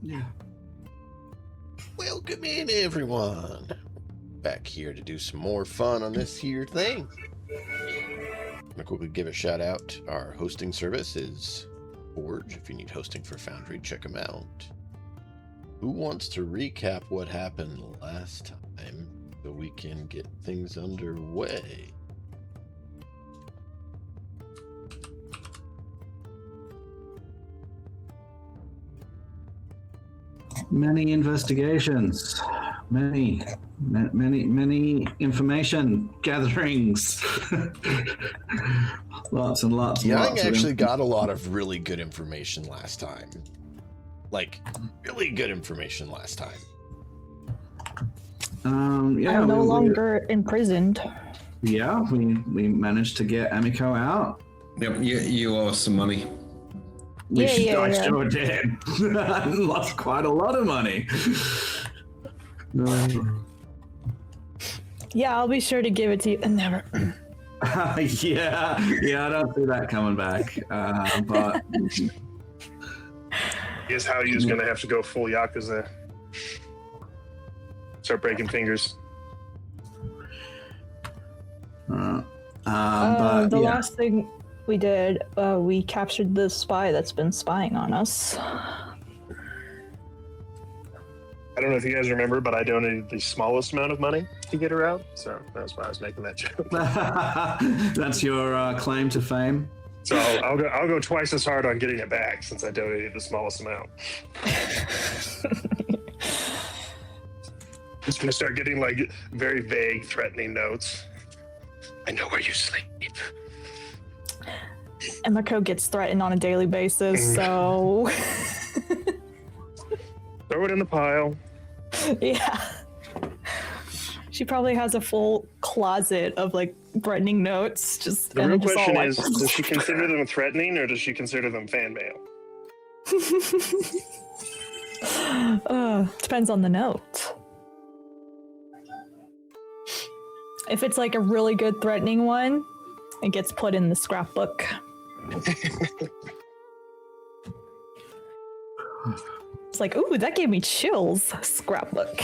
Yeah. Welcome in, everyone. Back here to do some more fun on this here thing. I'm gonna quickly give a shout out. Our hosting service is Forge. If you need hosting for Foundry, check them out. Who wants to recap what happened last time so we can get things underway? Many investigations, many information gatherings. Lots and lots and Young lots. actually got a lot of really good information last time. Like, really good information last time. Yeah, I'm no longer imprisoned. Yeah, we managed to get Amiko out. Yep, you owe us some money. I sure did. I lost quite a lot of money. Yeah, I'll be sure to give it to you. Never. yeah, I don't see that coming back. But Guess how you's gonna have to go full Yakuza. Start breaking fingers. but The yeah. last thing we did, we captured the spy that's been spying on us. I don't know if you guys remember, but I donated the smallest amount of money to get her out, so that's why I was making that joke. That's your claim to fame. So I'll go twice as hard on getting it back since I donated the smallest amount. Just gonna start getting like very vague, threatening notes. I know where you sleep. Emiko gets threatened on a daily basis, so Throw it in the pile. yeah. She probably has a full closet of like threatening notes. Just The and real just all, question like... is, does she consider them threatening or does she consider them fan mail? Depends on the note. If it's like a really good threatening one, it gets put in the scrapbook. It's like, ooh, that gave me chills. Scrapbook.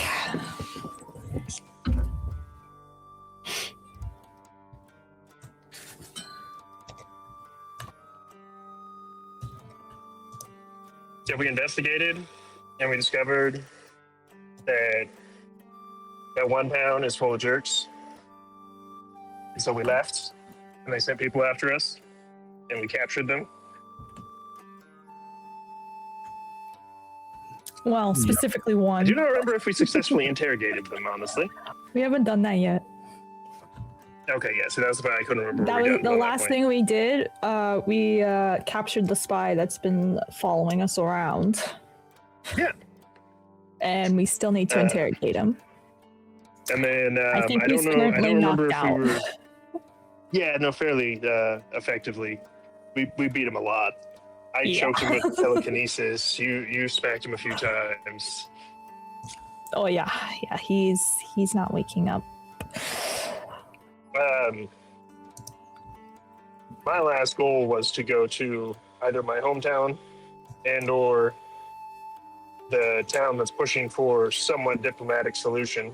So we investigated and we discovered that that one town is full of jerks. And so we left and they sent people after us and we captured them. Well, specifically I one. do not remember if we successfully interrogated them, honestly. We haven't done that yet. Okay, yeah, so that's why I couldn't remember. That what we was did the at that last point. thing we did. We captured the spy that's been following us around. Yeah. And we still need to interrogate him. And then I think I don't he's know. I currently don't remember if knocked we out. were. Yeah, no, fairly effectively. We beat him a lot. I Yeah. choked him with telekinesis. You smacked him a few times. Oh yeah, he's not waking up. My last goal was to go to either my hometown and or the town that's pushing for somewhat diplomatic solution,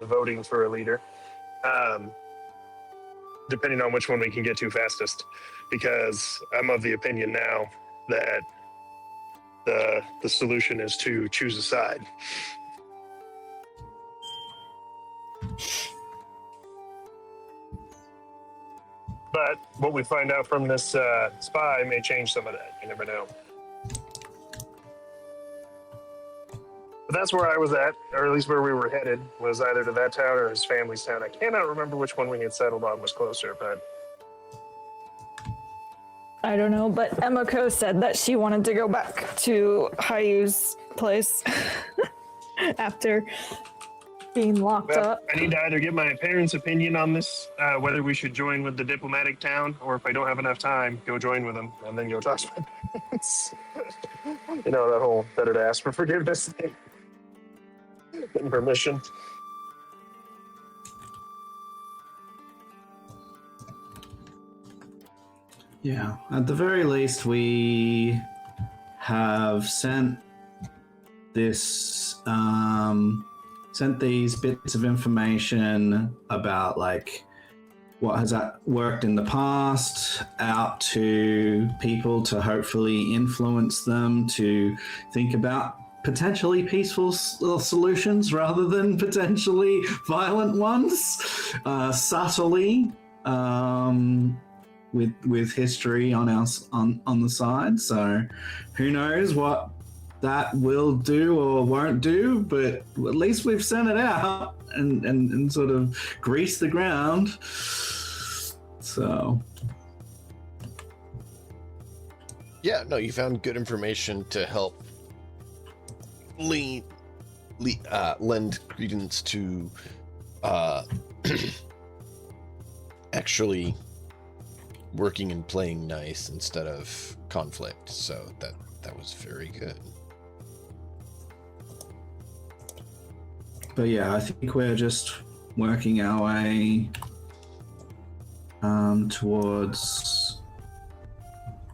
voting for a leader, depending on which one we can get to fastest, because I'm of the opinion now that the solution is to choose a side. But what we find out from this spy may change some of that. You never know. But that's where I was at, or at least where we were headed, was either to that town or his family's town. I cannot remember which one we had settled on was closer, but... I don't know, but Emiko said that she wanted to go back to Hayu's place after being locked Well, up. I need to either get my parents' opinion on this, whether we should join with the diplomatic town, or if I don't have enough time, go join with them, and then go talk to my parents. You know, that whole better to ask for forgiveness thing. Getting permission. Yeah, at the very least, we have sent this sent these bits of information about like what has worked in the past out to people to hopefully influence them to think about potentially peaceful solutions rather than potentially violent ones, subtly, with history on the side. So who knows what that will do or won't do, but at least we've sent it out and sort of greased the ground. So yeah, no, you found good information to help lend credence to actually working and playing nice instead of conflict. So that was very good. But yeah, I think we're just working our way towards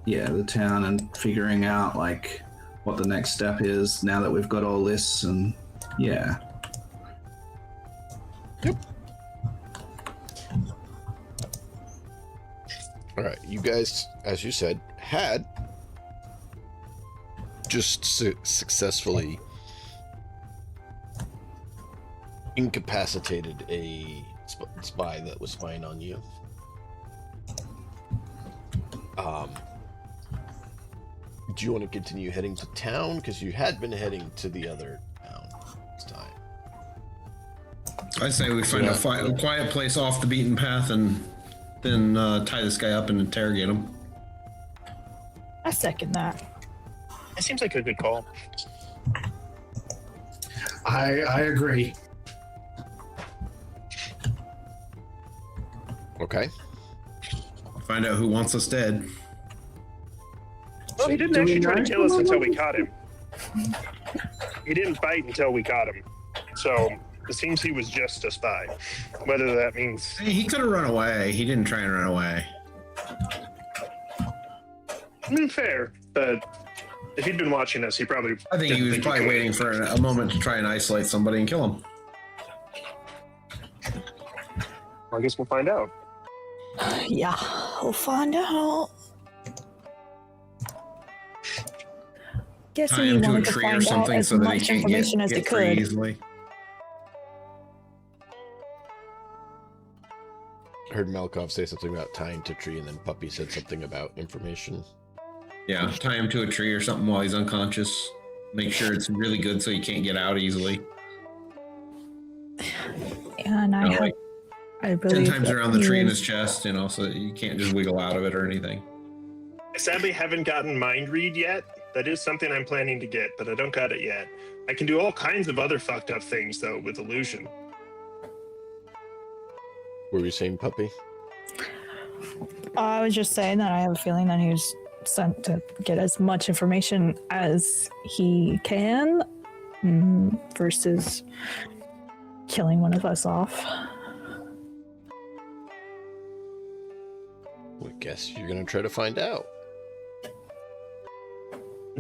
the town and figuring out like what the next step is now that we've got all this. And yeah. Yep. All right, you guys, as you said, had just successfully incapacitated a spy that was spying on you. Do you want to continue heading to town? Because you had been heading to the other town this time. I say we find a quiet place off the beaten path and then tie this guy up and interrogate him. I second that. That seems like a good call. I agree. Okay. Find out who wants us dead. Well, he didn't actually try to kill us until we caught him. He didn't bite until we caught him. So it seems he was just a spy. Whether that means... He could have run away. He didn't try and run away. Fair, but if he'd been watching us, he probably... I think he was probably waiting for a moment to try and isolate somebody and kill him. I guess we'll find out. Yeah, we'll find out. Guessing Tie you him to a wanted to tree or find out something as so that he much can't information as you get free could. easily. I heard Malkov say something about tying to a tree, and then Puppy said something about information. Yeah, tie him to a tree or something while he's unconscious. Make sure it's really good so he can't get out easily. Yeah, and I like really 10 times around the tree in his chest, so that you can't just wiggle out of it or anything. I sadly haven't gotten mind read yet. That is something I'm planning to get, but I don't got it yet. I can do all kinds of other fucked up things, though, with illusion. What were you saying, Puppy? I was just saying that I have a feeling that he was sent to get as much information as he can versus killing one of us off. I guess you're going to try to find out.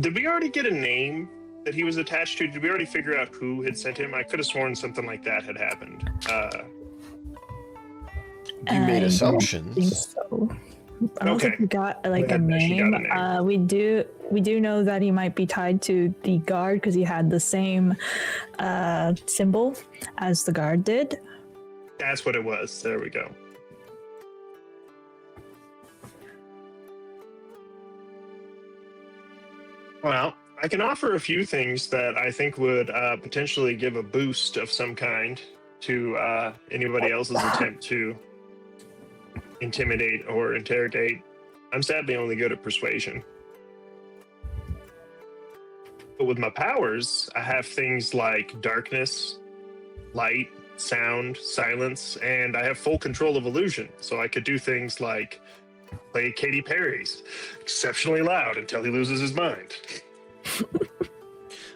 Did we already get a name that he was attached to? Did we already figure out who had sent him? I could have sworn something like that had happened. You made I assumptions. don't think so. I don't think we got like a name. We do know that he might be tied to the guard because he had the same symbol as the guard did. That's what it was. There we go. Well, I can offer a few things that I think would potentially give a boost of some kind to anybody else's attempt to intimidate or interrogate. I'm sadly only good at persuasion. But with my powers, I have things like darkness, light, sound, silence, and I have full control of illusion. So I could do things like play Katy Perry's exceptionally loud until he loses his mind.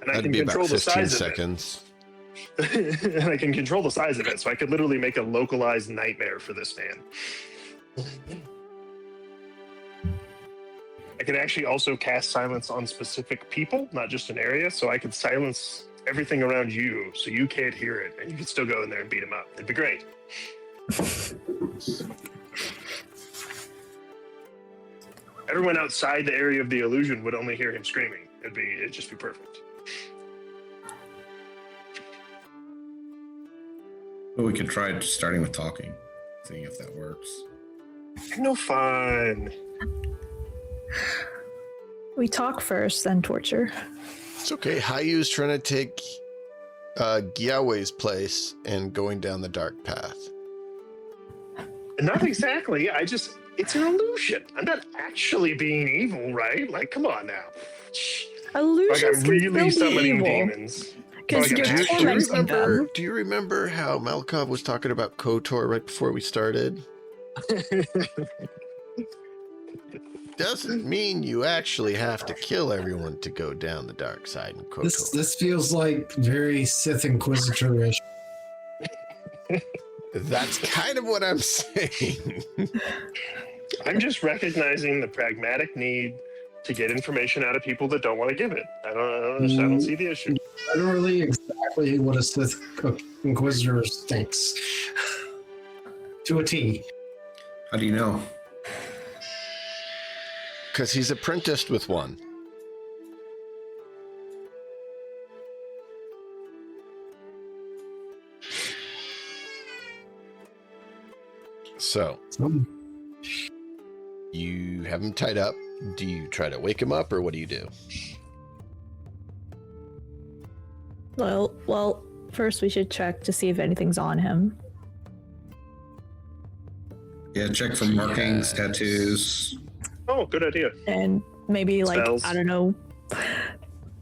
And I can control the size seconds. of it. And I can control the size of it, so I could literally make a localized nightmare for this man. I could actually also cast silence on specific people, not just an area. So I could silence everything around you, so you can't hear it, and you can still go in there and beat him up. It'd be great. Everyone outside the area of the illusion would only hear him screaming. It'd just be perfect. Well, we could try starting with talking, seeing if that works. No fun. We talk first, then torture. It's okay. Hayu's trying to take Gyawei's place and going down the dark path. Not exactly. It's an illusion. I'm not actually being evil, right? Like, come on now. Illusions I'm really can still be summoning evil. demons. Because Like, you're do you tormenting them. Do you remember how Malkov was talking about KOTOR right before we started? Doesn't mean you actually have to kill everyone to go down the dark side in KOTOR. This feels like very Sith Inquisitor-ish. That's kind of what I'm saying. I'm just recognizing the pragmatic need to get information out of people that don't want to give it. I don't see the issue. Literally exactly what a Sith Inquisitor thinks. To a T. How do you know? Because he's apprenticed with one. So, you have him tied up. Do you try to wake him up, or what do you do? Well, first we should check to see if anything's on him. Yeah, check for markings, tattoos. Oh, good idea. And maybe, like, Spells. I don't know,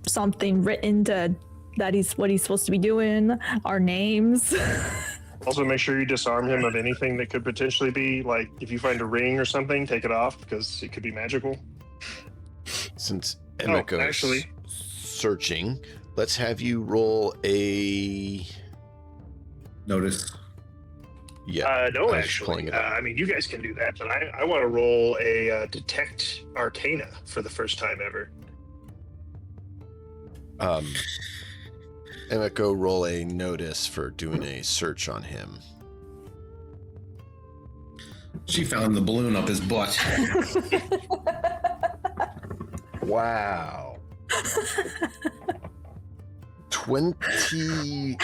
something written to that he's what he's supposed to be doing, our names. Also, make sure you disarm him of anything that could potentially be, like, if you find a ring or something, take it off, because it could be magical. Since Emiko's actually. searching, let's have you roll a... Notice. Yeah. No, I was actually. pulling it up. I mean, you guys can do that, but I want to roll a Detect Arcana for the first time ever. Emiko, roll a notice for doing a search on him. She found the balloon up his butt. Wow. 21.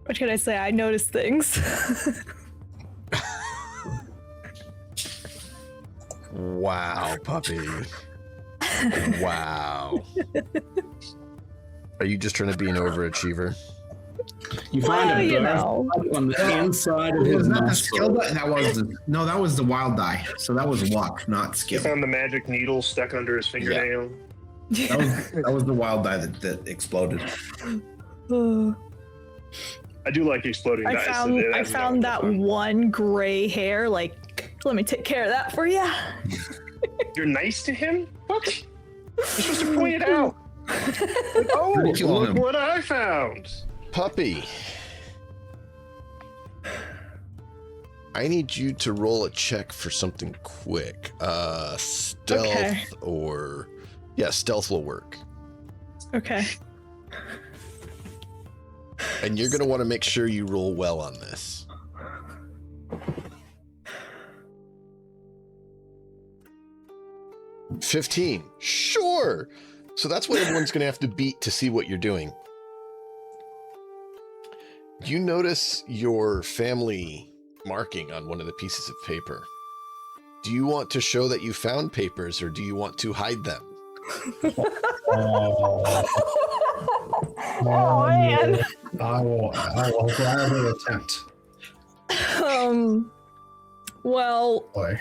What can I say? I notice things. Wow, puppy. Wow. Are you just trying to be an overachiever? You find Well, a you bird know. on the inside of Was his that the skill nostril. die? That was the wild die. So that was luck, not He skill. found the magic needle stuck under his fingernail. That was the wild die that exploded. I do like exploding I dice. found that one gray hair. Like, let me take care of that for you. You're nice to him? What? You're supposed to point it out. Like, oh, Ridicule look him. what I found. Puppy. I need you to roll a check for something quick. Stealth Okay. or... Yeah, stealth will work. Okay. And you're going to want to make sure you roll well on this. $15. Sure. So that's what everyone's going to have to beat to see what you're doing. You notice your family marking on one of the pieces of paper. Do you want to show that you found papers, or do you want to hide them? Oh man. I will gladly attempt. Well, Boy.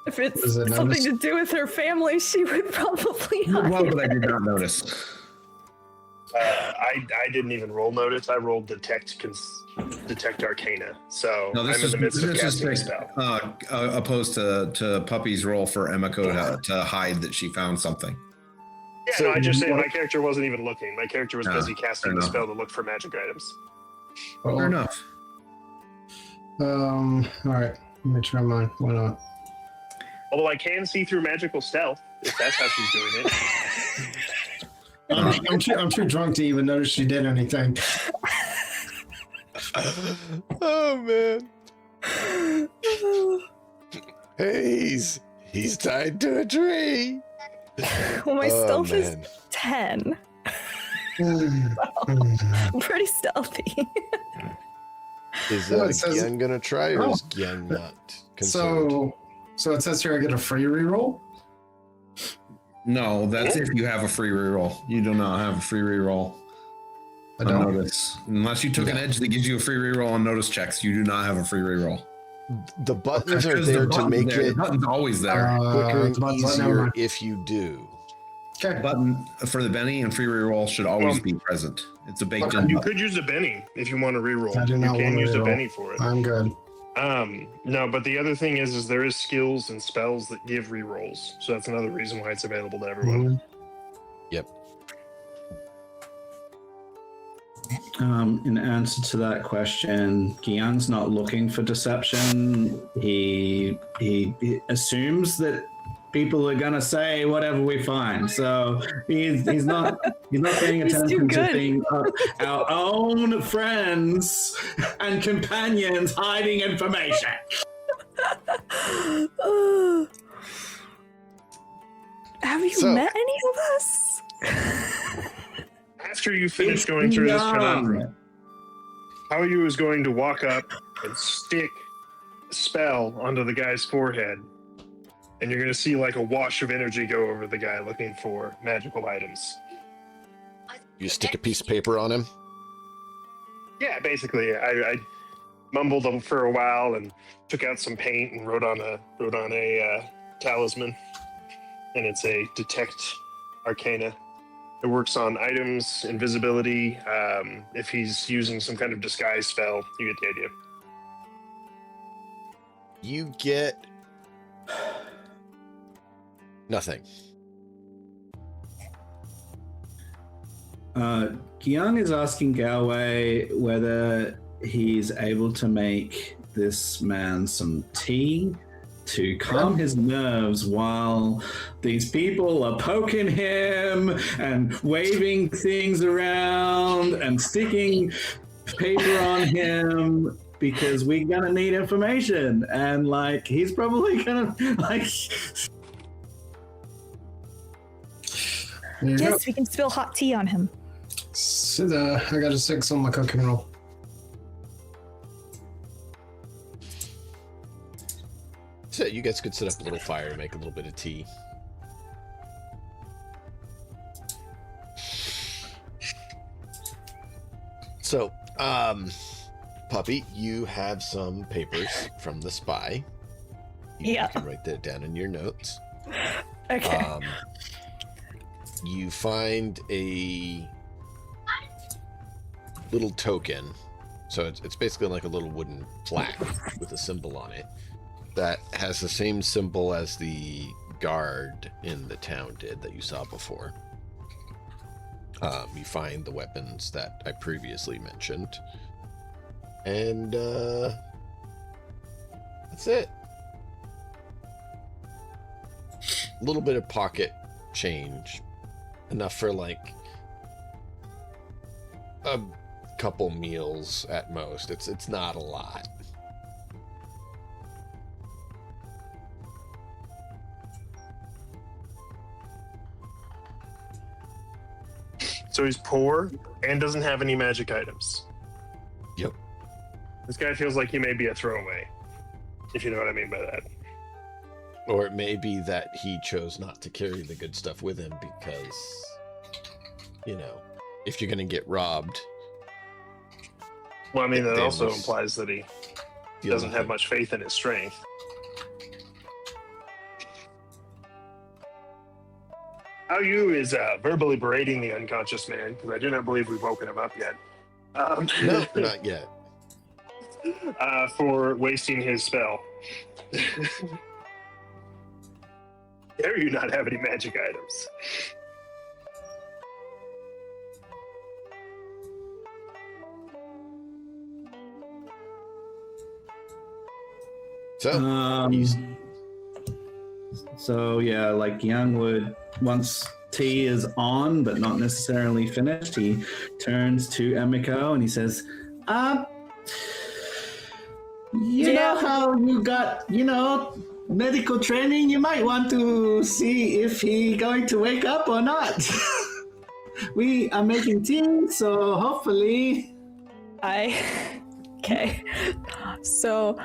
if it's Is it something notice? to do with her family, she would probably Well, hide. but I did not notice. I didn't even roll notice. I rolled detect arcana. So No, I'm this in is the midst of this casting a is spell. opposed to Puppy's role for Emiko to hide that she found something. Yeah, So no, I just said what- my character wasn't even looking. My character was busy casting fair the enough. spell to look for magic items. Fair enough. All right. Let me try mine. Why not? Although I can see through magical stealth, if that's how she's doing it. I'm too drunk to even notice she did anything. Oh man. Hey, he's tied to a tree. Well, my Oh, stealth is man. 10. I'm pretty stealthy. Is Oh, it says- Gyung gonna try, or Oh. is Gyung not concerned? So it says here I get a free reroll. No, that's if you have a free reroll. You do not have a free reroll. I On don't. notice. Unless you took an edge that gives you a free reroll on notice checks, you do not have a free reroll. The buttons are Because there the to button's make there. it The button's always there. quicker and the button's- never easier mind. if you do. Okay. Button for the Benny and free reroll should always be present. It's a baked in You button. could use a Benny if you want to reroll. I do You not can want to use a reroll. Benny for it. I'm good. No, but the other thing is there is skills and spells that give rerolls. So that's another reason why it's available to everyone. Mhm. Yep. In answer to that question, Gyung's not looking for deception. He assumes that people are gonna say whatever we find. So he's not paying He's too attention to good. things, our own friends and companions hiding information. Have you So- met any of us? After you finish going through this Gyung. conundrum, how you is going to walk up and stick a spell onto the guy's forehead, and you're going to see like a wash of energy go over the guy looking for magical items. You stick a piece of paper on him. Yeah, basically, I mumbled them for a while and took out some paint and wrote on a talisman, and it's a detect arcana. It works on items, invisibility. If he's using some kind of disguise spell, you get the idea. You get nothing. Gyung is asking Galway whether he's able to make this man some tea to calm his nerves while these people are poking him and waving things around and sticking paper on him, because we're gonna need information, and like he's probably gonna like There you go. Yes, we can spill hot tea on him. So I got a 6 on my cooking roll. So you guys could set up a little fire and make a little bit of tea. So, Puppy, you have some papers from the spy. You Yeah. can write that down in your notes. Okay. You find a little token. So it's basically like a little wooden plaque with a symbol on it that has the same symbol as the guard in the town did that you saw before. You find the weapons that I previously mentioned. And that's it. A little bit of pocket change. Enough for like a couple meals at most. It's not a lot. So he's poor and doesn't have any magic items. Yep. This guy feels like he may be a throwaway, if you know what I mean by that. Or it may be that he chose not to carry the good stuff with him because, you know, if you're going to get robbed. Well, I mean, that Damn, also this- implies that he the doesn't other have thing- much faith in his strength. How you is verbally berating the unconscious man, because I do not believe we've woken him up yet. No, not yet. For wasting his spell. Dare you not have any magic items? So, So yeah, like Young would, once tea is on but not necessarily finished, he turns to Emiko and he says, you know how you got, medical training? You might want to see if he going to wake up or not. We are making tea, so hopefully. Okay. So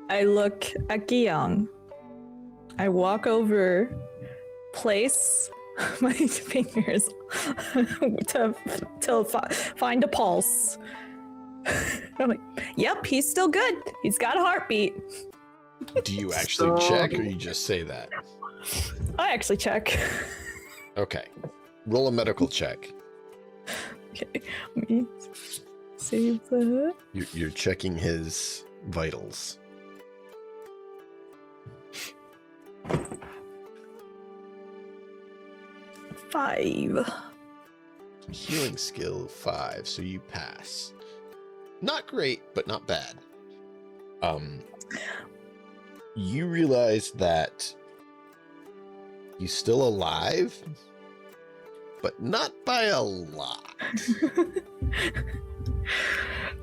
I look at Giyang. I walk over, place my fingers to find a pulse. I'm like, yep, he's still good. He's got a heartbeat. Do you actually check, or you just say that? I actually check. Okay. Roll a medical check. Okay, let me save that. You're checking his vitals. 5. Healing skill 5, so you pass. Not great, but not bad. You realize that he's still alive, but not by a lot.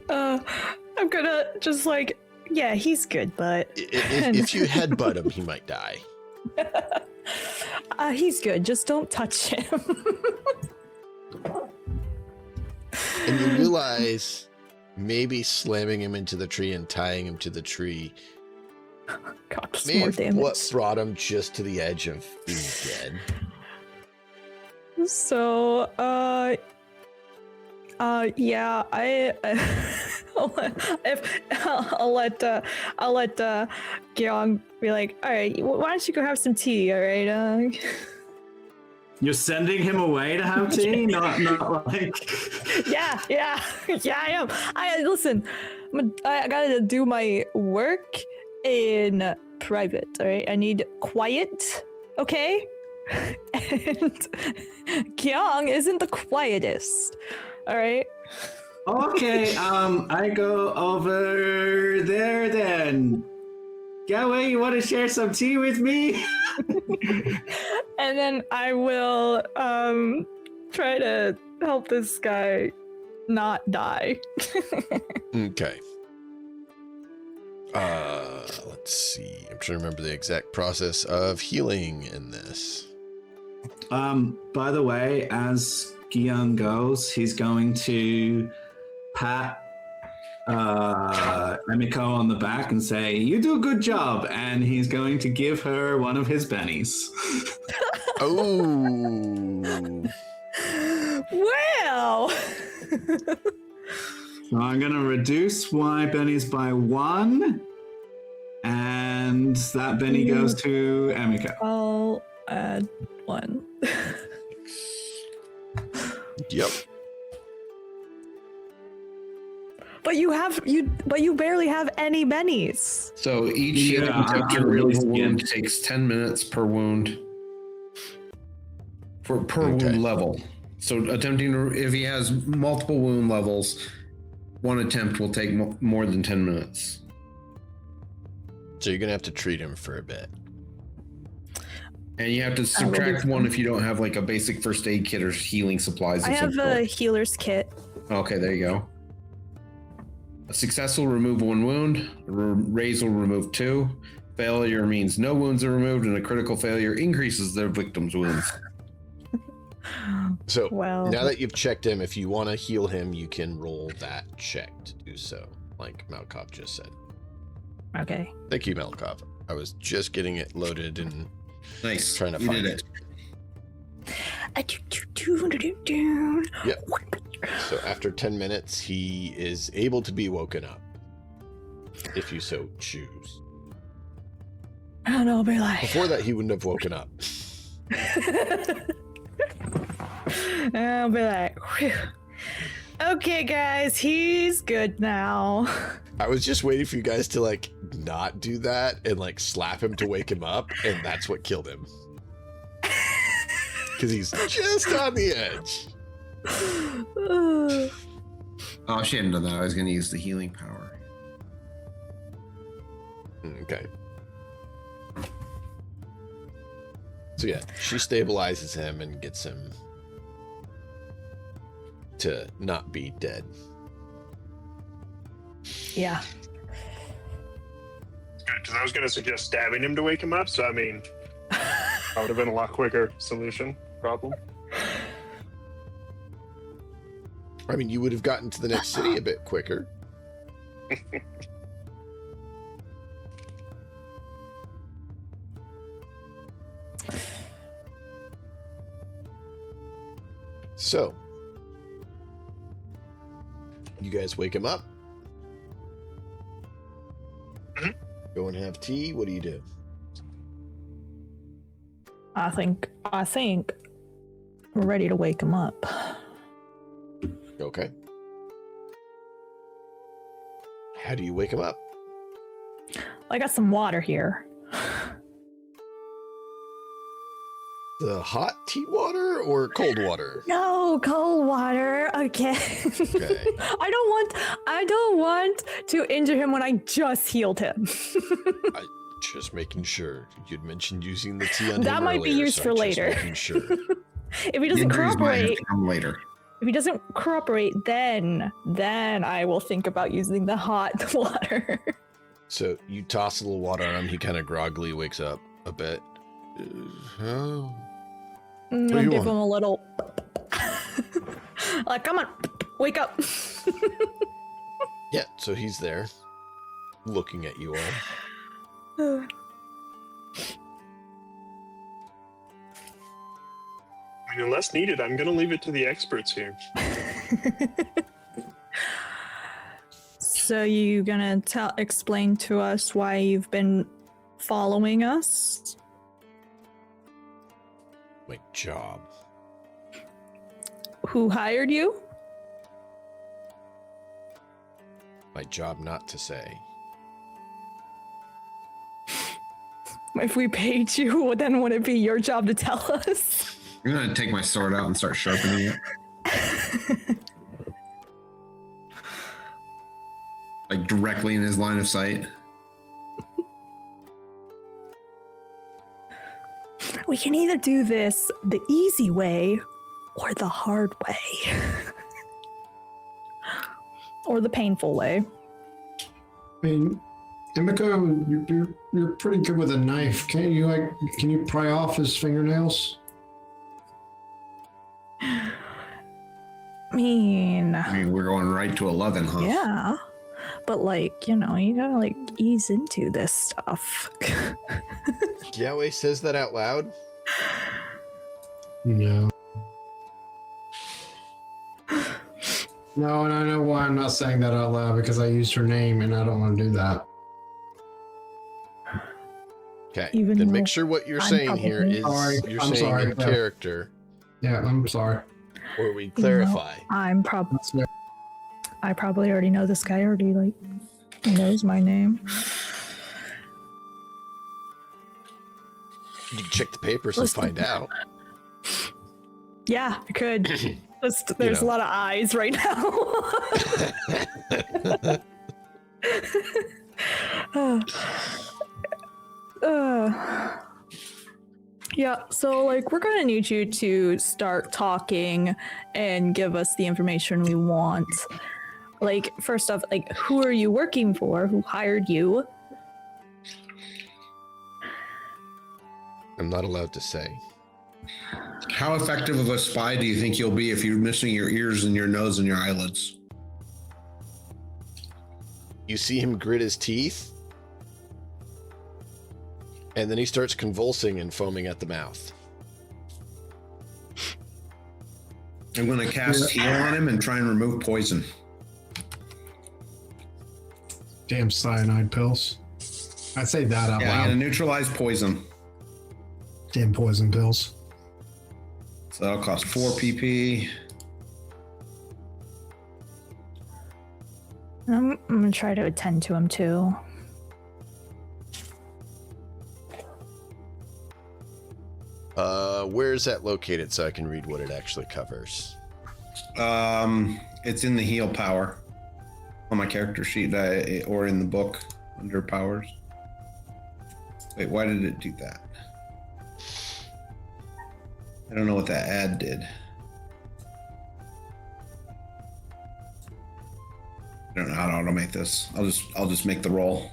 I'm gonna just yeah, he's good, but if you headbutt him, he might die. He's good. Just don't touch him. And you realize maybe slamming him into the tree and tying him to the tree God, that's may more have damage. what brought him just to the edge of being dead. So, yeah, I'll let Gyeong be like, all right, why don't you go have some tea, all right? You're sending him away to have tea? not like... Yeah, I am. Listen, I gotta do my work in private, all right? I need quiet, okay? And Gyeong isn't the quietest, all right? Okay, I go over there then. Galway, you want to share some tea with me? And then I will try to help this guy not die. Okay. Let's see. I'm trying to remember the exact process of healing in this. By the way, as Gyeong goes, he's going to pat Emiko on the back and say, "You do a good job," and he's going to give her one of his bennies. Oh. Well. So I'm going to reduce my bennies by 1, and that benny goes to Emiko. I'll add 1. Yep. But you barely have any bennies. So each healing attempt to remove a wound takes 10 minutes per wound. Per wound level. So attempting to, if he has multiple wound levels, one attempt will take more than 10 minutes. So you're gonna have to treat him for a bit. And you have to subtract 1 if you don't have like a basic first aid kit or healing supplies. I have a healer's kit. Okay, there you go. A successful remove 1 wound. A raise will remove 2. Failure means no wounds are removed, and a critical failure increases their victim's wounds. So now that you've checked him, if you want to heal him, you can roll that check to do so, like Malkov just said. Okay. Thank you, Malkov. I was just getting it loaded and nice. Trying to find it. Yep. So after 10 minutes, he is able to be woken up, if you so choose. I don't know, I'll be like... Before that, he wouldn't have woken up. I'll be like, whew. Okay, guys, he's good now. I was just waiting for you guys to, like, not do that and, like, slap him to wake him up, and that's what killed him. Because he's just on the edge. Oh, she hadn't done that. I was going to use the healing power. Okay. So yeah, she stabilizes him and gets him to not be dead. Yeah. Because I was going to suggest stabbing him to wake him up. So I mean, that would have been a lot quicker solution. Problem. I mean, you would have gotten to the next city a bit quicker. So, you guys wake him up. Mhm. Go and have tea. What do you do? I think we're ready to wake him up. Okay. How do you wake him up? I got some water here. The hot tea water or cold water? No, cold water. Okay. Okay. I don't want to injure him when I just healed him. Just making sure. You'd mentioned using the tea on That him might be earlier, used so for I'm just later. making sure. If he doesn't Injuries might have cooperate, to come later. if he doesn't cooperate, then I will think about using the hot water. So you toss a little water on him. He kind of groggily wakes up a bit. Oh. I'll do you give want? him a little like, come on, wake up. Yeah, so he's there, looking at you all. I mean, unless needed, I'm going to leave it to the experts here. So you gonna explain to us why you've been following us? My job. Who hired you? My job not to say. If we paid you, then would it be your job to tell us? I'm gonna take my sword out and start sharpening it. Like directly in his line of sight. We can either do this the easy way or the hard way. Or the painful way. I mean, Emiko, you're pretty good with a knife. Can you pry off his fingernails? I mean, We're going right to 11, huh? yeah. But you gotta ease into this stuff. Yahweh says that out loud? No. No, and I know why I'm not saying that out loud, because I used her name and I don't want to do that. Okay, Even then though make sure what you're I'm saying here probably- is Sorry, you're I'm saying sorry, in yeah. character, Yeah, I'm sorry. or we clarify. That's it. I probably already know this guy already knows my name. You can check the papers and Listen. find out. Yeah, I could. There's a lot of eyes right now. Yeah, so we're gonna need you to start talking and give us the information we want. First off, who are you working for? Who hired you? I'm not allowed to say. How effective of a spy do you think you'll be if you're missing your ears and your nose and your eyelids? You see him grit his teeth, and then he starts convulsing and foaming at the mouth. I'm going to cast heal on him and try and remove poison. Damn cyanide pills. I say that out Yeah, I'm loud. going to neutralize poison. Damn poison pills. So that'll cost 4 PP. I'm gonna try to attend to him too. Where is that located so I can read what it actually covers? It's in the heal power on my character sheet or in the book under powers. Wait, why did it do that? I don't know what that ad did. I don't know how to automate this. I'll just make the roll.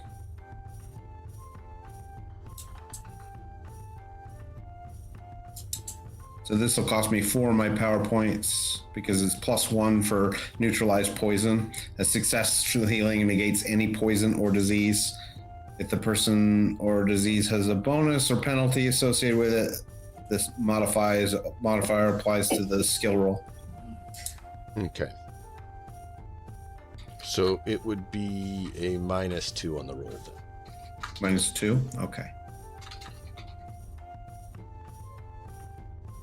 So this will cost me 4 of my power points because it's +1 for neutralize poison. A successful healing negates any poison or disease. If the person or disease has a bonus or penalty associated with it, this modifier applies to the skill roll. Okay. So it would be a -2 on the roll then. -2? Okay.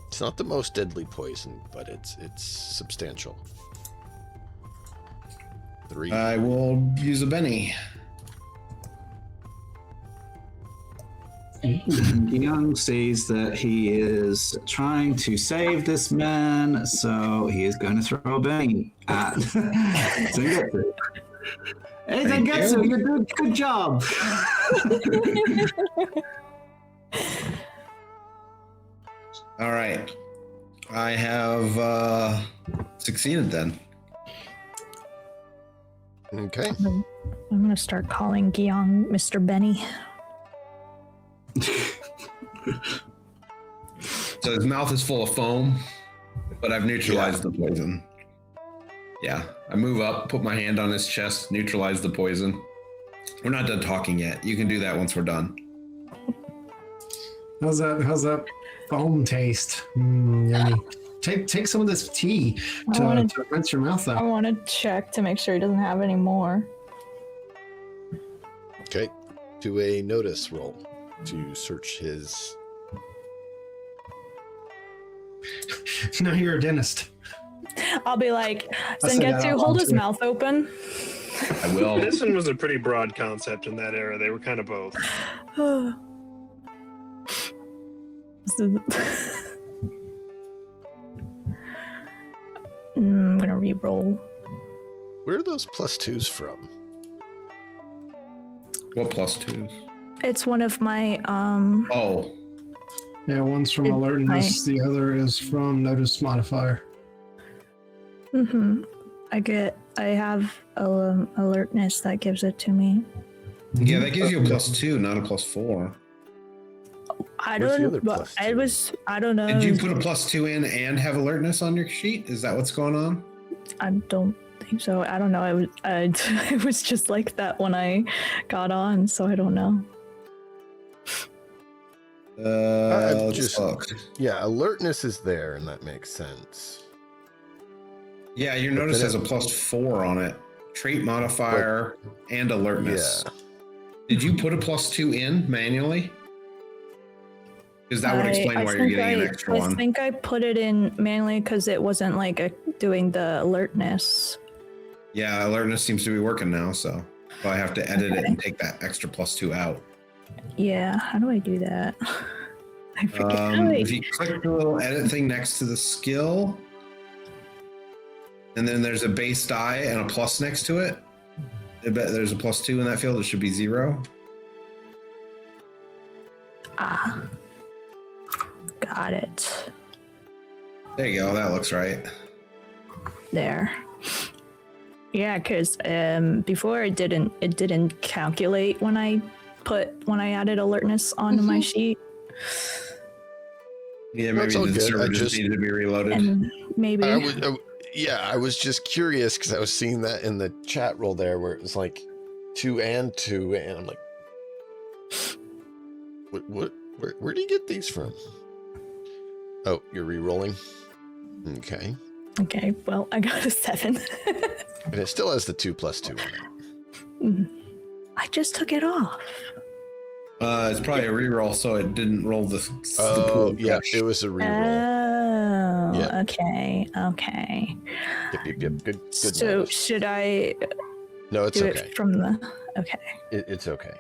It's not the most deadly poison, but it's substantial. 3. I will use a Benny. Young sees that he is trying to save this man, so he is going to throw a bang at Zangetsu. Hey, Zangetsu, you're doing a good job. All right. I have succeeded then. Okay. I'm gonna start calling Gyeong Mr. Benny. So his mouth is full of foam, but I've neutralized the poison. Yeah, I move up, put my hand on his chest, neutralize the poison. We're not done talking yet. You can do that once we're done. How's that foam taste? Yummy. Take some of this tea to rinse your mouth I out. want to check to make sure he doesn't have any more. Okay. Do a notice roll to search his. Now you're a dentist. I'll be like, I'll say that Zangetsu, out hold loud, his too. mouth open. I will. Medicine was a pretty broad concept in that era. They were kind of both. I'm gonna re-roll. Where are those +2s from? What +2s? It's one of my Oh, Yeah, one's from It- alertness, the other is from notice modifier. I have alertness that gives it to me. yeah, that gives you a +2, not a +4. I Where's the don't other but +2? I don't know. Did you put a +2 in and have alertness on your sheet? Is that what's going on? I don't think so. I don't know. It was just like that when I got on, so I don't know. Let's look. Yeah, alertness is there, and that makes sense. Yeah, your notice has a +4 on it. Trait modifier and alertness. Yeah. Did you put a +2 in manually? Because that would explain why you're getting an extra I one. think I put it in manually because it wasn't like doing the alertness. Yeah, alertness seems to be working now, so I have to edit it and take that extra +2 out. Yeah, how do I do that? I forget. How do I- If you click the little edit thing next to the skill, and then there's a base die and a plus next to it, I bet there's a +2 in that field. It should be 0. Got it. There you go. That looks right. There. Yeah, because before it didn't calculate when I added alertness onto my sheet, Yeah, That's maybe all the good. server I just just- needed to be reloaded. and maybe I was just curious because I was seeing that in the chat roll there where it was like 2 and 2, and I'm like, where do you get these from? Oh, you're re-rolling? Okay. okay. Well, I got a 7. And it still has the 2 + 2 on it. I just took it off. It's probably a reroll, so it didn't roll the Oh, pool. yeah, it was a re-roll. Oh, Yeah. okay. Yep. Good So knowledge. should I No, it's do okay. it from the? Okay. It's okay.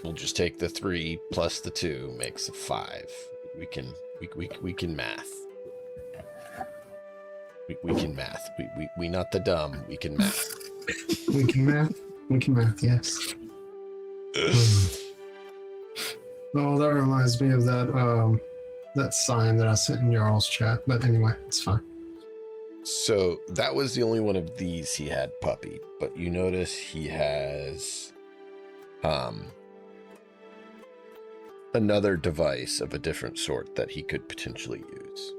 We'll just take the 3 plus the 2 makes a 5. We can math. We can math. We not the dumb. We can math. We can math. We can math, yes. Oh, that reminds me of that that sign that I sent in y'all's chat. But anyway, it's fine. So that was the only one of these he had puppy, but you notice he has another device of a different sort that he could potentially use.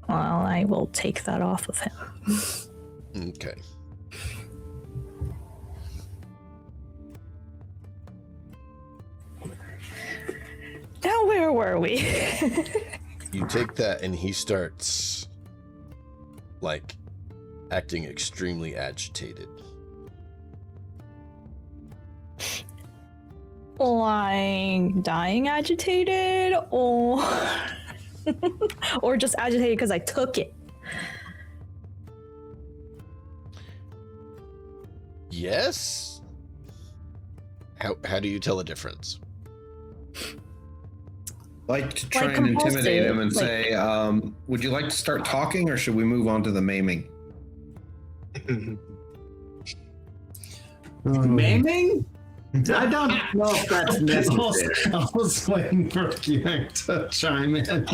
Well, I will take that off of him. Okay. Now, where were we? You take that and he starts like acting extremely agitated. Like dying agitated, or or just agitated because I took it? Yes? How do you tell a difference? Like to try Like and intimidate compulsive, him and like- say, would you like to start talking or should we move on to the maiming? Maiming? I don't know if that's necessary. I was waiting for Yang to chime in.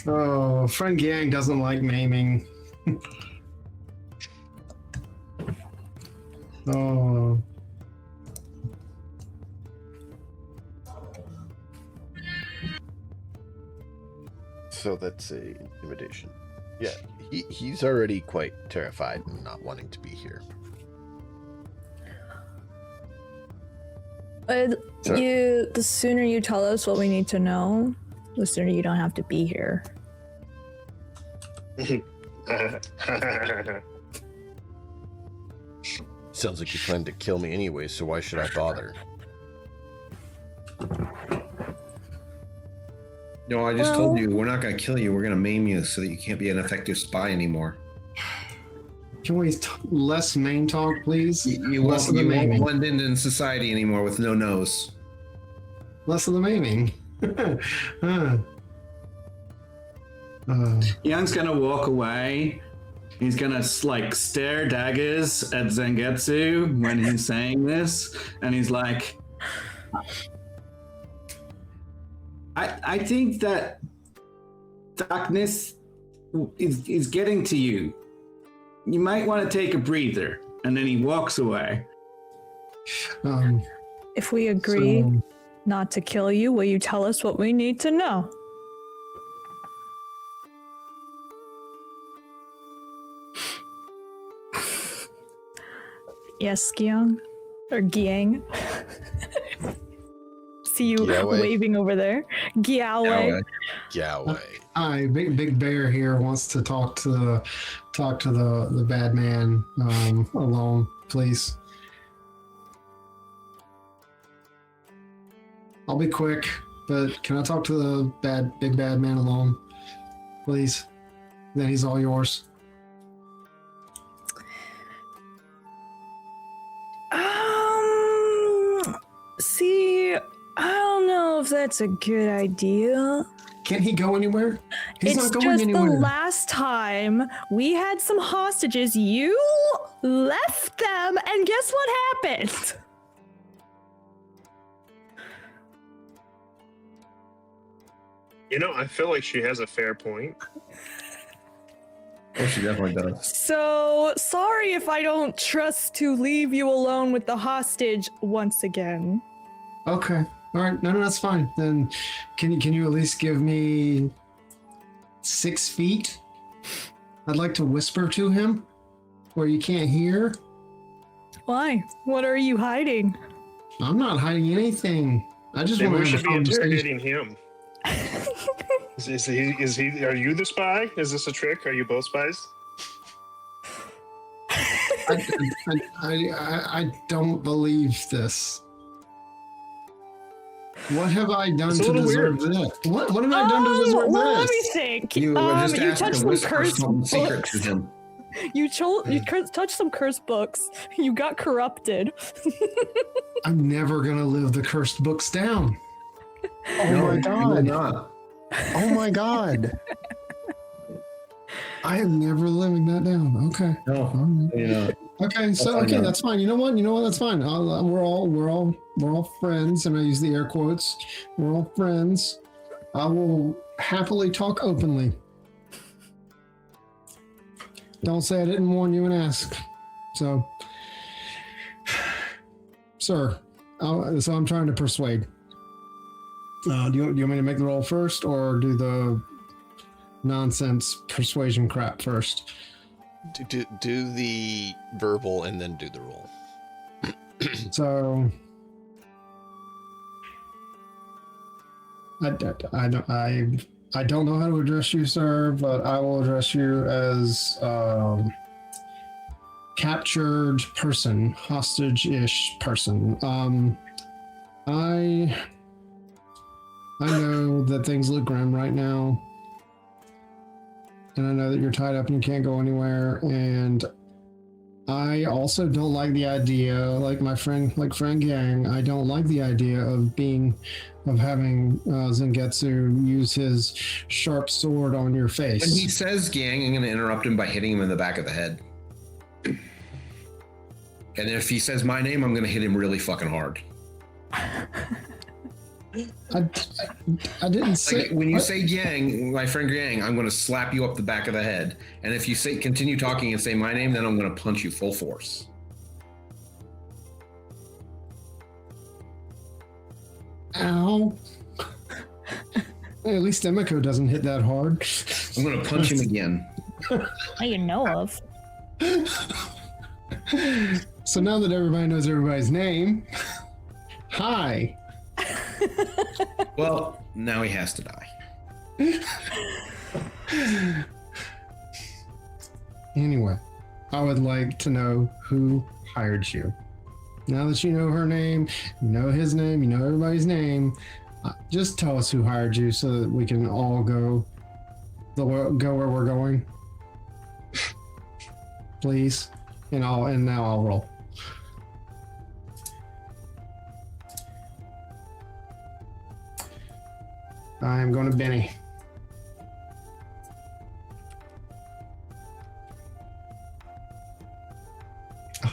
Oh, friend Yang doesn't like maiming. Oh. So that's a intimidation. Yeah, he's already quite terrified and not wanting to be here. The sooner you tell us what we need to know, the sooner you don't have to be here. Sounds like you plan to kill me anyway, so why should I bother? No, I just told you we're not going to kill you. We're going to maim you so that you can't be an effective spy anymore. Can we less main talk, please? You Less of the won't maiming. blend in society anymore with no nose. Less of the maiming. Young's gonna walk away. He's gonna like stare daggers at Zangetsu when he's saying this, and he's like, I think that darkness is getting to you. You might want to take a breather. And then he walks away. If we agree not to kill you, will you tell us what we need to know? Yes, Giang? Or Giang? See you Giaowei. waving over there. Giaowei. Yahweh. Hi, Big Bear here wants to talk to the bad man alone, please. I'll be quick, but can I talk to the big bad man alone, please? Then he's all yours. See, I don't know if that's a good idea. Can't he go anywhere? He's It's not going just anywhere. the last time we had some hostages, you left them, and guess what happened? You know, I feel like she has a fair point. Oh, she definitely does. So, sorry if I don't trust to leave you alone with the hostage once again. Okay. All right. No, that's fine. Then can you at least give me 6 feet? I'd like to whisper to him where you can't hear. Why? What are you hiding? I'm not hiding anything. I just Maybe want we to have should a be conversation. interrogating him. Is he? Are you the spy? Is this a trick? Are you both spies? I don't believe this. What have I done It's a to little deserve weird. this? What have I done to deserve well, this? let me think. You just you asked touched to some whisper cursed something secret books. to him. You touched some cursed books. You got corrupted. I'm never gonna live the cursed books down. Oh my god! Not. Oh my god! I am never living that down. Okay. No, All right. you know. Okay, so okay, that's fine. You know what? That's fine. We're all friends, and I use the air quotes. We're all friends. I will happily talk openly. Don't say I didn't warn you and ask. So, sir, so I'm trying to persuade. Do you want me to make the roll first, or do the nonsense persuasion crap first? Do the verbal and then do the roll. So I don't know how to address you, sir, but I will address you as captured person, hostage-ish person. I know that things look grim right now. And I know that you're tied up and you can't go anywhere. And I also don't like the idea, like friend Gang, I don't like the idea of having Zangetsu use his sharp sword on your face. When he says Gang, I'm going to interrupt him by hitting him in the back of the head. And if he says my name, I'm going to hit him really fucking hard. I didn't say. Like, when you say Yang, my friend Yang, I'm going to slap you up the back of the head. And if you continue talking and say my name, then I'm going to punch you full force. Ow. At least Emiko doesn't hit that hard. I'm going to punch him again. That you know of. So now that everybody knows everybody's name, hi. Well, now he has to die. Anyway, I would like to know who hired you. Now that you know her name, you know his name, you know everybody's name, just tell us who hired you so that we can all go where we're going. Please. And now I'll roll. I'm going to Benny.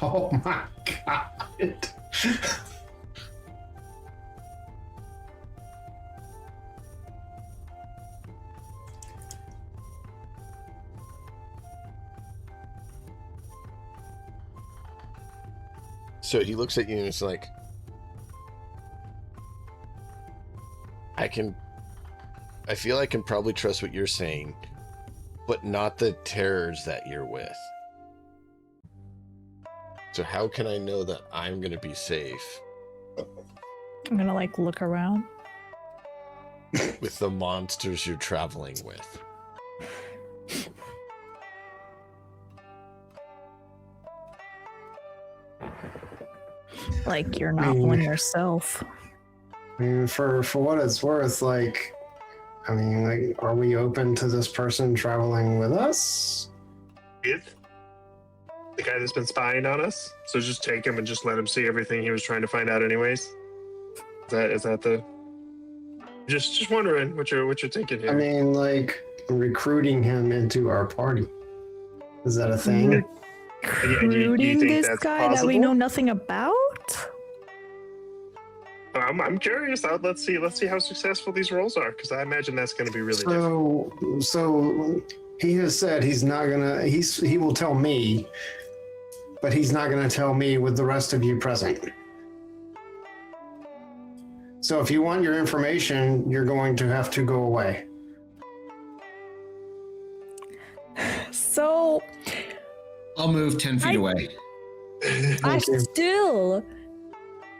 Oh my god. So he looks at you and it's like, I feel I can probably trust what you're saying, but not the terrors that you're with. So how can I know that I'm going to be safe I'm gonna look around. with the monsters you're traveling with? Like you're not one yourself. I mean, for what it's worth, are we open to this person traveling with us? With the guy that's been spying on us? So just take him and just let him see everything he was trying to find out anyways? Is that the... Just wondering what you're thinking here. I mean, recruiting him into our party. Is that a thing? Recruiting this guy possible? that we know nothing about? I'm curious. Let's see how successful these roles are, because I imagine that's going to be really difficult. So he has said he's not gonna. He will tell me, but he's not gonna tell me with the rest of you present. So if you want your information, you're going to have to go away. So I'll move 10 feet away.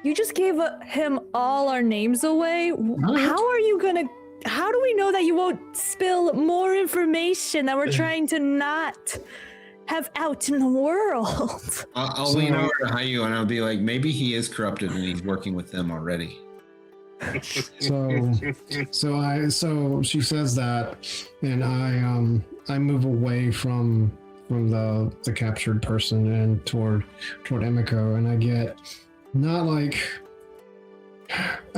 You just gave him all our names away. How do we know that you won't spill more information that we're trying to not have out in the world? I'll lean over to Hayu and I'll be like, maybe he is corrupted and he's working with them already. So she says that, and I move away from the captured person and toward Emiko, and I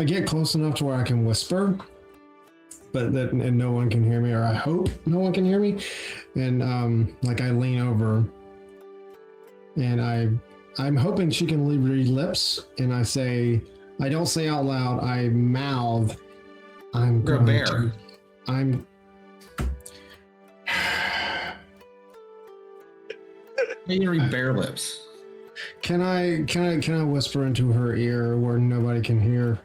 get close enough to where I can whisper, and no one can hear me, or I hope no one can hear me, and I lean over and I'm hoping she can read lips, and I don't say out loud, I mouth, You're a bear. You read bear lips. Can I whisper into her ear where nobody can hear?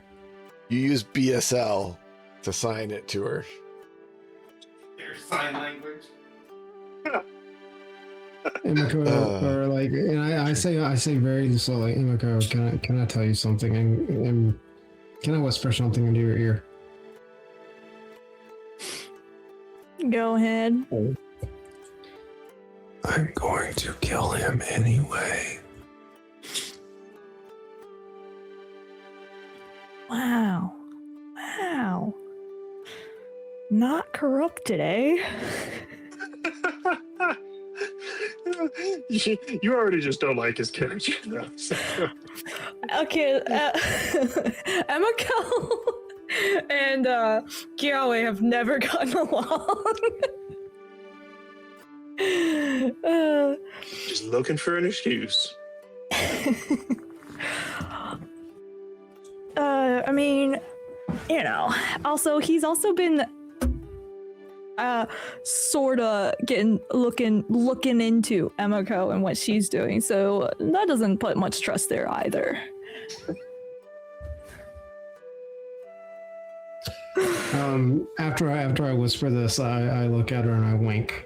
You use BSL to sign it to her. Sign language. Imiko, or like, and I say very slowly, Imiko, can I tell you something? And can I whisper something into your ear? Go ahead. I'm going to kill him anyway. Wow. Not corrupted, eh? You already just don't like his character. So. Okay, Emiko and Kiawe have never gotten along. Just looking for an excuse. I mean, also he's also been sorta looking into Emiko and what she's doing, so that doesn't put much trust there either. After I whisper this, I look at her and I wink.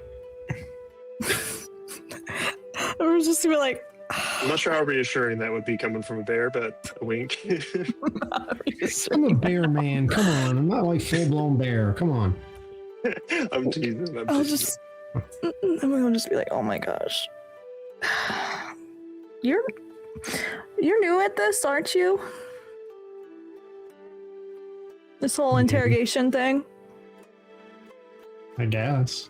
We're just be like, I'm not sure how reassuring that would be coming from a bear, but a wink. I'm a bear man. Come on, I'm not like full blown bear. Come on. I'm teasing. I'm gonna just be like, oh my gosh, you're new at this, aren't you? This whole interrogation thing. I guess.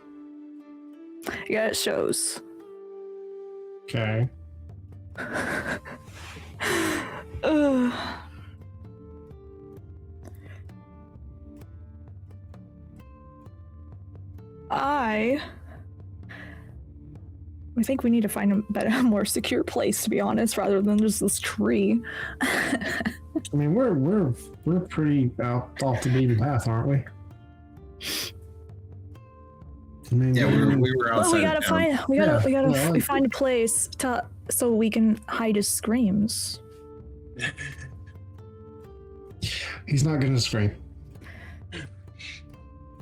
Yeah, it shows. Okay. I think we need to find a better, more secure place, to be honest, rather than just this tree. I mean, we're pretty off the beaten path, aren't we? I mean, Yeah, we were outside. Well, we gotta find a place so we can hide his screams. He's not gonna scream.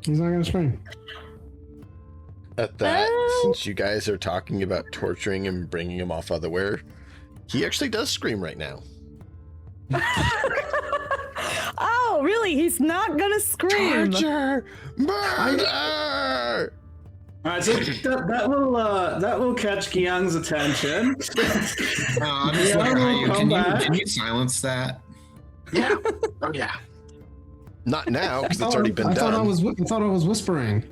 He's not gonna scream. At that, since you guys are talking about torturing him and bringing him off otherwhere, he actually does scream right now. Oh, really? He's not gonna scream. Torture! Murder! All right, so that will catch Giyang's attention. Can you silence that? Yeah. Oh yeah. Not now, because it's already been I done. thought I was whispering.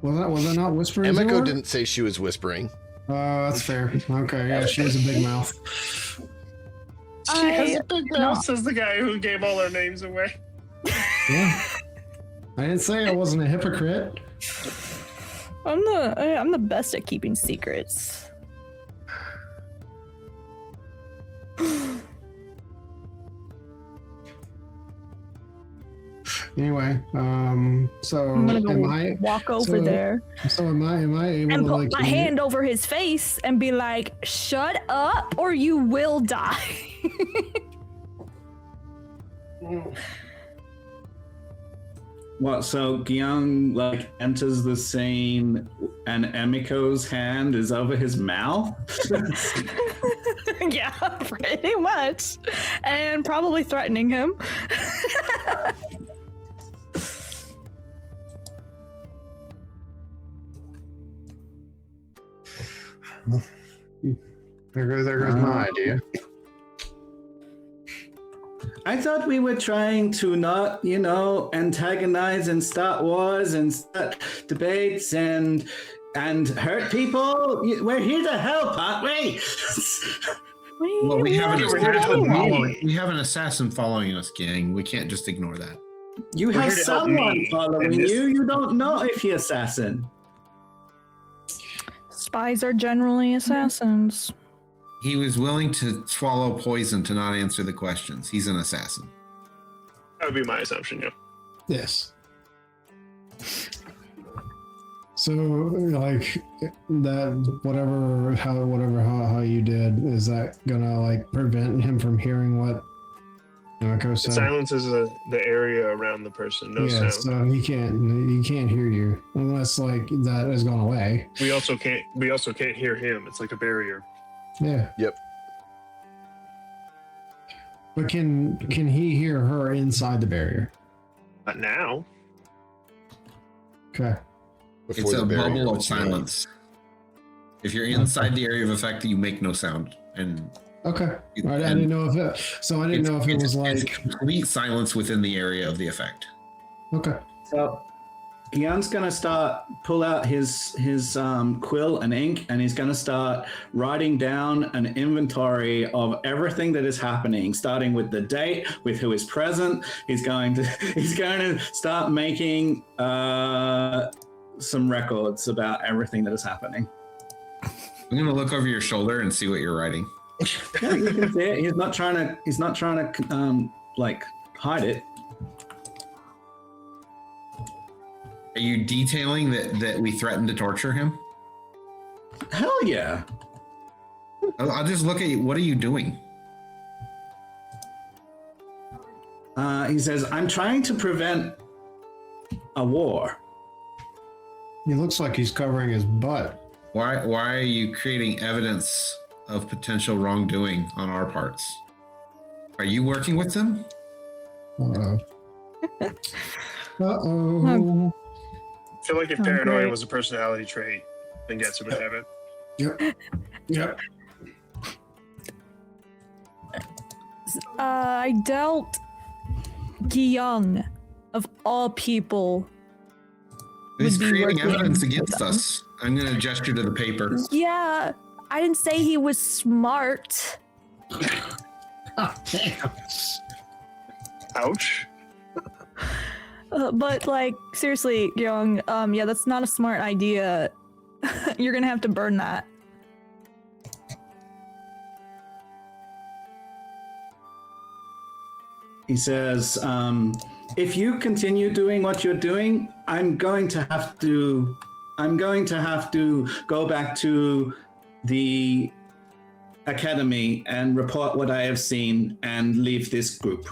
Was I not whispering? Emiko didn't say she was whispering. Oh, that's fair. Okay, yeah, she has a big mouth. She has a big mouth, says the guy who gave all our names away. Yeah. I didn't say I wasn't a hypocrite. I'm the best at keeping secrets. Anyway, so I'm gonna go walk over there. So am I able and to put my hand over his face and be like, "Shut up, or you will die." What? So Giyang like enters the scene, and Emiko's hand is over his mouth. Yeah, pretty much, and probably threatening him. There goes my idea. I thought we were trying to not, antagonize and start wars and start debates and hurt people. We're here to help, aren't we? Well, we have an assassin following us, gang. We can't just ignore that. You We're have here to help someone me following in this- you. You don't know if you're assassin. Spies are generally assassins. He was willing to swallow poison to not answer the questions. He's an assassin. That would be my assumption, yeah. Yes. So, like that, how you did, is that gonna like prevent him from hearing what Emiko It said? silences the area around the person. No Yeah, sound. so he can't hear you unless like that has gone away. We also can't hear him. It's like a barrier. Yeah. Yep. But can he hear her inside the barrier? Not now. Okay. Before It's the a barrier bubble of was made. silence. If you're inside the area of effect, you make no sound, and Okay. I didn't know if it. So I didn't know if it was it's like. complete silence within the area of the effect. Okay. So Ian's gonna pull out his quill and ink, and he's gonna start writing down an inventory of everything that is happening, starting with the date, with who is present. He's going to start making some records about everything that is happening. I'm gonna look over your shoulder and see what you're writing. Yeah, you can see it. He's not trying to like hide it. Are you detailing that we threatened to torture him? Hell yeah. I'll just look at you. What are you doing? He says, I'm trying to prevent a war. He looks like he's covering his butt. Why are you creating evidence of potential wrongdoing on our parts? Are you working with them? Uh-oh. Uh-oh. I feel like if Oh, paranoia great. was a personality trait, then Getsu would have it. Yep. Yep. I dealt Young, of all people. He's would be creating working evidence with against them. us. I'm going to gesture to the paper. Yeah, I didn't say he was smart. Oh, damn. Ouch. But like, seriously, Young, yeah, that's not a smart idea. You're gonna have to burn that. He says, if you continue doing what you're doing, I'm going to have to go back to the academy and report what I have seen and leave this group.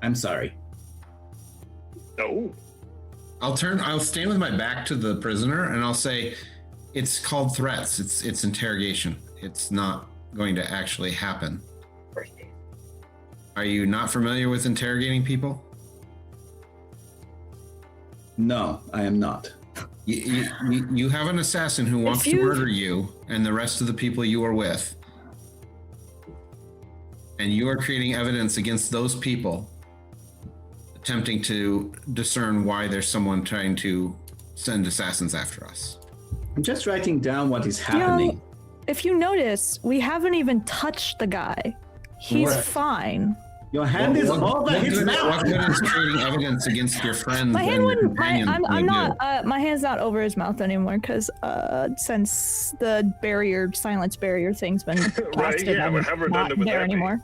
I'm sorry. No. I'll stand with my back to the prisoner and I'll say, it's called threats. It's interrogation. It's not going to actually happen. Are you not familiar with interrogating people? No, I am not. You have an assassin who wants to murder you and the rest of the people you are with. And you are creating evidence against those people, attempting to discern why there's someone trying to send assassins after us. I'm just writing down what is happening. If you notice, we haven't even touched the guy. He's What? fine. Your hand is over his What mouth. good is creating evidence against your friends? My hand and wouldn't. companions I'm gonna not. do? My hand's not over his mouth anymore because since the silence barrier thing's been casted, yeah, I'm but how not redundant would there that be? anymore.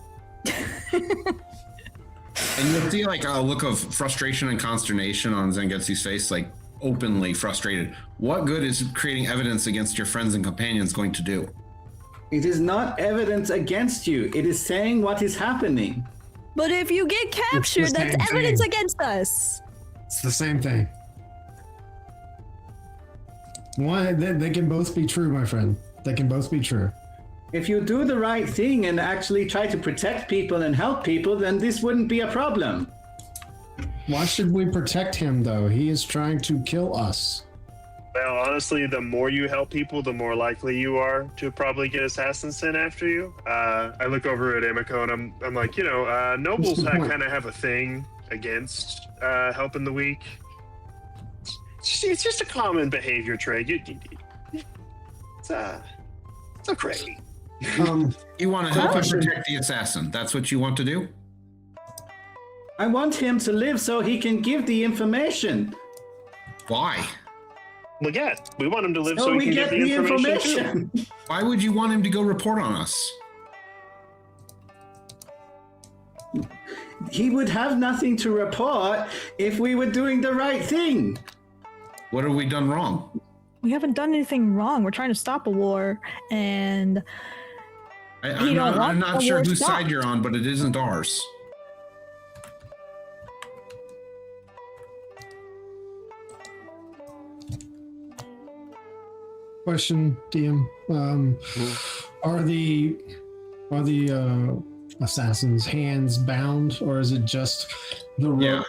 And you'll see like a look of frustration and consternation on Zangetsu's face, like openly frustrated. What good is creating evidence against your friends and companions going to do? It is not evidence against you. It is saying what is happening. But if you get captured, the that's same evidence thing. against us. It's the same thing. Why? They can both be true, my friend. They can both be true. If you do the right thing and actually try to protect people and help people, then this wouldn't be a problem. Why should we protect him, though? He is trying to kill us. Well, honestly, the more you help people, the more likely you are to probably get assassins sent after you. I look over at Emiko and I'm like, nobles What's the point? kind of have a thing against helping the weak. It's just a common behavior trait. It's okay. You want to help and protect the assassin. That's what you want to do? I want him to live so he can give the information. Why? Well, yeah, we want him to live so we can get the information too. Why would you want him to go report on us? He would have nothing to report if we were doing the right thing. What have we done wrong? We haven't done anything wrong. We're trying to stop a war, and I'm not sure whose side you're on, but it isn't ours. Question, DM. Are the assassins' hands bound, or is it just the rope?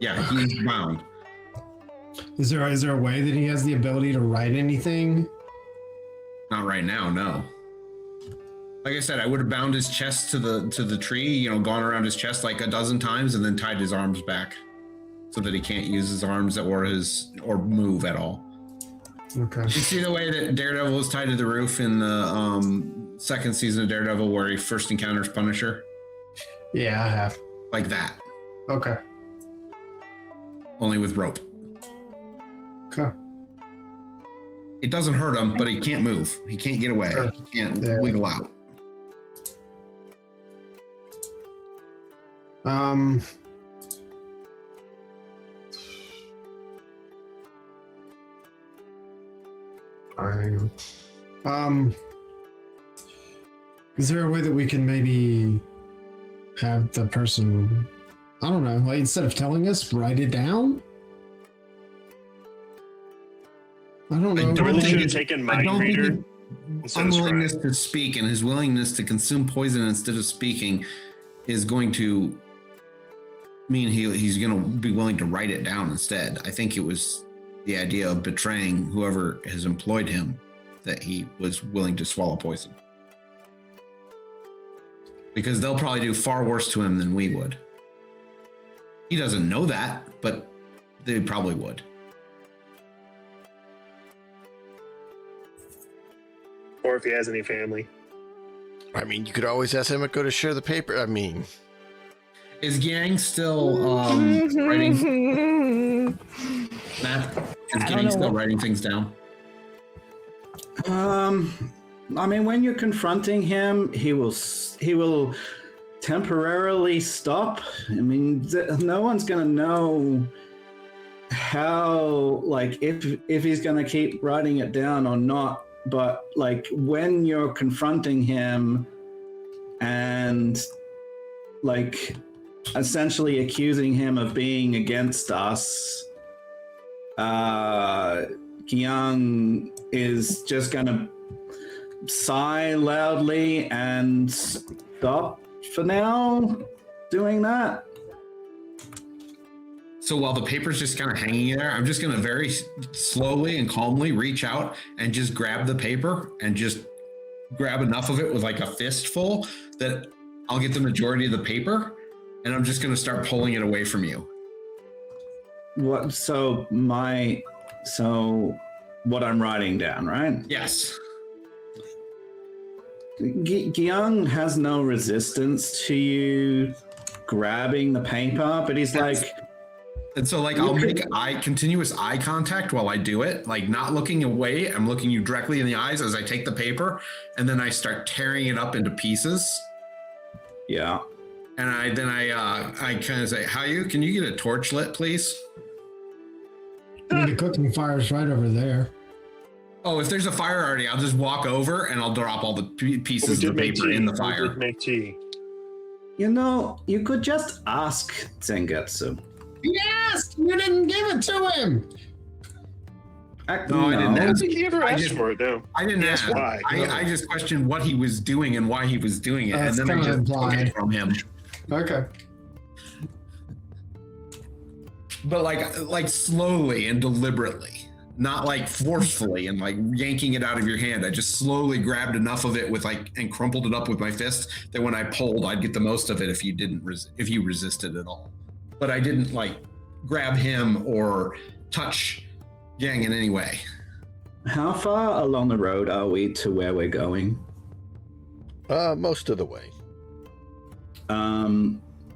Yeah, he's bound. Is there a way that he has the ability to write anything? Not right now, no. Like I said, I would have bound his chest to the tree, gone around his chest like a dozen times, and then tied his arms back so that he can't use his arms or move at all. Okay. You see the way that Daredevil was tied to the roof in the second season of Daredevil, where he first encounters Punisher? Yeah, I have. Like that. Okay. Only with rope. Okay. It doesn't hurt him, but he can't move. He can't get away. He can't wiggle out. Is there a way that we can maybe have the person, I don't know, like instead of telling us, write it down? I don't know. I really should have taken Mind Reader. Unwillingness to speak and his willingness to consume poison instead of speaking is going to mean he's going to be willing to write it down instead. I think it was the idea of betraying whoever has employed him that he was willing to swallow poison. Because they'll probably do far worse to him than we would. He doesn't know that, but they probably would. Or if he has any family. I mean, you could always ask him to go to share the paper. I mean, is Gang still writing? Matt, is Gang still writing things down? I mean, when you're confronting him, he will temporarily stop. I mean, no one's gonna know how, like, if he's gonna keep writing it down or not. But like when you're confronting him and like essentially accusing him of being against us, Kyung is just gonna sigh loudly and stop for now doing that. So while the paper's just kind of hanging there, I'm just going to very slowly and calmly reach out and just grab the paper and just grab enough of it with like a fistful that I'll get the majority of the paper, and I'm just going to start pulling it away from you. What? So what I'm writing down, right? Yes. Gyung has no resistance to you grabbing the paper, but he's like... And so like I'll make continuous eye contact while I do it, like not looking away. I'm looking you directly in the eyes as I take the paper, and then I start tearing it up into pieces. Yeah. And I kind of say, can you get a torch lit, please? The cooking fire's right over there. Oh, if there's a fire already, I'll just walk over and I'll drop all the pieces of the paper in the fire. We did make tea. You could just ask Zengetsu. Yes, you didn't give it to him. No, I didn't ask. He ever asked for it, though. I didn't ask. Why. I just questioned what he was doing and why he was doing it, and then I just took it from him. Okay. But like slowly and deliberately, not like forcefully and like yanking it out of your hand. I just slowly grabbed enough of it and crumpled it up with my fist that when I pulled, I'd get the most of it if you resisted at all. But I didn't like grab him or touch Yang in any way. How far along the road are we to where we're going? Most of the way.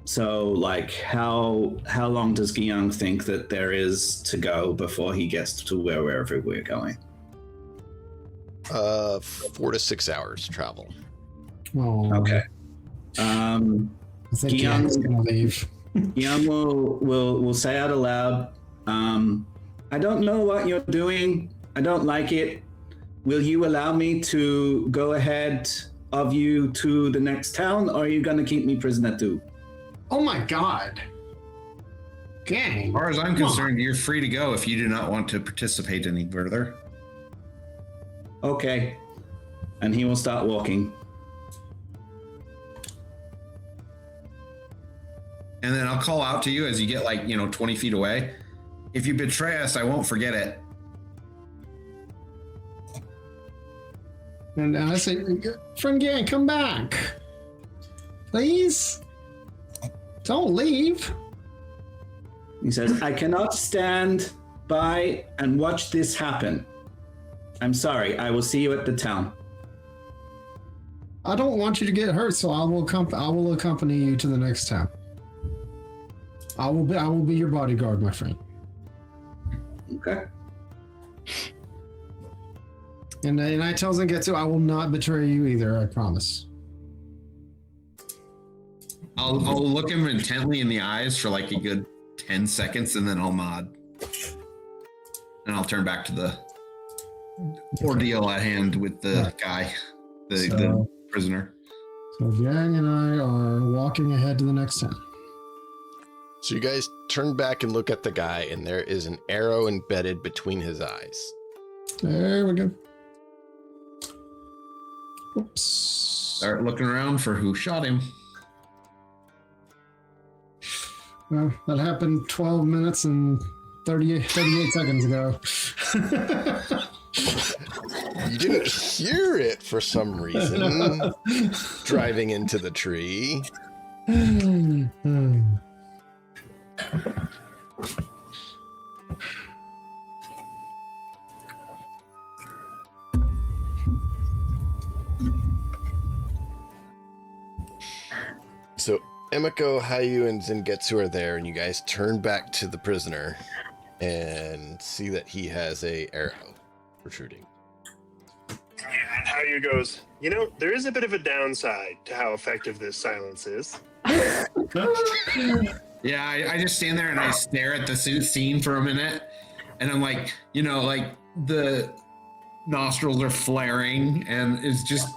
So, like, how long does Guillaume think that there is to go before he gets to wherever we're going? 4 to 6 hours travel. Oh, Okay. I think Guillaume- Guillaume's gonna leave. Guillaume will say out aloud, I don't know what you're doing. I don't like it. Will you allow me to go ahead of you to the next town, or are you going to keep me prisoner too? Oh my god. Gang. As far as I'm concerned, you're free to go if you do not want to participate any further. Okay. And he will start walking. And then I'll call out to you as you get 20 feet away. If you betray us, I won't forget it. And I say, friend Gang, come back. Please. Don't leave. He says, I cannot stand by and watch this happen. I'm sorry. I will see you at the town. I don't want you to get hurt, so I will accompany you to the next town. I will be your bodyguard, my friend. Okay. And I tell Zangetsu, I will not betray you either, I promise. I'll look him intently in the eyes for a good 10 seconds, and then I'll nod. And I'll turn back to the ordeal at hand with the guy, the prisoner. So Yang and I are walking ahead to the next town. So you guys turn back and look at the guy, and there is an arrow embedded between his eyes. There we go. Oops. Start looking around for who shot him. Well, that happened 12 minutes and 38 seconds ago. You didn't hear it for some reason. Driving into the tree. So Emiko, Hayu, and Zangetsu are there, and you guys turn back to the prisoner and see that he has a arrow protruding. And Hayu goes, there is a bit of a downside to how effective this silence is. Yeah, I just stand there and I stare at the scene for a minute, and I'm like, the nostrils are flaring, and it's just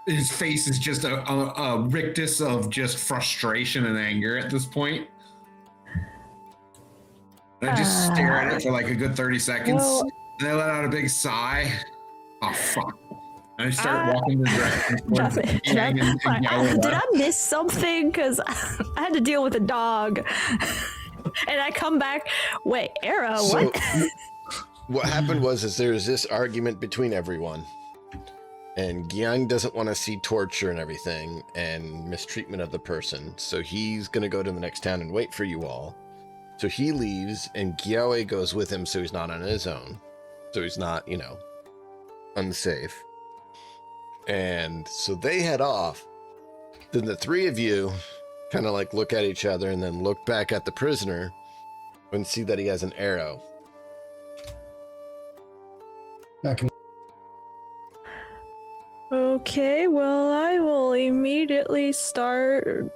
his face is just a rictus of just frustration and anger at this point. And I just stare at it for a good 30 seconds, and I let out a big sigh. Oh fuck. And I start walking the direction towards Yang and Yaoi. Did I miss something? Because I had to deal with a dog. And I come back, wait, arrow, what? What happened was there was this argument between everyone. And Gyang doesn't want to see torture and everything and mistreatment of the person. So he's going to go to the next town and wait for you all. So he leaves, and Gyaoe goes with him so he's not on his own. So he's not, unsafe. And so they head off. Then the three of you kind of look at each other and then look back at the prisoner and see that he has an arrow. Back in. Okay, well, I will immediately start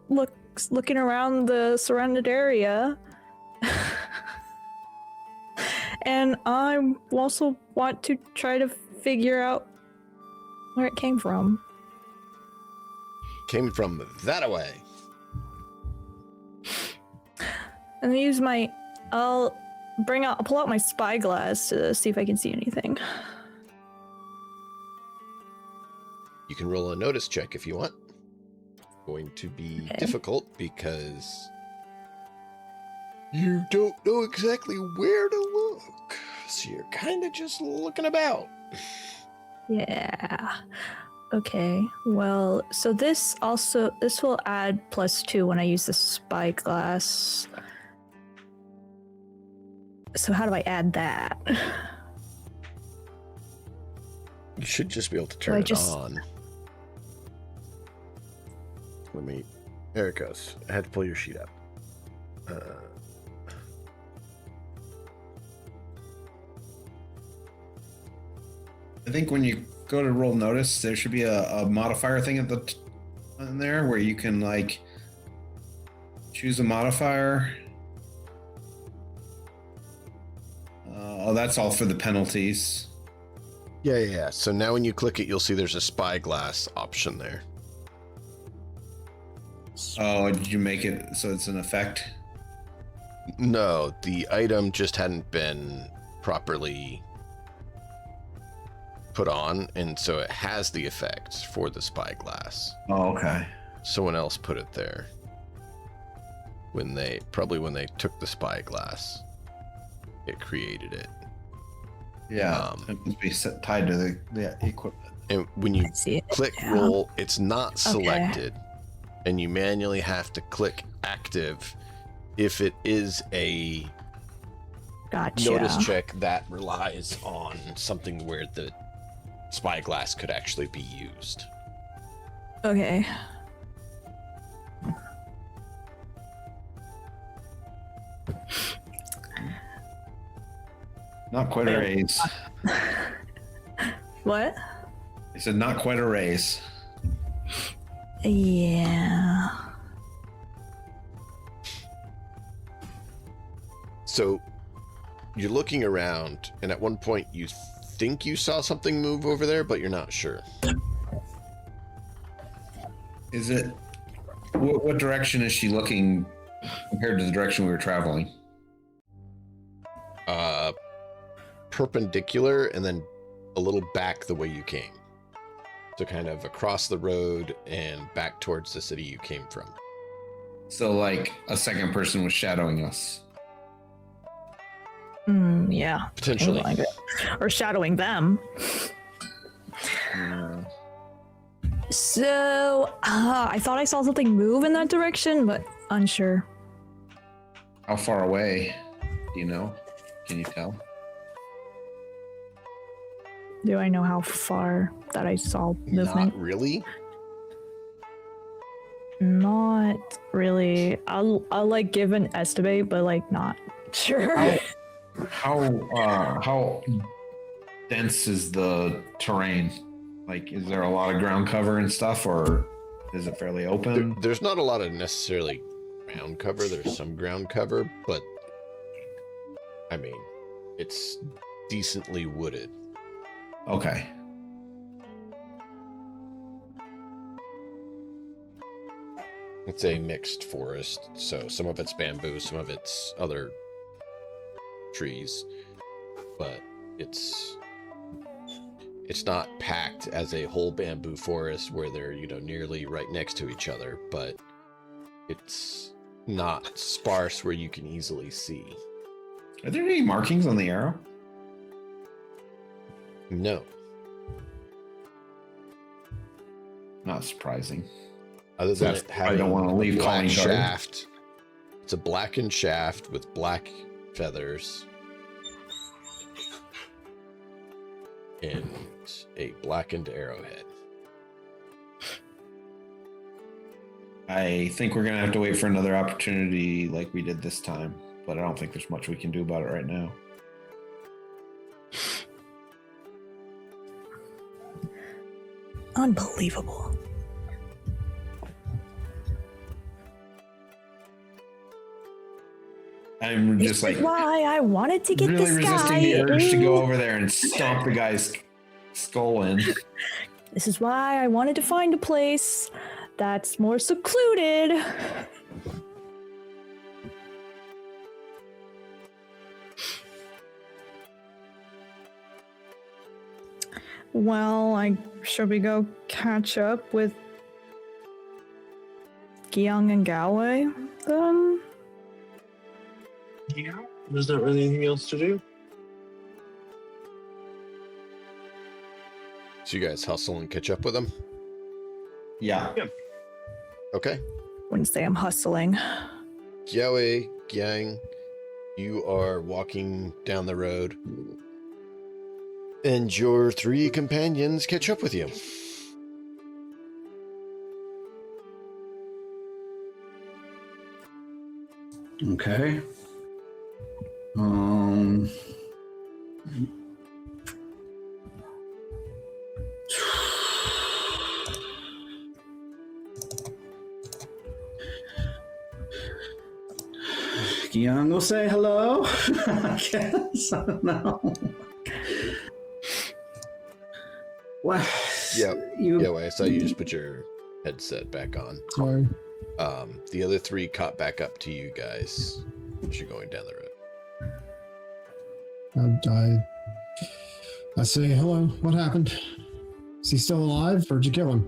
looking around the surrounded area. And I also want to try to figure out where it came from. Came from that away. And I'll pull out my spyglass to see if I can see anything. You can roll a notice check if you want. Going to be difficult because you don't know exactly where to look. So you're kind of just looking about. Yeah. Okay. Well, so this will add +2 when I use the spyglass. So how do I add that? You should just be able to turn it on. Let me There it goes. I had to pull your sheet up. I think when you go to roll notice, there should be a modifier thing at in there where you can like choose a modifier. Oh, that's all for the penalties. Yeah. So now when you click it, you'll see there's a spyglass option there. Oh, did you make it so it's an effect? No, the item just hadn't been properly put on, and so it has the effect for the spyglass. Oh, okay. Someone else put it there when they took the spyglass. It created it. Yeah, it must be tied to the equipment. And when you click roll, it's not selected, and you manually have to click active if it is a notice check that relies on something where the spyglass could actually be used. Okay. Not quite a raise. What? I said not quite a raise. Yeah. So you're looking around, and at one point you think you saw something move over there, but you're not sure. Is it? What direction is she looking compared to the direction we were traveling? Perpendicular, and then a little back the way you came. So kind of across the road and back towards the city you came from. So like a second person was shadowing us. Yeah. Potentially. Like it. Or shadowing them. So, I thought I saw something move in that direction, but unsure. How far away? Do you know? Can you tell? Do I know how far that I saw movement? Not really. Not really. I'll like give an estimate, but like not sure. How dense is the terrain? Like, is there a lot of ground cover and stuff, or is it fairly open? There's not a lot of necessarily ground cover. There's some ground cover, but I mean, it's decently wooded. Okay. It's a mixed forest, so some of it's bamboo, some of it's other trees, but it's not packed as a whole bamboo forest where they're, nearly right next to each other, but it's not sparse where you can easily see. Are there any markings on the arrow? No. Not surprising. Other than it having I don't want to leave calling shaft. It's a blackened shaft with black feathers and a blackened arrowhead. I think we're going to have to wait for another opportunity like we did this time, but I don't think there's much we can do about it right now. Unbelievable. I'm just This is why I wanted to get really this resisting guy the urge to in. go over there and stomp the guy's skull in. This is why I wanted to find a place that's more secluded. Well, should we go catch up with Gyang and Galway then? Yeah. There's not really anything else to do. So you guys hustle and catch up with them? Yeah. Okay. Wouldn't say I'm hustling. Jiaowei, Gyang, you are walking down the road, and your three companions catch up with you. Okay. Young will say hello. I guess. I don't know. What? Yeah. Yeah, well, I saw you just put your headset back on. Sorry. The other three caught back up to you guys as you're going down the road. I say, hello, what happened? Is he still alive, or did you kill him?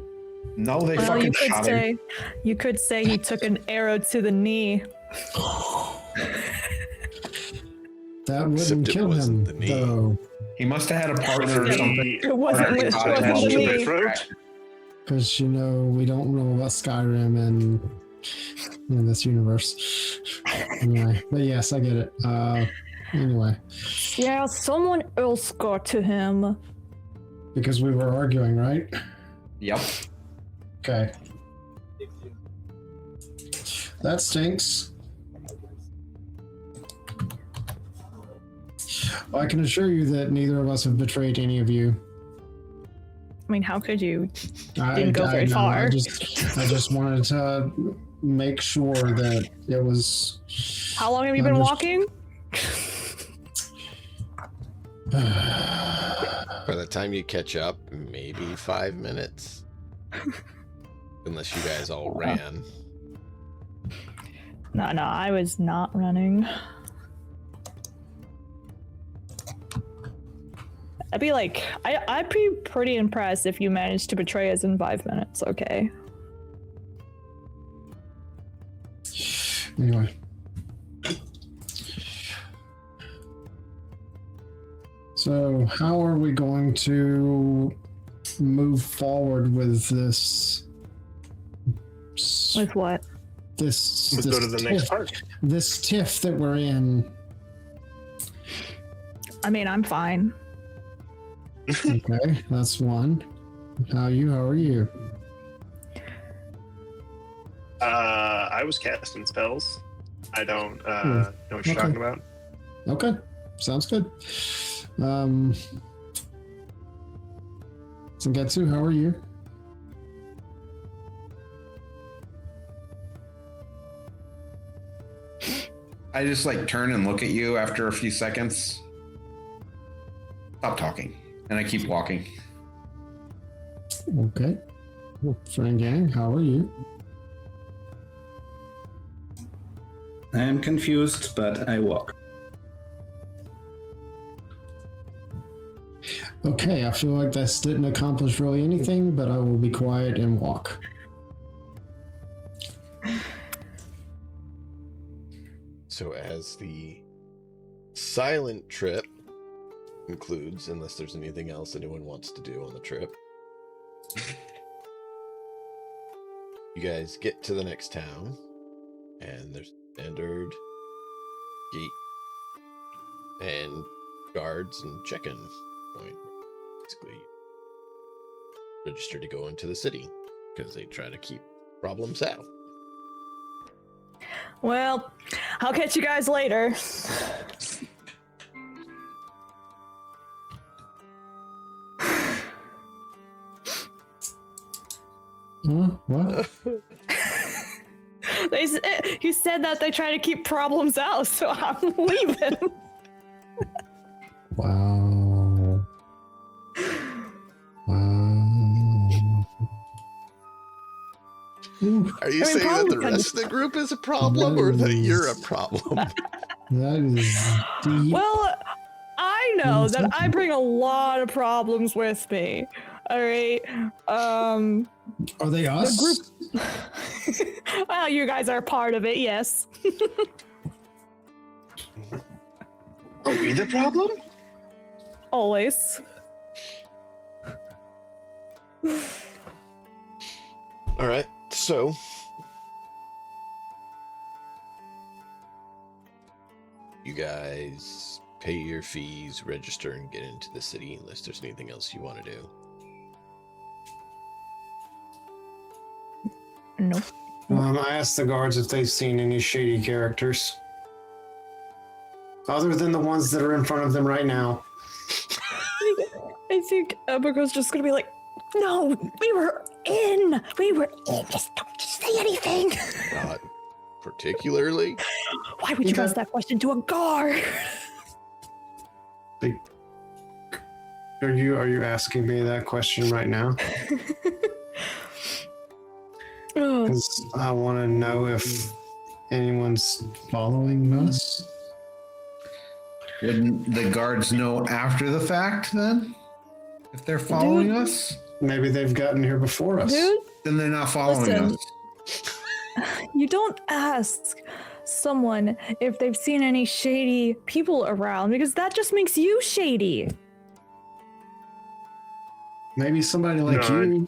No, they Well, fucking shot him. you could say he took an arrow to the knee. That wouldn't Except it kill wasn't him, the knee. though. He must have had a partner or something. It wasn't Partner the caught him. knee. Because, we don't know about Skyrim and in this universe. Anyway, but yes, I get it. Anyway. Yeah, someone else got to him. Because we were arguing, right? Yep. Okay. That stinks. Well, I can assure you that neither of us have betrayed any of you. I mean, how could you? I Didn't go very know, far. I just wanted to make sure that it was. How long have you been walking? By the time you catch up, maybe 5 minutes. Unless you guys all ran. No, I was not running. I'd be like, I'd be pretty impressed if you managed to betray us in 5 minutes, okay? Anyway. So, how are we going to move forward with this? With what? Let's go to the next part. This tiff that we're in. I mean, I'm fine. Okay, that's one. How are you? I was casting spells. I don't know what you're talking about. Okay, sounds good. Zangetsu, how are you? I just turn and look at you after a few seconds. Stop talking. And I keep walking. Okay. Friend gang, how are you? I am confused, but I walk. Okay, I feel like this didn't accomplish really anything, but I will be quiet and walk. So as the silent trip concludes, unless there's anything else anyone wants to do on the trip, you guys get to the next town, and there's standard gate and guards and check-in point. Basically, register to go into the city because they try to keep problems out. Well, I'll catch you guys later. What? He said that they try to keep problems out, so I'm leaving. Wow. Are you saying that the rest of the group is a problem, or that you're a problem? That is deep. Well, I know that I bring a lot of problems with me. All right. Are they us? The group. Well, you guys are part of it, yes. Are we the problem? Always. All right, so you guys pay your fees, register, and get into the city unless there's anything else you want to do. Nope. I asked the guards if they've seen any shady characters. Other than the ones that are in front of them right now. I think Abaco's just gonna be like, no, we were in. Just don't say anything. Not particularly. Why would you ask that question to a guard? Are you asking me that question right now? Because I want to know if anyone's following us. Wouldn't the guards know after the fact then? If they're following us? Maybe they've gotten here before us. Dude, Then they're not following listen. us. You don't ask someone if they've seen any shady people around because that just makes you shady. Maybe somebody like No, you.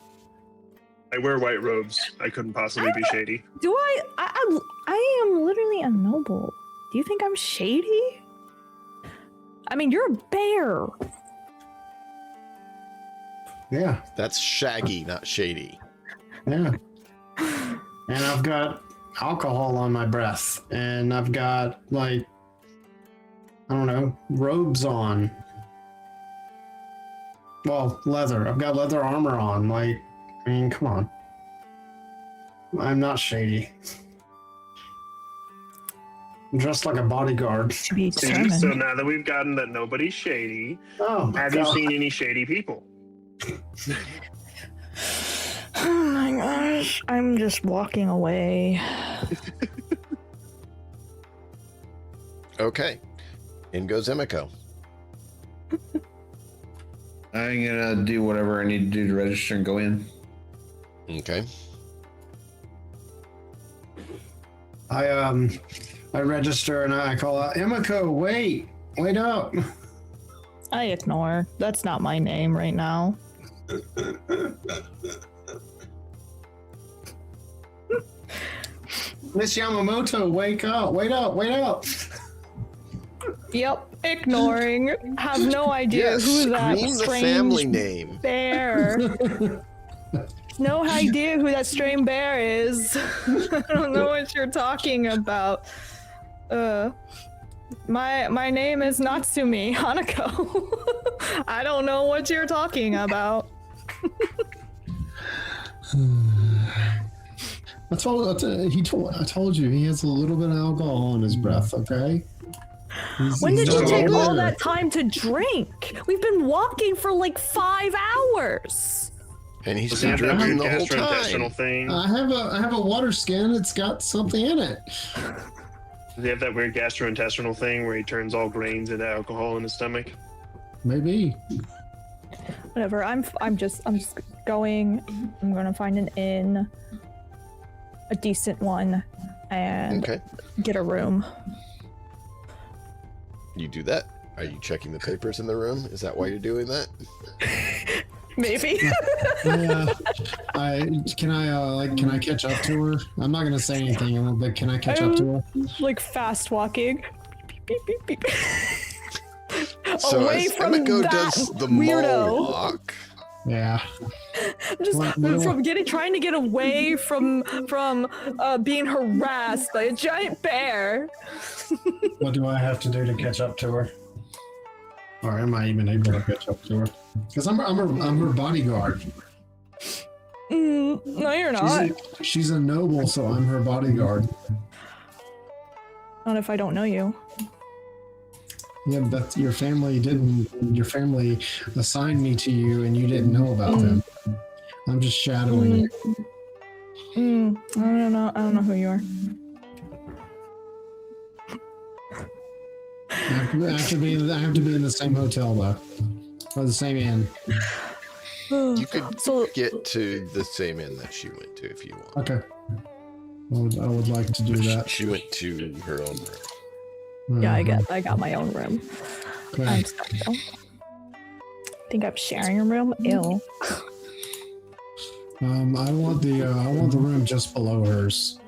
I wear white robes. I couldn't possibly be shady. Do I am literally a noble. Do you think I'm shady? I mean, you're a bear. Yeah, That's shaggy, not shady. yeah. And I've got alcohol on my breath. And I've got, like, I don't know, robes on. Well, leather. I've got leather armor on. Like, I mean, come on. I'm not shady. I'm dressed like a bodyguard. To be See, determined. so now that we've gotten that nobody's shady, Oh, my have you God. seen any shady people? Oh my gosh, I'm just walking away. Okay. In goes Emiko. I'm gonna do whatever I need to do to register and go in. Okay. I register and I call out, Emiko, wait up. I ignore. That's not my name right now. Miss Yamamoto, wake up, wait up. Yep, ignoring. Have no idea Yes, who that scream the strange family name. bear. No idea who that strange bear is. I don't know what you're talking about. My name is Natsumi Hanako. I don't know what you're talking about. I told you he has a little bit of alcohol in his breath. Okay. When did you not take all aware. that time to drink? We've been walking for like 5 hours. And he's Does he been have that drinking weird the whole gastrointestinal time. thing? I have a water skin. It's got something in it. Does he have that weird gastrointestinal thing where he turns all grains into alcohol in his stomach? Maybe. Whatever. I'm just going. I'm gonna find an inn, a decent one, and Okay. get a room. You do that? Are you checking the papers in the room? Is that why you're doing that? Maybe. Can I catch up to her? I'm not gonna say anything, but can I catch up to her? Like fast walking. Beep, beep, beep, beep. So Away as from Emiko that does the weirdo. mall walk, Yeah. Just What- from trying to get away from being harassed by a giant bear. What do I have to do to catch up to her? Or am I even able to catch up to her? Because I'm her bodyguard. No, you're not. She's a noble, so I'm her bodyguard. Not if I don't know you. Yeah, but that's your family didn't. Your family assigned me to you, and you didn't know about them. I'm just shadowing you. I don't know. I don't know who you are. I have to be in the same hotel though, or the same inn. you could So get to the same inn that she went to if you want. Okay. I would like to do that. She went to her own room. yeah, I got my own room. Okay. I'm stuck though. Think I'm sharing a room? Ew. I want the room just below hers.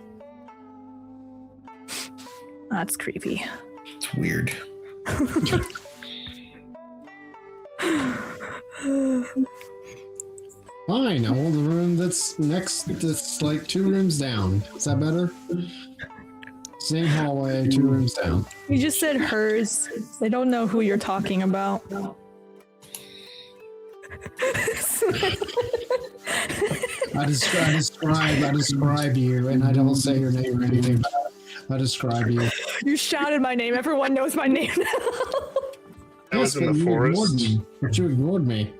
That's creepy. It's weird. Fine, I want the room that's next, that's like 2 rooms down. Is that better? Same hallway, 2 rooms down. You just said hers. They don't know who you're talking about. I describe you, and I don't say your name or anything bad. I describe you. You shouted my name. Everyone knows my name now. I was in but the you ignored forest. me. But you ignored me.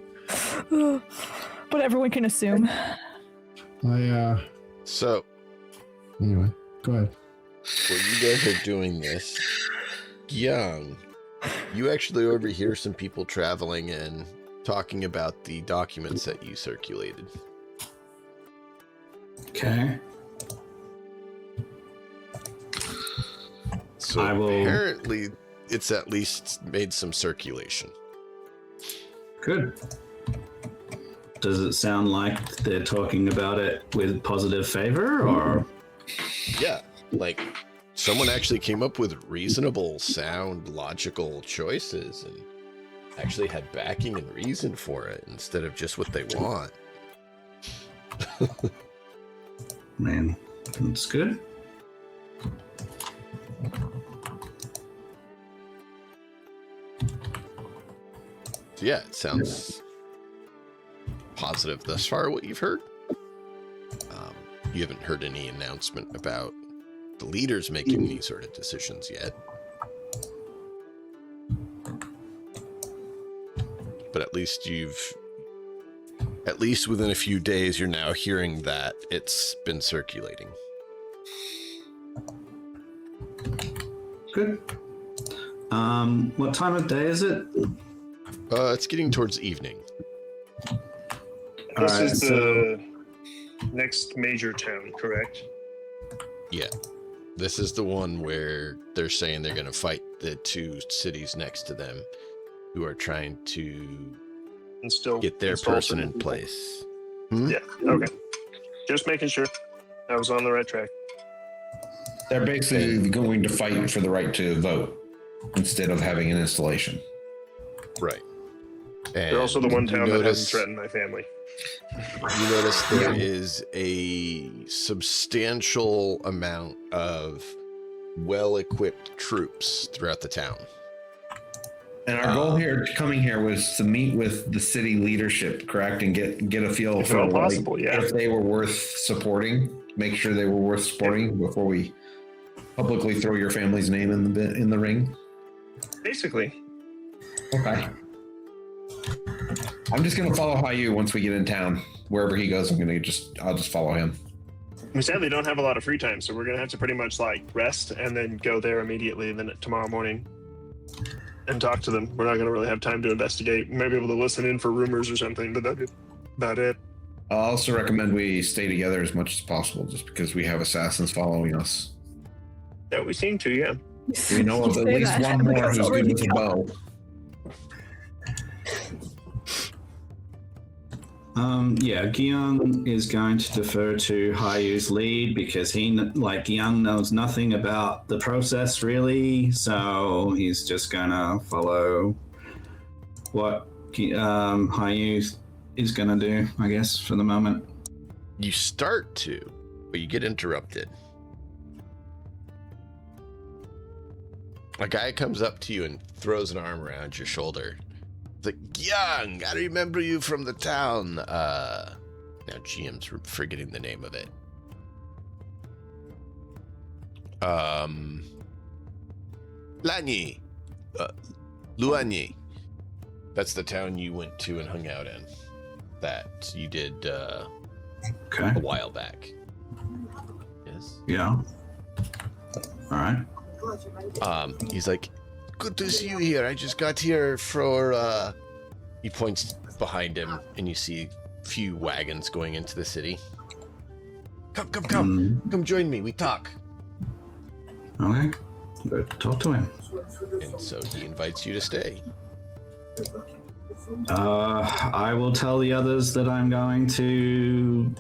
But everyone can assume. So, Anyway, go ahead. while you guys are doing this, Young, you actually overhear some people traveling and talking about the documents that you circulated. Okay. So I will- apparently, it's at least made some circulation. Good. Does it sound like they're talking about it with positive favor, or? Yeah, like someone actually came up with reasonable, sound, logical choices and actually had backing and reason for it instead of just what they want. Man, that's good. So yeah, it sounds positive thus far, what you've heard. You haven't heard any announcement about the leaders making these sort of decisions yet. But at least within a few days, you're now hearing that it's been circulating. Good. What time of day is it? It's getting towards evening. This Alright, is so- the next major town, correct? Yeah. This is the one where they're saying they're going to fight the 2 cities next to them who are trying to And still get their install person some in people. place. Yeah. Okay. Just making sure I was on the right track. They're basically going to fight for the right to vote instead of having an installation. Right. They're also the one you town that hasn't notice- threatened my family. You notice there is a substantial amount of well-equipped troops throughout the town. And our goal here, coming here, was to meet with the city leadership, correct, and get a feel If for at all possible, yeah. if they were worth supporting. Make sure they were worth supporting before we publicly throw your family's name in the ring. Basically. Okay. I'm just gonna follow Hayu once we get in town. Wherever he goes, I'll just follow him. We sadly don't have a lot of free time, so we're gonna have to pretty much like rest and then go there immediately, and then tomorrow morning and talk to them. We're not gonna really have time to investigate. We may be able to listen in for rumors or something, but that's about it. I'll also recommend we stay together as much as possible, just because we have assassins following us. Yeah, we seem to, yeah. We know of at Say least that, one more because who's good already with a got- bow. Yeah, Gyung is going to defer to Hayu's lead because Gyung knows nothing about the process really, so he's just gonna follow what Hayu is gonna do, I guess, for the moment. You start to, but you get interrupted. A guy comes up to you and throws an arm around your shoulder. It's like, Young, I remember you from the town. Now GM's forgetting the name of it. Lanyi. Luanyi. That's the town you went to and hung out in. That you did Okay. a while back. Yes. Yeah. All right. He's like, good to see you here. I just got here for, he points behind him and you see a few wagons going into the city. Come. Come join me. We talk. Okay. Go talk to him. And so he invites you to stay. I will tell the others that I'm going to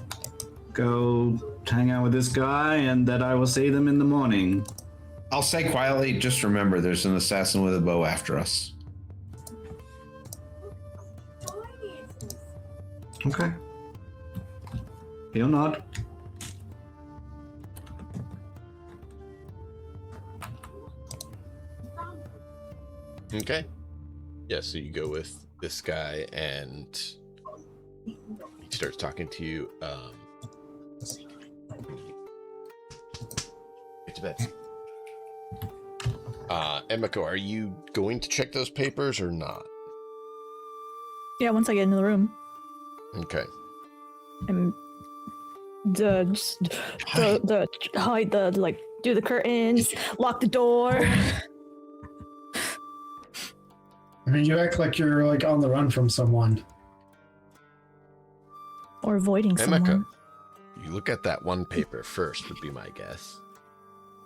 go hang out with this guy and that I will see them in the morning. I'll say quietly, just remember there's an assassin with a bow after us. Okay. He'll nod. Okay. Yeah, so you go with this guy, and he starts talking to you. Get to bed. Emiko, are you going to check those papers or not? Yeah, once I get into the room. Okay. And hide the like do the curtains, lock the door. I mean, you act like you're like on the run from someone. Or avoiding someone. Emiko, you look at that one paper first would be my guess.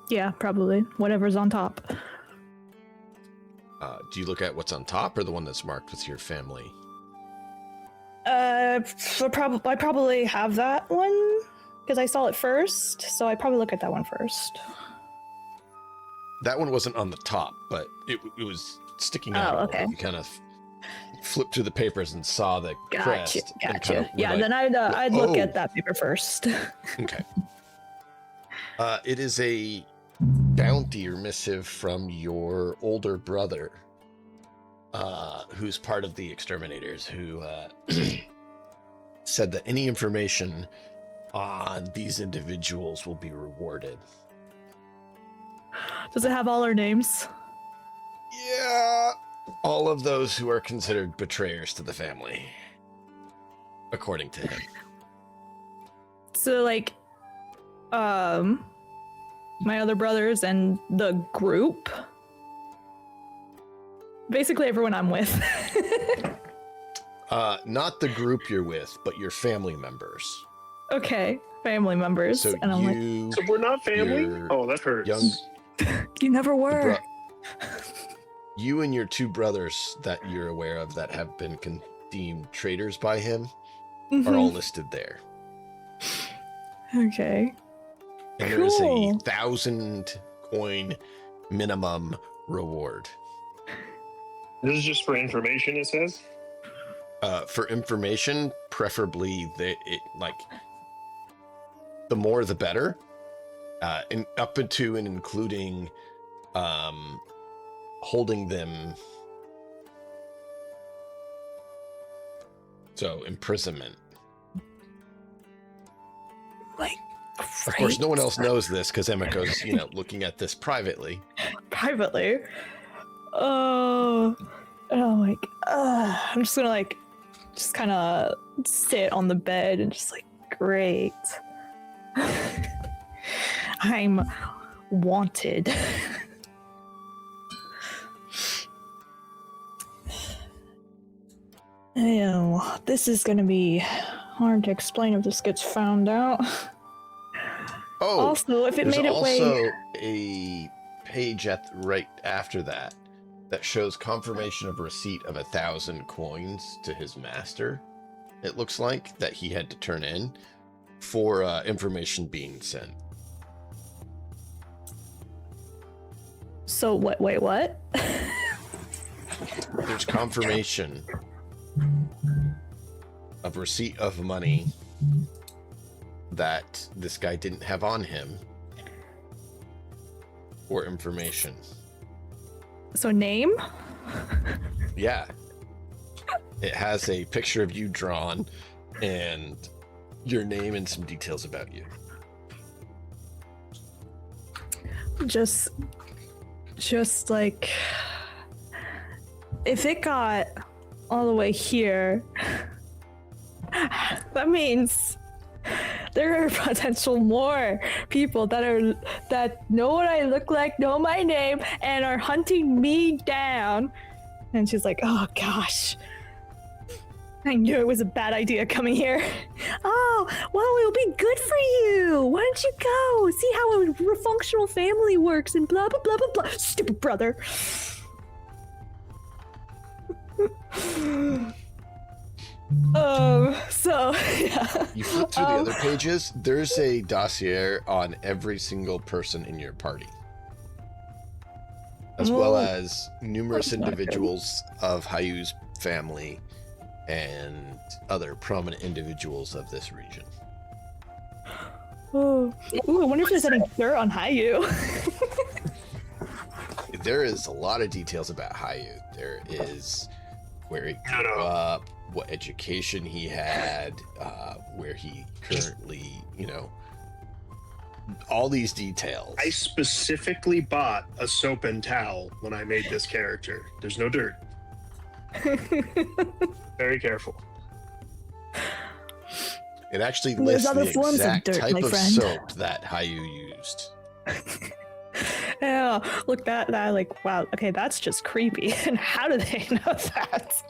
Yeah, probably. Whatever's on top. Do you look at what's on top or the one that's marked with your family? I probably have that one because I saw it first, so I probably look at that one first. That one wasn't on the top, but it was sticking out. Oh, okay. You kind of flipped through the papers and saw the crest. and Gotcha. kind of were Yeah, like, then I'd look "Oh." at that paper first. Okay. It is a bounty or missive from your older brother, who's part of the exterminators, who said that any information on these individuals will be rewarded. Does it have all our names? Yeah, all of those who are considered betrayers to the family, according to him. So like, my other brothers and the group. Basically everyone I'm with. Not the group you're with, but your family members. Okay, family members. So and I'm like, you, So we're not family? Your Oh, that hurts. young, you never were. you and your two brothers that you're aware of that have been deemed traitors by him are all listed there. Okay. And there is a Cool. 1,000 coin minimum reward. This is just for information, it says? For information, preferably the more the better. And up into and including holding them. So imprisonment. Like, Of course, no one else knows this because Emiko's, looking at this privately. privately. Oh, like, I'm just gonna just kind of sit on the bed and just like, great. I'm wanted. Ew, this is gonna be hard to explain if this gets found out. Oh, Also, if it there's made it also a page right after that shows confirmation of receipt of 1,000 coins to his master. It looks like that he had to turn in for information being sent. So what? Wait, what? There's confirmation of receipt of money that this guy didn't have on him or information. So name? Yeah. It has a picture of you drawn and your name and some details about you. Just like, if it got all the way here, that means there are potential more people that know what I look like, know my name, and are hunting me down. And she's like, oh gosh, I knew it was a bad idea coming here. Oh, well, it'll be good for you. Why don't you go see how a functional family works and blah blah blah blah blah. Stupid brother. So yeah. You flip through the other pages, there's a dossier on every single person in your party, as well as numerous that's not good. individuals of Hayu's family and other prominent individuals of this region. Oh. Ooh, I wonder if there's any dirt on Hayu. There is a lot of details about Hayu. There is where he grew up, what education he had, where he currently, all these details. I specifically bought a soap and towel when I made this character. There's no dirt. Very careful. It actually There's lists other the forms of exact dirt, type my of friend. soap that Hayu used. Yeah, look that like wow. Okay, that's just creepy. And how do they know that?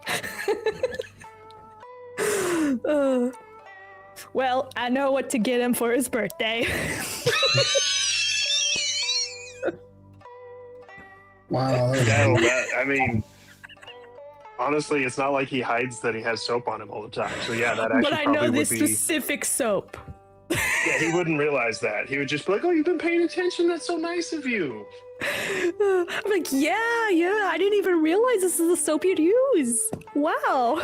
Well, I know what to get him for his birthday. Wow. I mean, honestly, it's not like he hides that he has soap on him all the time. So yeah, that actually But I probably know this would be. specific soap. Yeah, he wouldn't realize that. He would just be like, "Oh, you've been paying attention. That's so nice of you." I'm like, yeah, I didn't even realize this is the soap you'd use. Wow.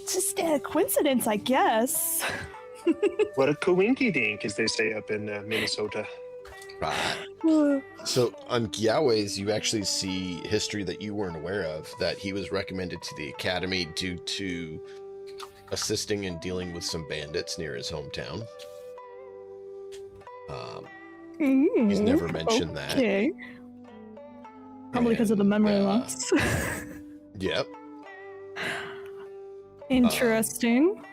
Just a coincidence, I guess. What a coinky dink, as they say up in Minnesota. Right. So on Gyawe's, you actually see history that you weren't aware of, that he was recommended to the academy due to assisting in dealing with some bandits near his hometown. He's never mentioned that. Okay. Probably because of the memory loss. Yep. Interesting.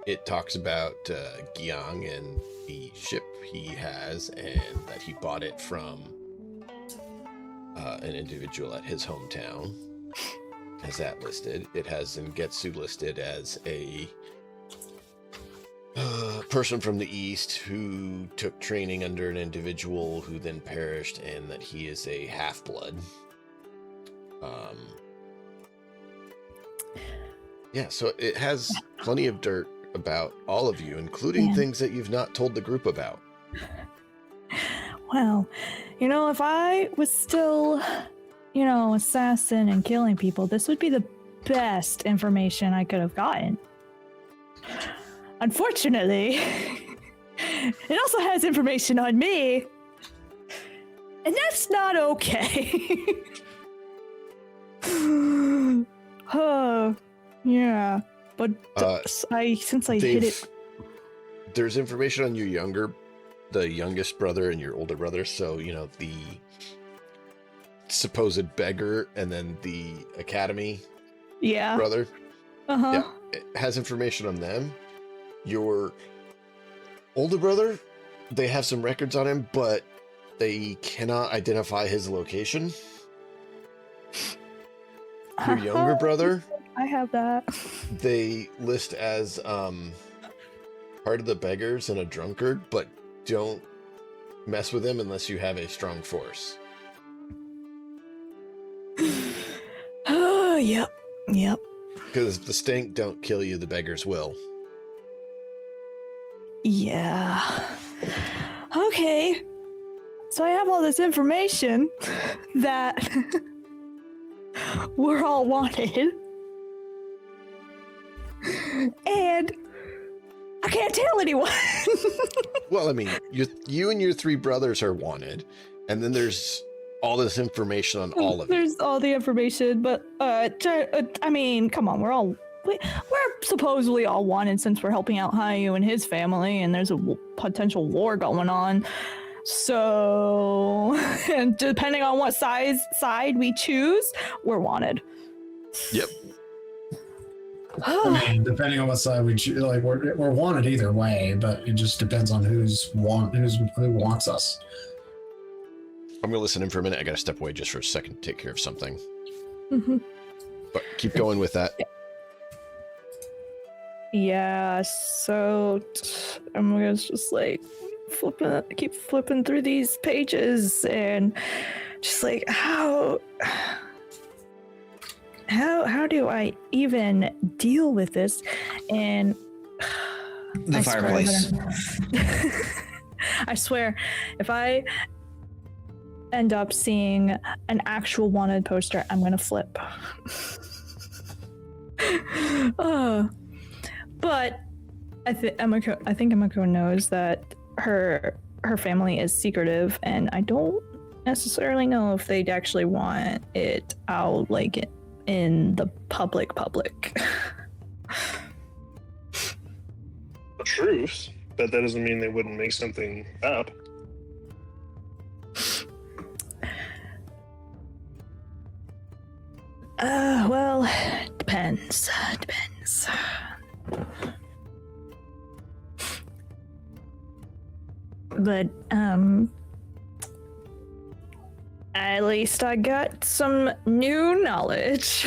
It talks about Gyang and the ship he has, and that he bought it from an individual at his hometown. Has that listed. It has Ngetsu listed as a person from the east who took training under an individual who then perished, and that he is a half-blood. Yeah, so it has plenty of dirt about all of you, including things that you've not told the group about. Well, if I was still, assassin and killing people, this would be the best information I could have gotten. Unfortunately, it also has information on me, and that's not okay. Oh, yeah, but since I hit it. There's information on the youngest brother and your older brother. So, the supposed beggar and then the academy brother. Uh-huh. Yeah, it has information on them. Your older brother, they have some records on him, but they cannot identify his location. Your younger brother, I have that. they list as part of the beggars and a drunkard, but don't mess with him unless you have a strong force. Oh, yep. Because the stink don't kill you, the beggars will. Yeah. Okay. So I have all this information that we're all wanted. And I can't tell anyone. Well, I mean, you and your three brothers are wanted, and then there's all this information on all of you. There's all the information, but I mean, come on, we're supposedly all wanted since we're helping out Hayu and his family, and there's a potential war going on. So, and depending on what side we choose, we're wanted. Yep. I mean, depending on what side we choose, like we're wanted either way, but it just depends on who wants us. I'm gonna listen in for a minute. I gotta step away just for a second to take care of something. Mm-hmm. But keep going with that. Yeah, so I'm gonna just like keep flipping through these pages and just like how do I even deal with this? And The fireplace. I swear, if I end up seeing an actual wanted poster, I'm gonna flip. But I think Emiko knows that her family is secretive, and I don't necessarily know if they'd actually want it out like in the public. The truth, but that doesn't mean they wouldn't make something up. Well, depends. But, at least I got some new knowledge.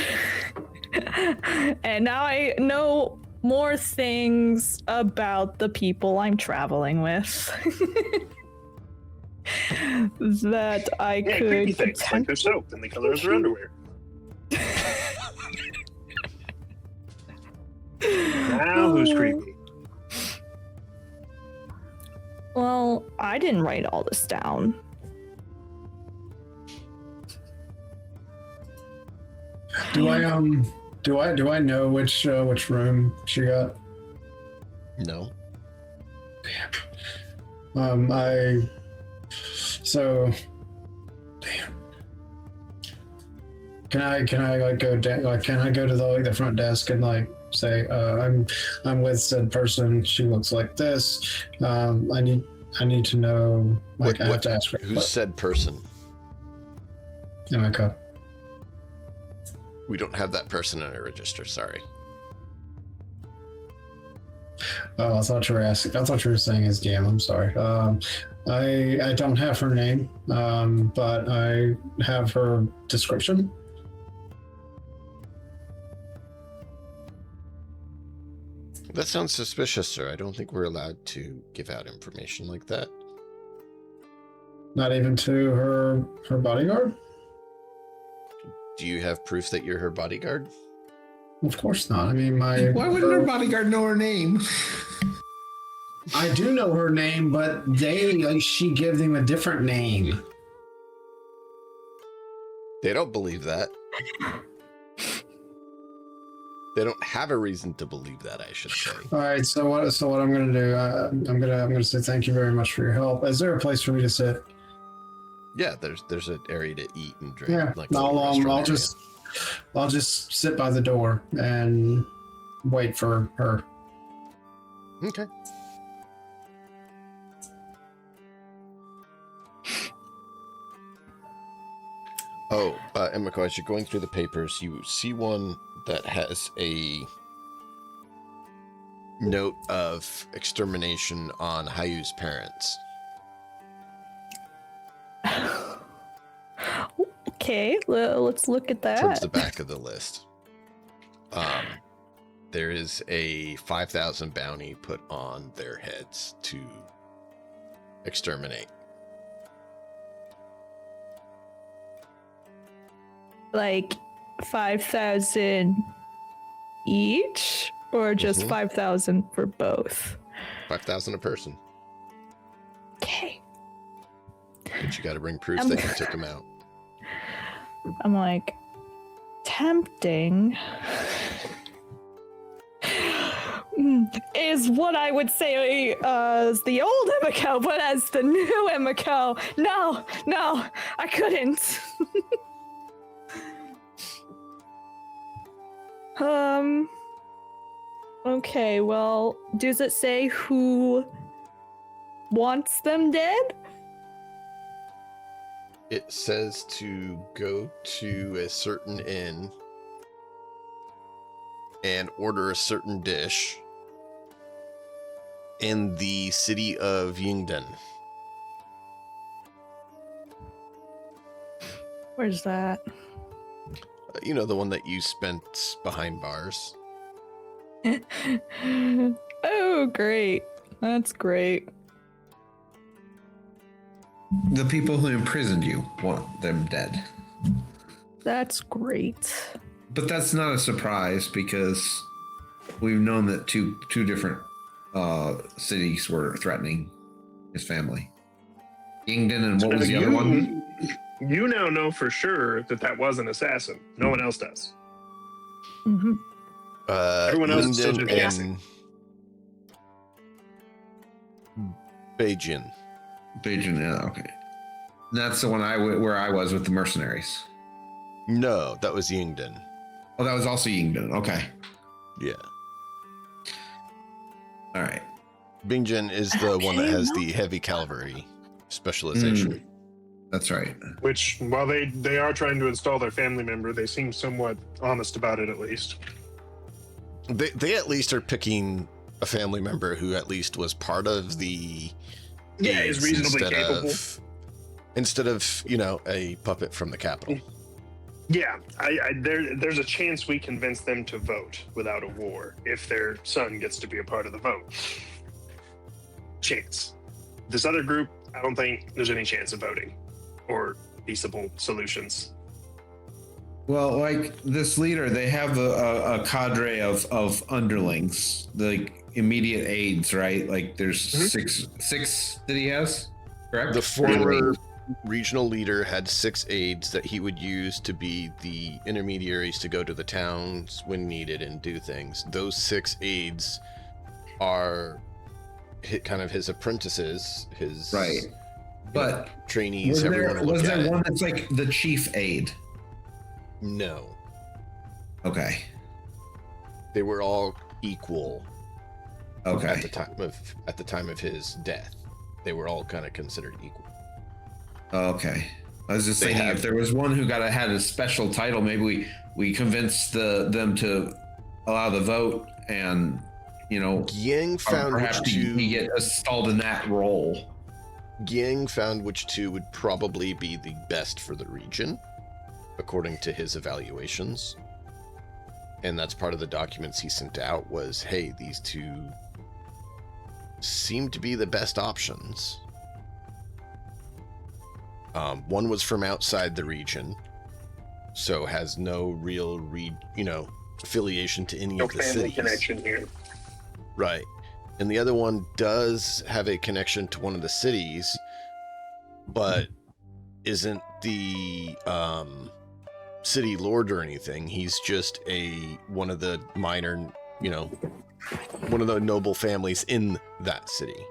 And now I know more things about the people I'm traveling with. That I could creepy things, like their soap and the color of their underwear. Now who's creepy? Well, I didn't write all this down. Do I know which room she got? No. Damn. Damn. Can I like go can I go to the front desk and like say I'm with said person, she looks like this, I need to know, like, I have to ask her. Who's said person? Emiko. We don't have that person in our register, sorry. Oh, I thought you were asking. I thought you were saying his game. I'm sorry. I don't have her name, but I have her description. That sounds suspicious, sir. I don't think we're allowed to give out information like that. Not even to her bodyguard? Do you have proof that you're her bodyguard? Of course not. I mean, why wouldn't her bodyguard know her name? I do know her name, but she gave them a different name. They don't believe that. They don't have a reason to believe that, I should say. All right. So what I'm going to do? I'm gonna say thank you very much for your help. Is there a place for me to sit? Yeah, there's an area to eat and drink. Yeah. Like I'll just sit by the door and wait for her. Okay. Oh, Emiko, as you're going through the papers, you see one that has a note of extermination on Hayu's parents. Okay, let's look at that. Towards the back of the list. There is a 5,000 bounty put on their heads to exterminate. Like 5,000 each, or just 5,000 for both? 5,000 a person. Okay. But you got to bring proof that you took them out. I'm like, tempting is what I would say as the old Emiko, but as the new Emiko, no, I couldn't. Okay, well, does it say who wants them dead? It says to go to a certain inn and order a certain dish in the city of Yingden. Where's that? You know, the one that you spent behind bars. Oh, great. That's great. The people who imprisoned you want them dead. That's great. But that's not a surprise because we've known that two different cities were threatening his family. Yingden and what was the other one? You now know for sure that was an assassin. No one else does. Mm-hmm. Everyone else is still just Yingden guessing. Beijing. Beijing, yeah, okay. That's the one where I was with the mercenaries. No, that was Yingden. Oh, that was also Yingden. Okay. Yeah. All right. Bingjin is the one that has the heavy cavalry specialization. That's right. Which, while they are trying to install their family member, they seem somewhat honest about it, at least. They at least are picking a family member who at least was part of the is reasonably capable. Instead of, a puppet from the capital. Yeah, there's a chance we convince them to vote without a war if their son gets to be a part of the vote. Chance. This other group, I don't think there's any chance of voting or peaceable solutions. Well, like this leader, they have a cadre of underlings, like immediate aides, right? Like there's six that he has, correct? The former regional leader had 6 aides that he would use to be the intermediaries to go to the towns when needed and do things. Those 6 aides are kind of his apprentices, his but trainees. Was there one that's like the chief aide? No. Okay. They were all equal. Okay. At the time of his death, they were all kind of considered equal. Okay. I was just thinking if there was one who had a special title, maybe we convinced them to allow the vote, and Giang found perhaps he get installed in that role. Giang found which 2 would probably be the best for the region, according to his evaluations. And that's part of the documents he sent out was, hey, these 2 seem to be the best options. One was from outside the region, so has no real affiliation to any of the cities. No family connection here. Right. And the other one does have a connection to one of the cities, but isn't the city lord or anything. He's just one of the minor, one of the noble families in that city.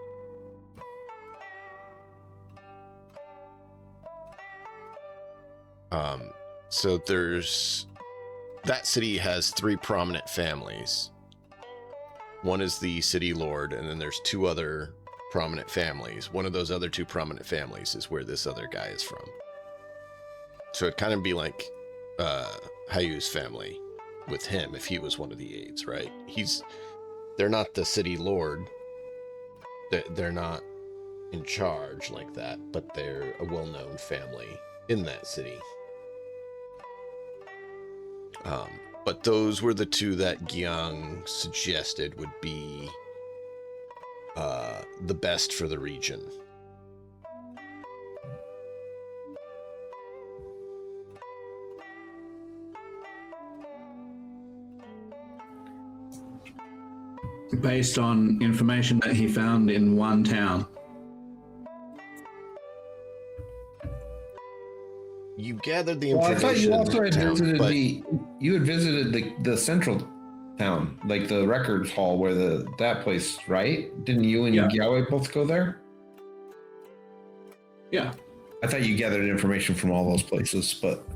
So that city has 3 prominent families. One is the city lord, and then there's 2 other prominent families. One of those other 2 prominent families is where this other guy is from. So it'd kind of be like Hayu's family with him if he was one of the aides, right? They're not the city lord. They're not in charge like that, but they're a well-known family in that city. But those were the 2 that Giang suggested would be the best for the region. Based on information that he found in one town. You gathered the information. I thought you also had visited you had visited the central town, like the records hall where that place, right? Didn't you and Yahweh both go there? Yeah. I thought you gathered information from all those places, but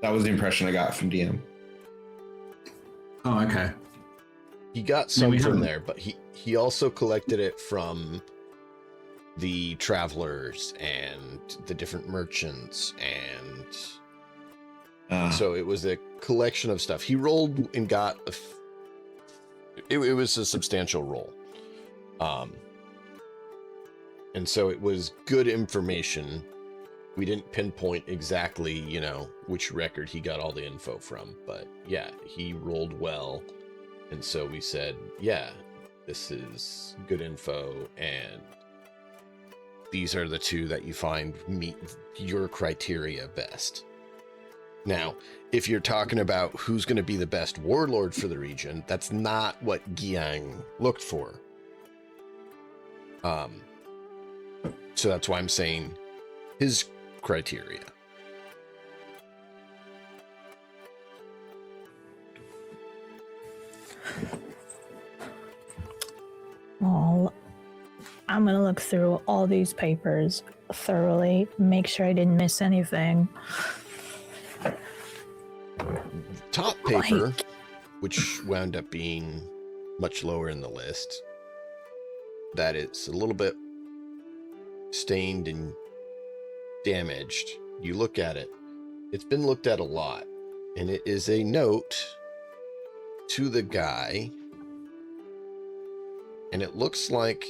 that was the impression I got from DM. Oh, okay. He got some from there, but he also collected it from the travelers and the different merchants, and so it was a collection of stuff. He rolled and got it was a substantial roll, and so it was good information. We didn't pinpoint exactly, which record he got all the info from, but yeah, he rolled well, and so we said, yeah, this is good info, and these are the 2 that you find meet your criteria best. Now, if you're talking about who's going to be the best warlord for the region, that's not what Giang looked for. So that's why I'm saying his criteria. Well, I'm gonna look through all these papers thoroughly, make sure I didn't miss anything. Top paper, which wound up being much lower in the list, that it's a little bit stained and damaged. You look at it. It's been looked at a lot, and it is a note to the guy, and it looks like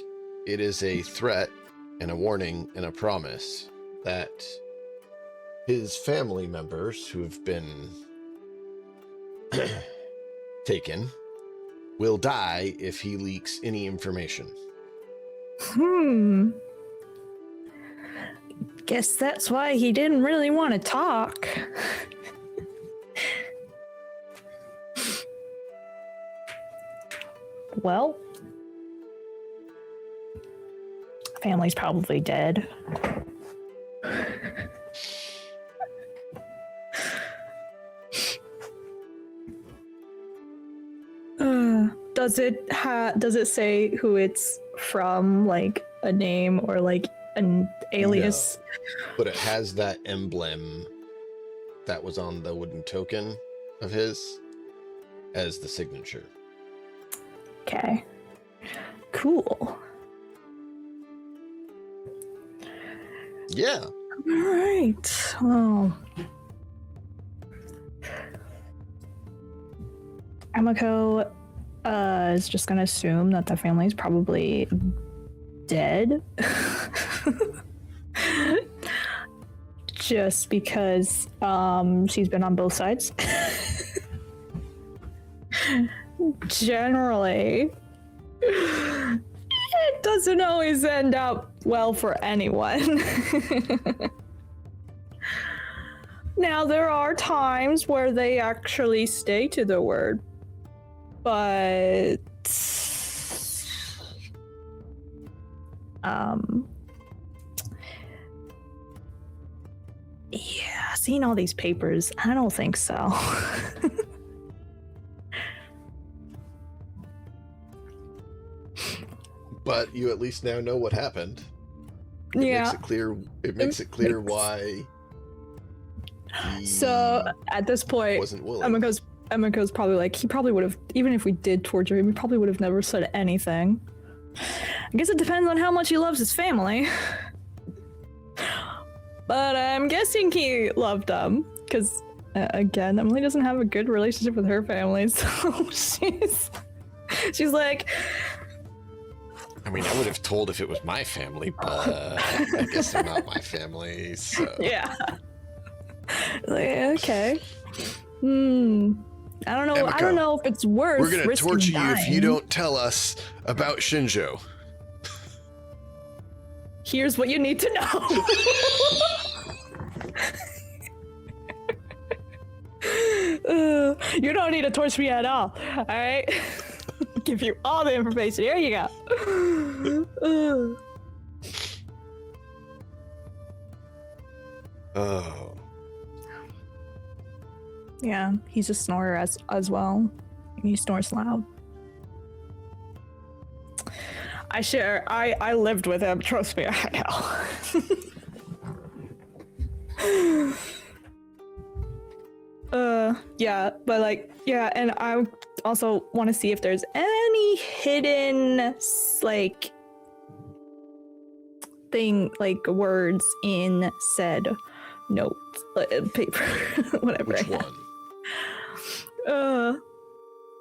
it is a threat and a warning and a promise that his family members who have been taken will die if he leaks any information. Guess that's why he didn't really want to talk. Well, family's probably dead. Does it say who it's from, like a name or like an alias? No, but it has that emblem that was on the wooden token of his as the signature. Okay. Cool. Yeah. All right. Well, Amako is just gonna assume that the family's probably dead. Just because she's been on both sides. Generally, it doesn't always end up well for anyone. Now, there are times where they actually stay to their word, but yeah, seeing all these papers, I don't think so. But you at least now know what happened. Yeah. It makes it clear why. So at this point, wasn't willing. Emiko's probably like, he probably would have, even if we did torture him, he probably would have never said anything. I guess it depends on how much he loves his family. But I'm guessing he loved them, because again, Emily doesn't have a good relationship with her family, so she's like, I mean, I would have told if it was my family, but I guess they're not my family, so. Yeah. Like, okay. I don't know. Emiko, I don't know if it's worth. We're gonna torture you if you dying. don't tell us about Shinjo. Here's what you need to know. You don't need to torture me at all. All right. Give you all the information. Here you go. Oh. Yeah, he's a snorer as well. He snores loud. I lived with him. Trust me, I know. Yeah, but like, yeah, and I also want to see if there's any hidden, like, thing, like, words in said note, paper, whatever. Which one?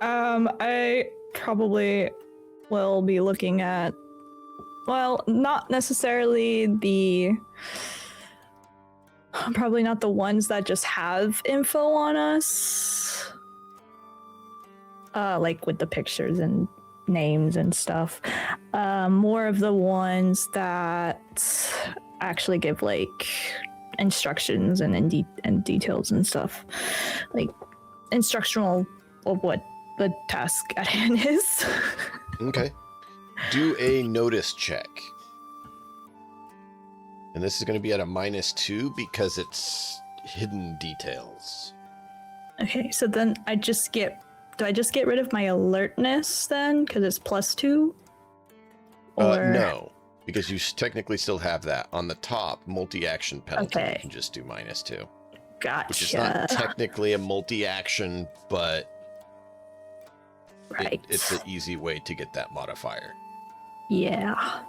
I probably will be looking at, well, not necessarily probably not the ones that just have info on us, like with the pictures and names and stuff. More of the ones that actually give like instructions and details and stuff, like instructional of what the task at hand is. Okay. Do a notice check. And this is going to be at a -2 because it's hidden details. Okay, so then do I just get rid of my alertness then? Because it's +2? Or No. Because you technically still have that. On the top, multi-action penalty, Okay. you can just do -2. Gotcha. Which is not technically a multi-action, but right. it's an easy way to get that modifier. Yeah.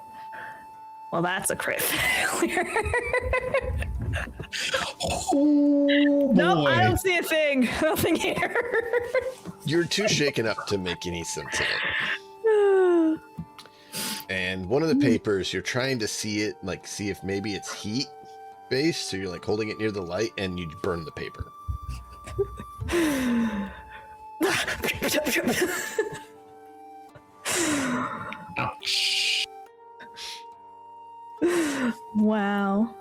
Well, that's a crit failure. Oh, Nope, boy. I don't see a thing. Nothing here. You're too shaken up to make any sense of it. And one of the papers, you're trying to see it, like see if maybe it's heat based. So you're like holding it near the light and you burn the paper. Ouch. Wow.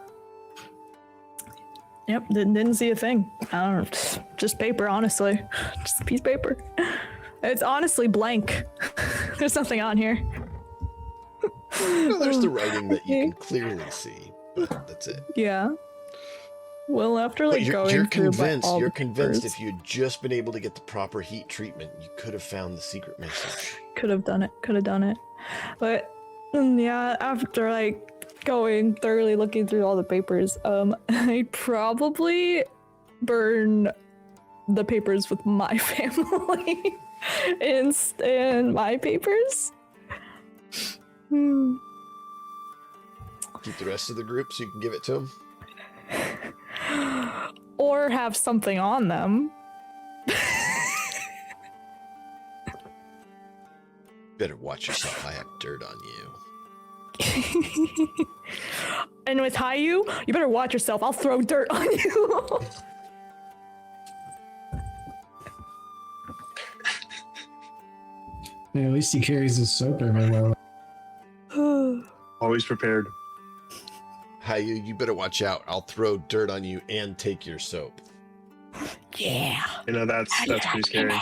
Yep, didn't see a thing. I don't know, just paper, honestly. Just a piece of paper. It's honestly blank. There's nothing on here. Well, there's the writing that you can clearly see, but that's it. Yeah. Well, after like But going you're through convinced. all You're the convinced papers, if you'd just been able to get the proper heat treatment, you could have found the secret message. could have done it. But yeah, after like going thoroughly looking through all the papers, I probably burn the papers with my family in my papers. Keep the rest of the group so you can give it to them. Or have something on them. Better watch yourself. I have dirt on you. And with Hayu, you better watch yourself. I'll throw dirt on you. Hey, at least he carries his soap everywhere. Always prepared. Hayu, you better watch out. I'll throw dirt on you and take your soap. Yeah. You know, that's pretty scary.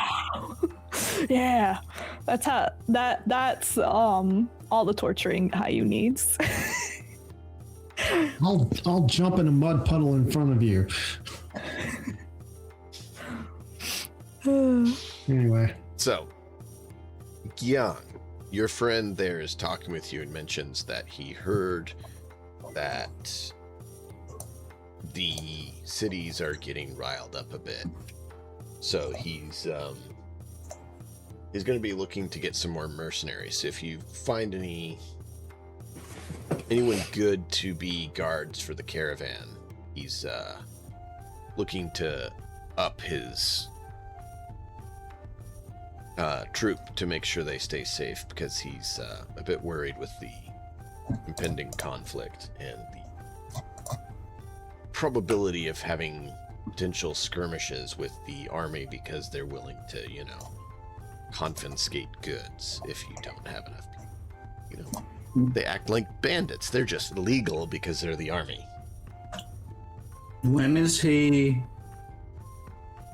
Yeah. That's all the torturing Hayu needs. I'll jump in a mud puddle in front of you. Anyway. So, Gyan, your friend there is talking with you and mentions that he heard that the cities are getting riled up a bit. So he's going to be looking to get some more mercenaries. So if you find anyone good to be guards for the caravan, he's looking to up his troop to make sure they stay safe, because he's a bit worried with the impending conflict and the probability of having potential skirmishes with the army, because they're willing to, confiscate goods if you don't have enough people. They act like bandits. They're just legal because they're the army. When is he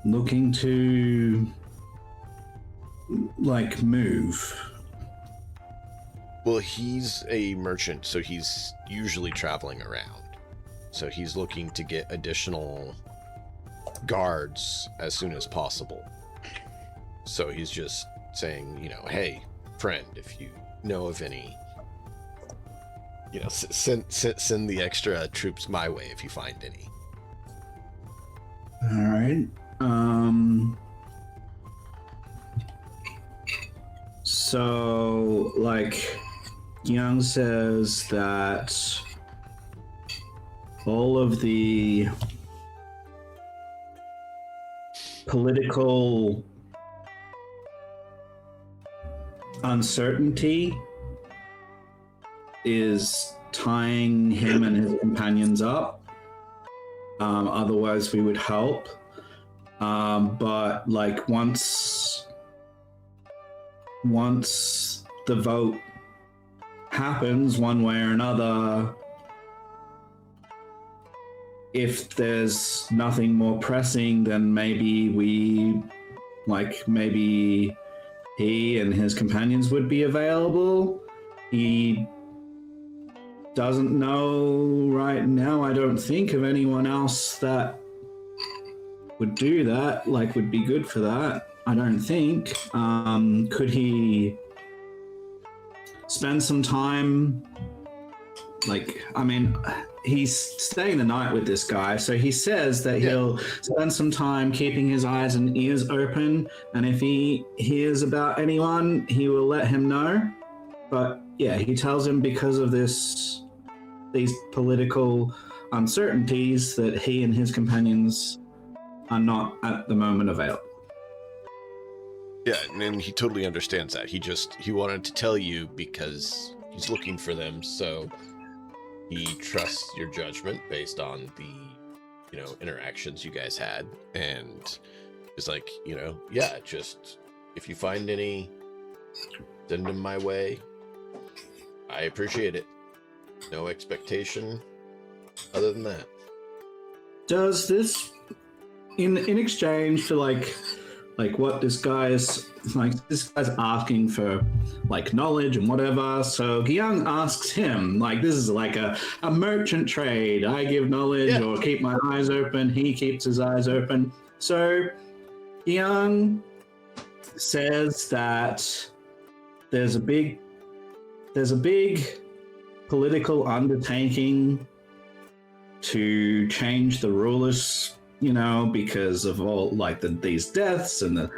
looking to move? Well, he's a merchant, so he's usually traveling around. So he's looking to get additional guards as soon as possible. So he's just saying, hey, friend, if you know of any, send the extra troops my way if you find any. All right. So, Young says that all of the political uncertainty is tying him and his companions up. Otherwise, we would help. But once the vote happens one way or another, if there's nothing more pressing, then maybe he and his companions would be available. He doesn't know right now, I don't think, of anyone else that would do that, would be good for that. I don't think. Could he spend some time he's staying the night with this guy, so he says that he'll spend some time keeping his eyes and ears open, and if he hears about anyone, he will let him know. But yeah, he tells him because of these political uncertainties that he and his companions are not at the moment available. Yeah, and he totally understands that. He wanted to tell you because he's looking for them, so he trusts your judgment based on the, interactions you guys had, and is like, just if you find any, send them my way. I appreciate it. No expectation other than that. Does this, in exchange for like what this guy's asking for, like knowledge and whatever. So Gyang asks him, like, this is like a merchant trade. I give knowledge or keep my eyes open. He keeps his eyes open. So Gyang says that there's a big political undertaking to change the rulers, because of all these deaths and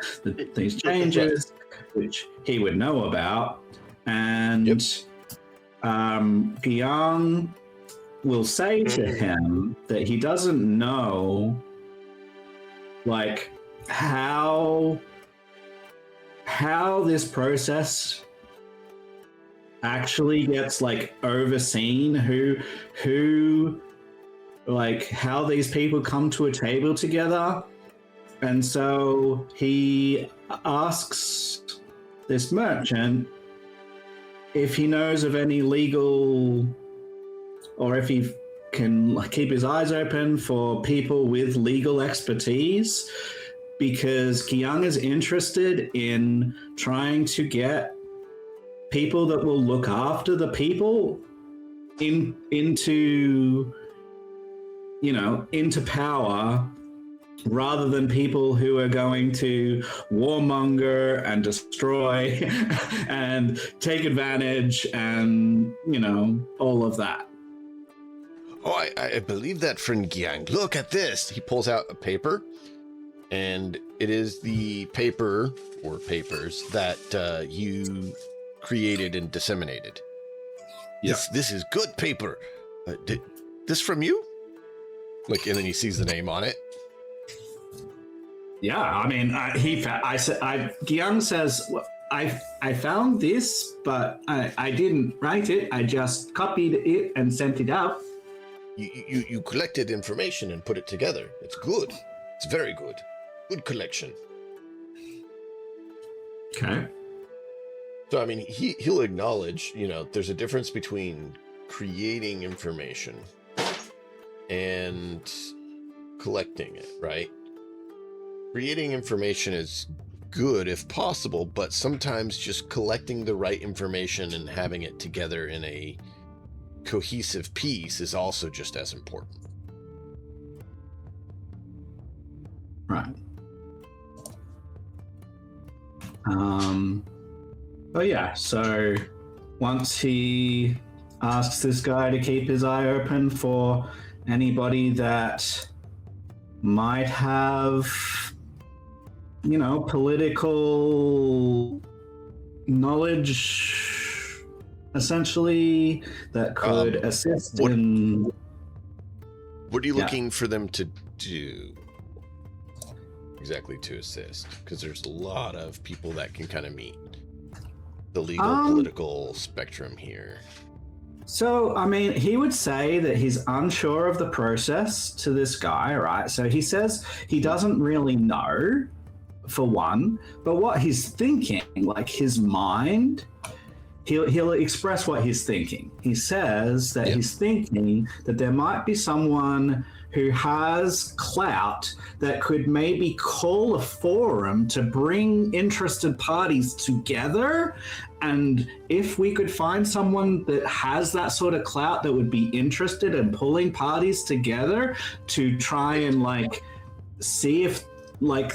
these changes, which he would know about. And Gyang will say to him that he doesn't know, how this process actually gets overseen, who how these people come to a table together. And so he asks this merchant if he knows of any legal, or if he can keep his eyes open for people with legal expertise, because Gyang is interested in trying to get people that will look after the people into power, rather than people who are going to warmonger and destroy and take advantage and, all of that. Oh, I believe that, friend Gyang. Look at this. He pulls out a paper, and it is the paper or papers that you created and disseminated. Yeah. This is good paper. Did this from you? And then he sees the name on it. Yeah, Gyang says, I found this, but I didn't write it. I just copied it and sent it out. You collected information and put it together. It's good. It's very good. Good collection. Okay. So, he'll acknowledge, there's a difference between creating information and collecting it, right? Creating information is good if possible, but sometimes just collecting the right information and having it together in a cohesive piece is also just as important. Right. But yeah, so once he asks this guy to keep his eye open for anybody that might have, political knowledge, essentially, that could assist in... What are you looking for them to do exactly to assist? Because there's a lot of people that can kind of meet the legal political spectrum here. So, he would say that he's unsure of the process to this guy, right? So he says he doesn't really know, for one, but what he's thinking, his mind, he'll express what he's thinking. He says that he's thinking that there might be someone who has clout that could maybe call a forum to bring interested parties together. And if we could find someone that has that sort of clout that would be interested in pulling parties together to try and see if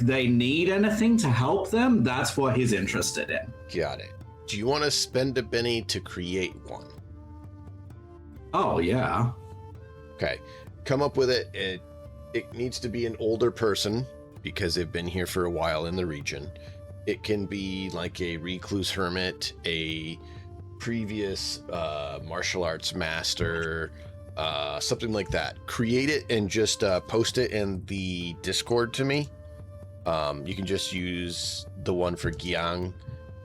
they need anything to help them, that's what he's interested in. Got it. Do you want to spend a Benny to create one? Oh, yeah. Okay. Come up with it. It needs to be an older person because they've been here for a while in the region. It can be like a recluse hermit, a previous martial arts master, something like that. Create it and just post it in the Discord to me. You can just use the one for Giang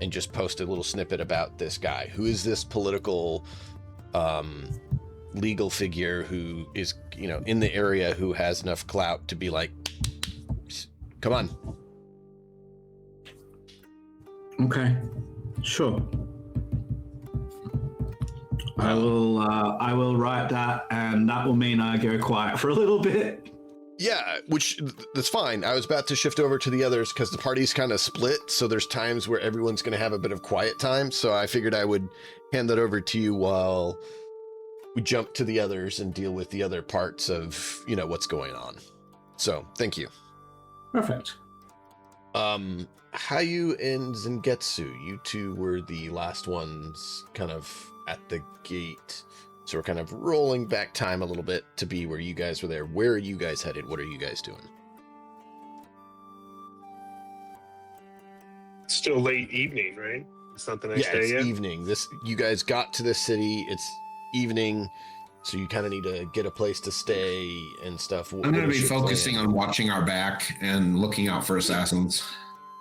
and just post a little snippet about this guy. Who is this political legal figure who is, in the area, who has enough clout to be like, come on. Okay, sure. I will write that, and that will mean I go quiet for a little bit. Yeah, which that's fine. I was about to shift over to the others because the party's kind of split, so there's times where everyone's going to have a bit of quiet time. So I figured I would hand that over to you while we jump to the others and deal with the other parts of, what's going on. So thank you. Perfect. Hayu and Zengetsu, you two were the last ones kind of at the gate. So we're kind of rolling back time a little bit to be where you guys were there. Where are you guys headed? What are you guys doing? It's still late evening, right? It's not the next day it's yet? Evening. You guys got to this city. It's evening, so you kind of need to get a place to stay and stuff. I'm going to be focusing on watching our back and looking out for assassins.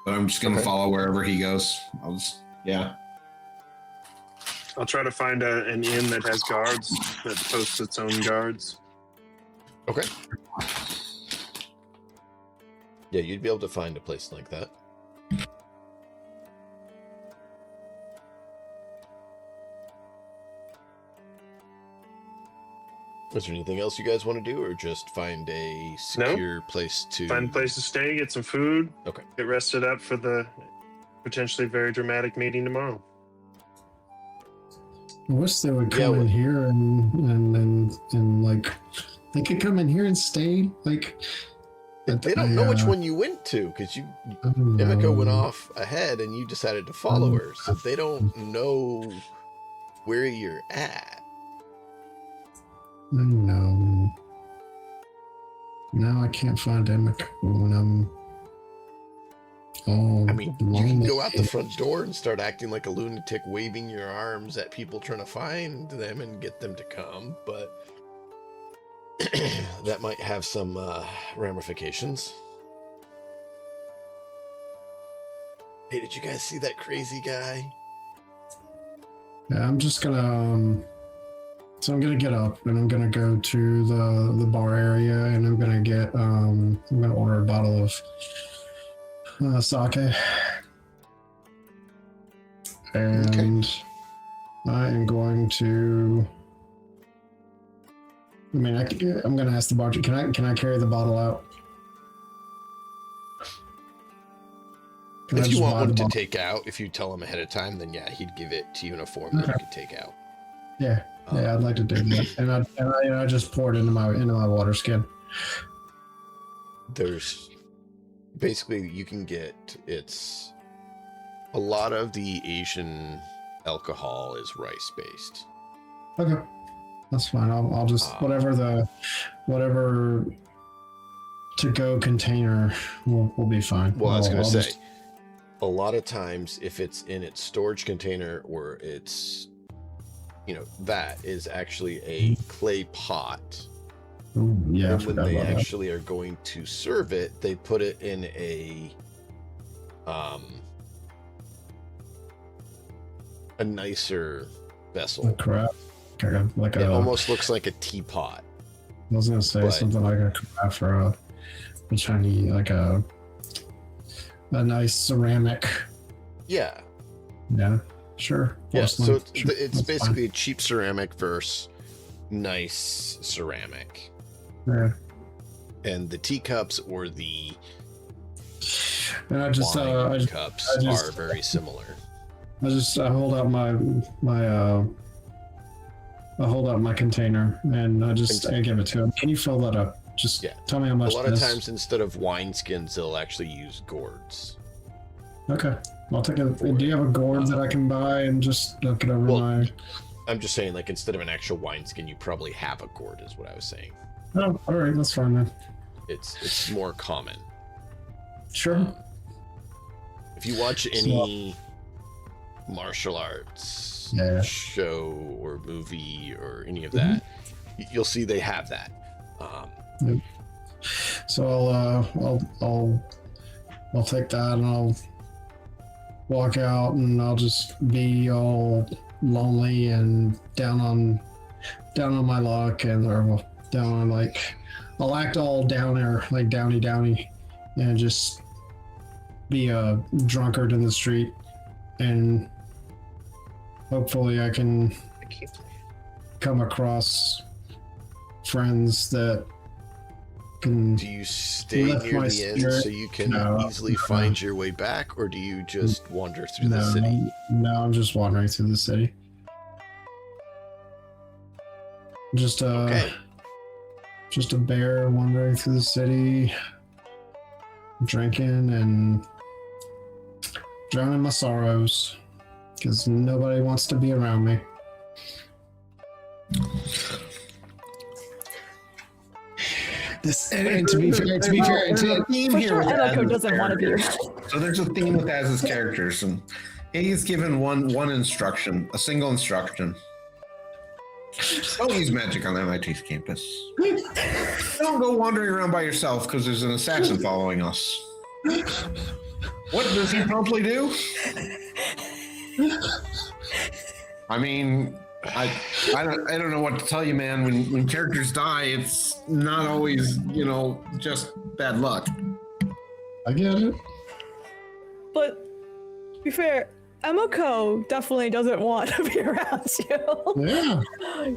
But I'm just going to follow wherever he goes. I'll try to find an inn that has guards, that posts its own guards. Okay. Yeah, you'd be able to find a place like that. Is there anything else you guys want to do, or just find a secure place to... Find a place to stay, get some food. Okay. Get rested up for the potentially very dramatic meeting tomorrow. I wish they would come in here and like they could come in here and stay. Like they don't know which one you went to because Emiko went off ahead and you decided to follow her, so they don't know where you're at. I know. Now I can't find Emiko when I'm. I mean, you can go out the front door and start acting like a lunatic, waving your arms at people trying to find them and get them to come, but that might have some ramifications. Hey, did you guys see that crazy guy? Yeah, I'm just gonna. So I'm gonna get up and I'm gonna go to the bar area and I'm gonna get. I'm gonna order a bottle of sake, and I am going to. I mean, I'm going to ask the bartender. Can I carry the bottle out? If you want one to take out, if you tell him ahead of time, then yeah, he'd give it to you in a form that you could take out. Yeah, I'd like to do that, and I just pour it into my water skin. There's. Basically, you can get, it's a lot of the Asian alcohol is rice based. Okay, that's fine. I'll just whatever to go container will be fine. Well, I was going to say, a lot of times if it's in its storage container or it's, that is actually a clay pot. Ooh, yeah, and when they actually are going to serve it, they put it in a nicer vessel. Crap. Like it almost looks like a teapot. I was gonna say something like a craft for a Chinese, like a nice ceramic. Yeah. Yeah. Sure. Yeah. So it's basically a cheap ceramic versus nice ceramic. Yeah. And the teacups or the and I cups are very similar. I hold out my container and I give it to him. Can you fill that up? Just tell me how much. A lot of times instead of wine skins, they'll actually use gourds. Okay. I'll take it. Do you have a gourd that I can buy and just look it over my... I'm just saying, like, instead of an actual wineskin, you probably have a gourd, is what I was saying. Oh, all right, that's fine then. It's more common. Sure. If you watch any martial arts show or movie or any of that, you'll see they have that. Yep. So I'll take that and I'll walk out and I'll just be all lonely and down on my luck or down on like I'll act all downer, like downy, and just be a drunkard in the street, and hopefully I can come across friends that can. Do you stay near the end so you can easily find your way back, or do you just wander through the city? No, I'm just wandering through the city. Just a bear wandering through the city, drinking and drowning my sorrows because nobody wants to be around me. To be fair, it's a theme here. Echo doesn't want to be around. So there's a theme with Az's characters, and he's given one instruction, a single instruction. Don't use magic on MIT's campus. Don't go wandering around by yourself because there's an assassin following us. What does he promptly do? I mean, I don't know what to tell you, man. When characters die, it's not always, just bad luck. I get it. But to be fair, Emiko definitely doesn't want to be around you. Yeah.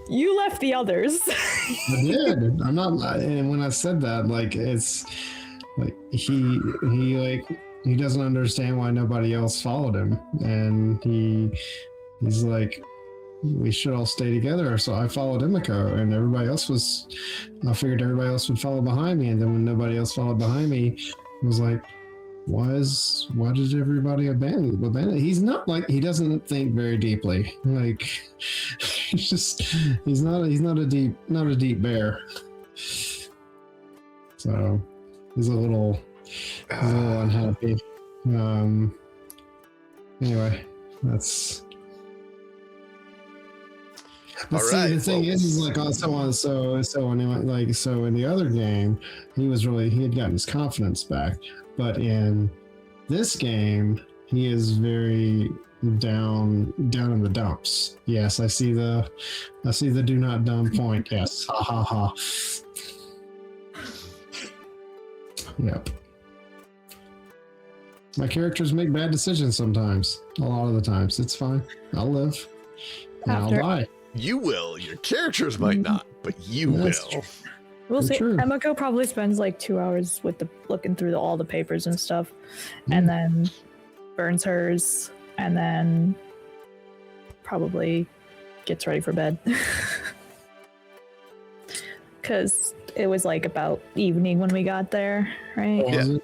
You left the others. I did. I'm not. And when I said that, like, it's like he doesn't understand why nobody else followed him, and he's like, we should all stay together. So I followed Emiko, and I figured everybody else would follow behind me, and then when nobody else followed behind me, I was like, why did everybody abandon? He's not like, he doesn't think very deeply. Like, he's not a deep bear. So he's a little unhappy. Anyway, that's all right. The thing is like, so in the other game, he had gotten his confidence back, but in this game, he is very down in the dumps. Yes, I see the do not dumb point. Yes, ha ha ha. Yep. My characters make bad decisions sometimes. A lot of the times, it's fine. I'll live, and I'll die. You will. Your characters might not, but you That's will. true. We'll see. True. Emiko probably spends like 2 hours with looking through all the papers and stuff, and then burns hers, and then probably gets ready for bed. Because it was like about evening when we got there, right? Yeah.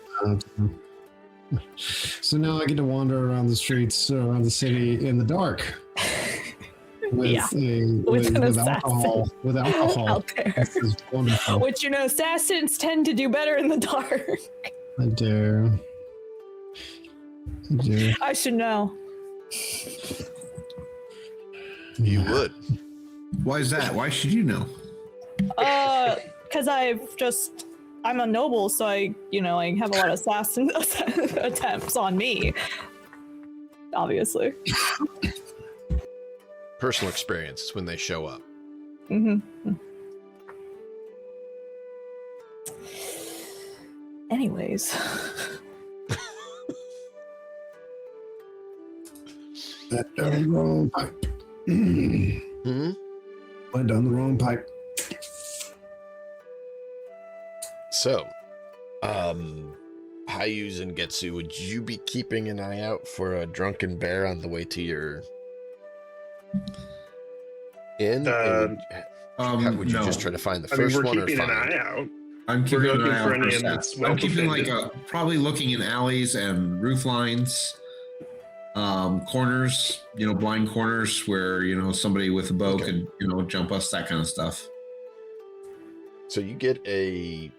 So now I get to wander around the streets, around the city in the dark. With alcohol out there. This is wonderful. Which, assassins tend to do better in the dark. I do. I should know. You would. Why is that? Why should you know? Because I'm a noble, so I have a lot of assassin attempts on me. Obviously. Personal experience when they show up. Mm-hmm. Anyways. Went down the wrong pipe. Went down the wrong pipe. So, Hayuz and Getsu, would you be keeping an eye out for a drunken bear on the way to your inn? Would you just try to find the first we're one, or keeping find an eye out. I'm keeping an eye out for inn that. that's well I'm keeping defended. probably looking in alleys and roof lines. corners, blind corners where, somebody with a bow could, jump us, that kind of stuff. So you get a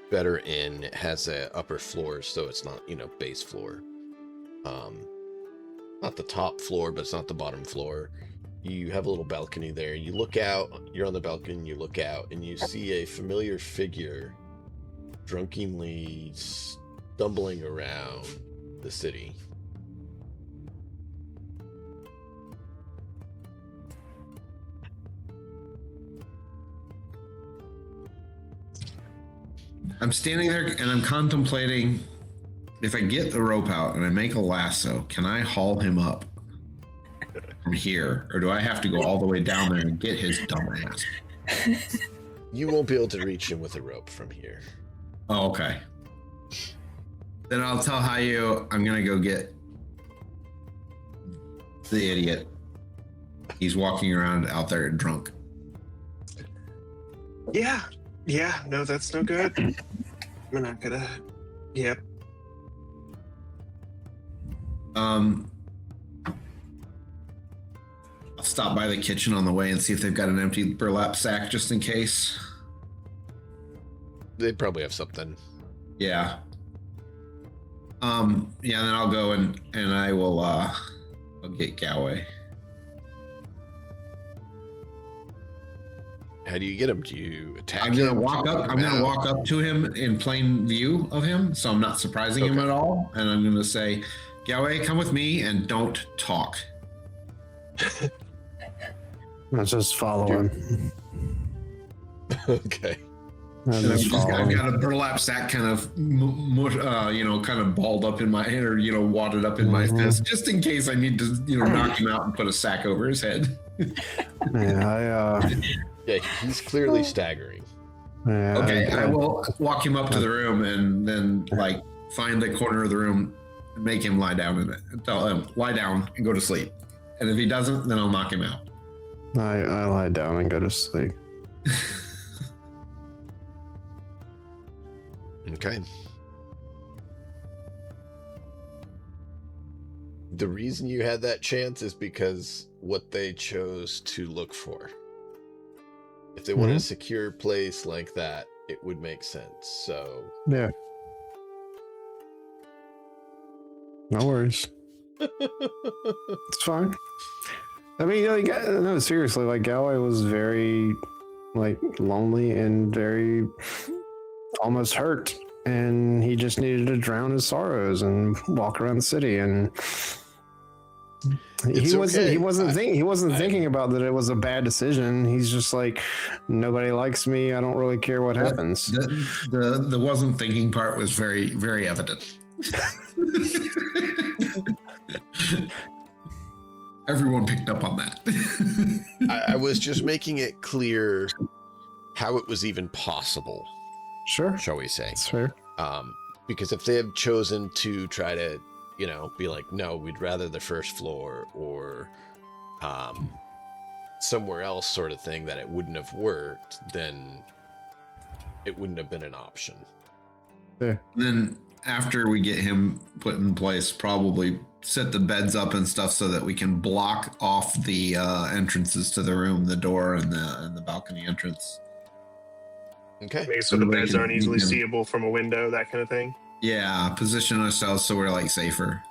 better inn. It has a upper floor, so it's not, base floor. Not the top floor, but it's not the bottom floor. You have a little balcony there. You look out, you're on the balcony, you look out, and you see a familiar figure drunkenly stumbling around the city. I'm standing there and I'm contemplating, if I get the rope out and I make a lasso, can I haul him up from here? Or do I have to go all the way down there and get his dumb ass? You won't be able to reach him with a rope from here. Oh, okay. Then I'll tell Hayu I'm going to go get the idiot. He's walking around out there drunk. Yeah, no, that's no good. We're not gonna. Yep. I'll stop by the kitchen on the way and see if they've got an empty burlap sack just in case. They probably have something. Yeah. Then I'll go and I will I'll get Galway. How do you get him? Do you attack I'm him? gonna walk up to him in plain view of him, so I'm not surprising him at all. And I'm gonna say, Galway, come with me and don't talk. Let's just follow him. Okay. And I've got a burlap sack kind of, kind of balled up in my head, or wadded up in my fist, just in case I need to, knock him out and put a sack over his head. Yeah, he's clearly staggering. Okay, I will walk him up to the room and then find the corner of the room and make him lie down in it. And tell him, lie down and go to sleep. And if he doesn't, then I'll knock him out. I lie down and go to sleep. Okay. The reason you had that chance is because what they chose to look for. If they want a secure place like that, it would make sense. So yeah, no worries. It's fine. I mean, no, seriously, Galway was very lonely and very almost hurt, and he just needed to drown his sorrows and walk around the city. And he wasn't thinking about that it was a bad decision. He's just nobody likes me. I don't really care what happens. The wasn't thinking part was very, very evident. Everyone picked up on that. I was just making it clear how it was even possible. Sure. Shall we say? That's fair. Because if they had chosen to try to, be like, no, we'd rather the first floor or somewhere else sort of thing, that it wouldn't have worked, then it wouldn't have been an option. Yeah. Then after we get him put in place, probably set the beds up and stuff so that we can block off the entrances to the room, the door and the balcony entrance. Okay. So the beds aren't easily seeable from a window, that kind of thing. Yeah, position ourselves so we're safer.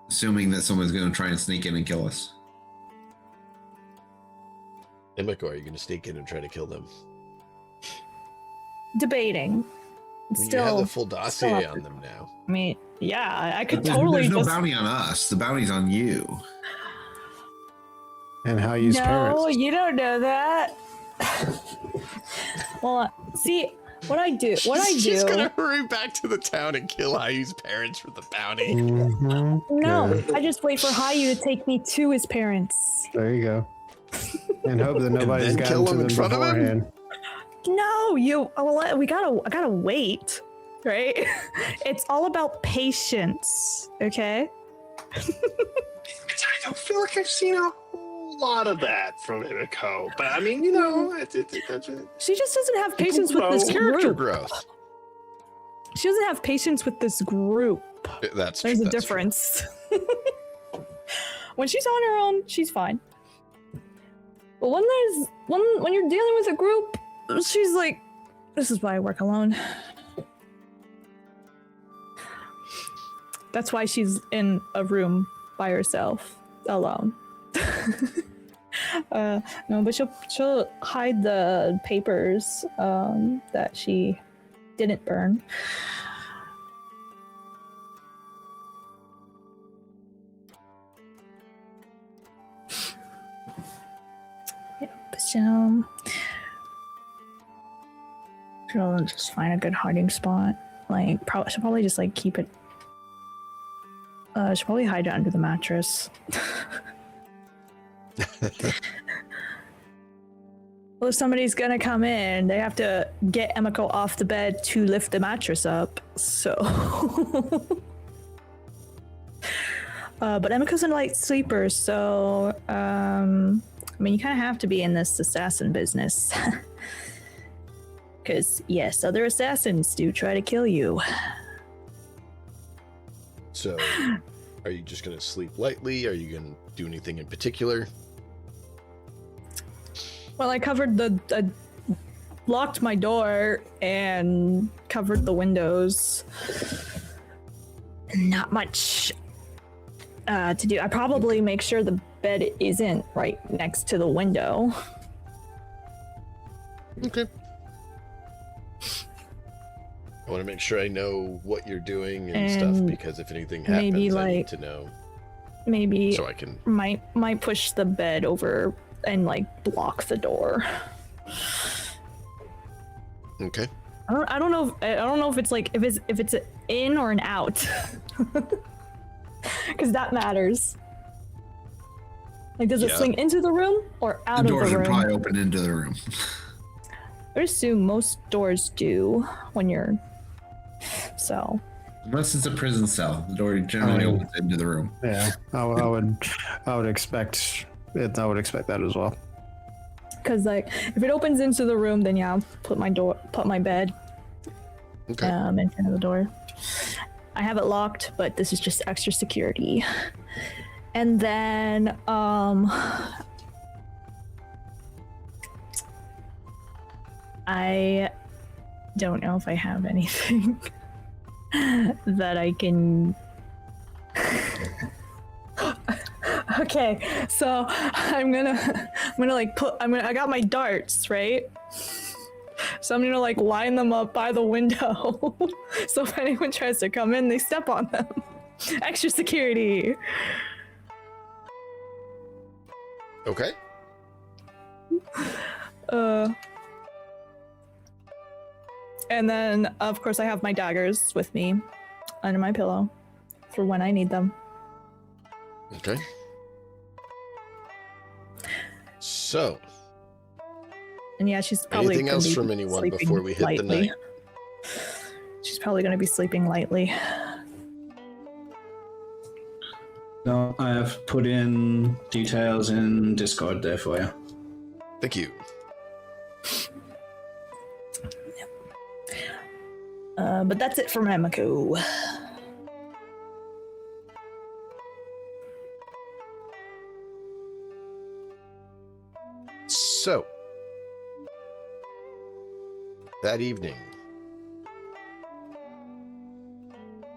Assuming that someone's going to try and sneak in and kill us. Emiko, are you going to sneak in and try to kill them? Debating. You have the full dossier on them now. I mean, yeah, I could There's totally no bounty on us. The bounty's on you. And how you use parents. No, you don't know that. Well, see, She's gonna hurry back to the town and kill Hayu's parents for the bounty. No, I just wait for Hayu to take me to his parents. There you go. And hope that nobody's gotten to them beforehand. No, I gotta wait, right? It's all about patience, okay? I don't feel like I've seen a whole lot of that from Emiko, but I mean, She just doesn't have patience with this Character group. growth. She doesn't have patience with this group. group. That's There's a that's difference. When she's on her own, she's fine. But when you're dealing with a group, she's like, this is why I work alone. That's why she's in a room by herself, alone. No, but she'll hide the papers that she didn't burn. So she'll just find a good hiding spot. Like, she'll probably just like keep it. She'll probably hide it under the mattress. Well, if somebody's gonna come in, they have to get Emiko off the bed to lift the mattress up. So, but Emiko's a light sleeper, so I mean, you kind of have to be in this assassin business. Because, yes, other assassins do try to kill you. So, are you just going to sleep lightly? Are you going to do anything in particular? Well, I covered locked my door and covered the windows. Not much to do. I probably make sure the bed isn't right next to the window. Okay. I want to make sure I know what you're doing and stuff, because if anything happens, maybe, I need to know. Maybe so I can might push the bed over and like block the door. Okay. I don't know if it's like if it's an in or an out. Because that matters. Like, does it swing into the room or out of the room? The doors are probably open into the room. I would assume most doors do when you're... So... Unless it's a prison cell, the door generally opens into the room. Yeah, I would expect it. I would expect that as well. Because like, if it opens into the room, then yeah, I'll put my bed in front of the door. I have it locked, but this is just extra security. And then I don't know if I have anything that I can. Okay, so I got my darts, right? So I'm gonna like line them up by the window. So if anyone tries to come in, they step on them. Extra security. Okay. And then of course I have my daggers with me under my pillow for when I need them. Okay. So. And yeah, she's probably anything else from anyone before we hit lightly. the night? She's probably going to be sleeping lightly. No, I have put in details in Discord there for you. Thank you. But that's it for Emiko. So, that evening,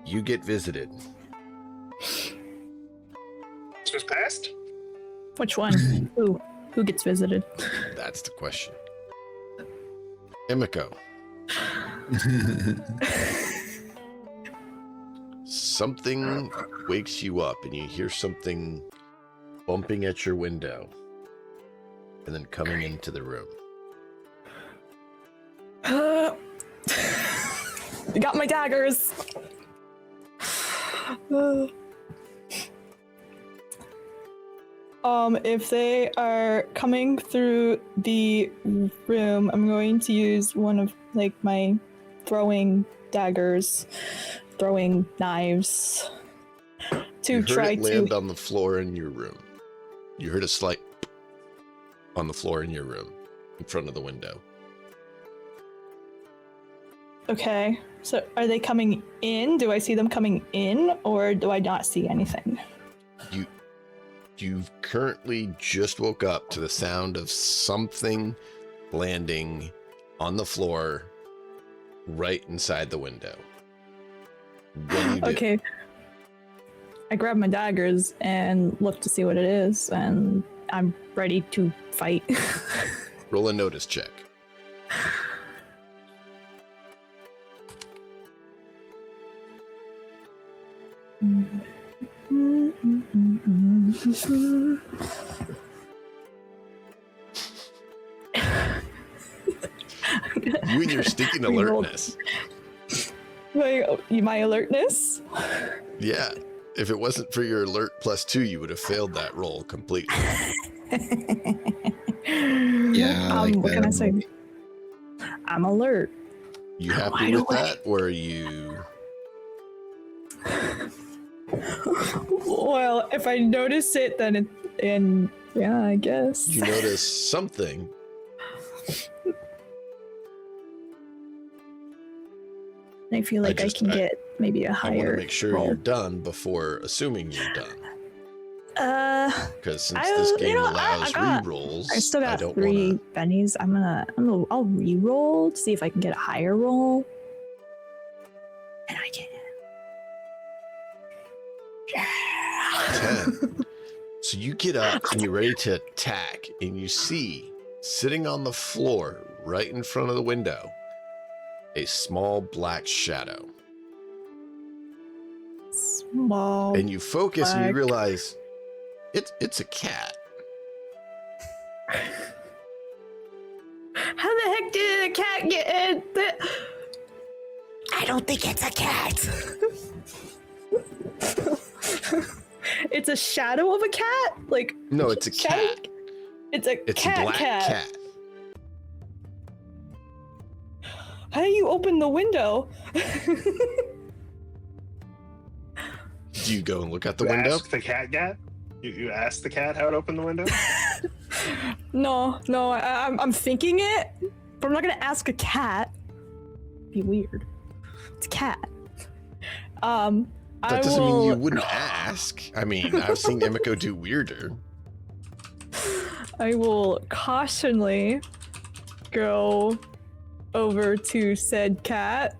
you get visited. This was passed? Which one? Who gets visited? That's the question. Emiko. Something wakes you up and you hear something bumping at your window and then coming into the room. I got my daggers. If they are coming through the room, I'm going to use one of like my throwing daggers, throwing knives to try to land on the floor in your room. You heard a slight on the floor in your room in front of the window. Okay. So are they coming in? Do I see them coming in, or do I not see anything? You've currently just woke up to the sound of something landing on the floor right inside the window. What do you do? Okay. I grab my daggers and look to see what it is, and I'm ready to fight. Roll a notice check. You and your stinking alertness. My alertness? Yeah. If it wasn't for your alert +2, you would have failed that roll completely. Yeah. What can I say? I'm alert. You happy with that, or are you? Well, if I notice it, then yeah, I guess. You notice something. I feel like I can get maybe a higher. I want to make sure roll. you're done before assuming you're done. Because since I- this you game know, allows I re-rolls, I still got don't 3 wanna... bennies. I'll re-roll to see if I can get a higher roll. And I can. 10. So you get up and you're ready to attack, and you see, sitting on the floor right in front of the window, a small black shadow. Small. And you focus and you black. realize it's a cat. How the heck did a cat get in? I don't think it's a cat. It's a shadow of a cat? Like No, it's a cat. It's a It's cat a black cat. How do you open the window? Do you go and look out the You window? Ask the cat. You asked the cat how to open the window. No, I'm thinking it, but I'm not gonna ask a cat. It'd be weird. It's a cat. That doesn't mean you wouldn't ask. I mean, I've seen Emiko do weirder. I will cautionally go over to said cat.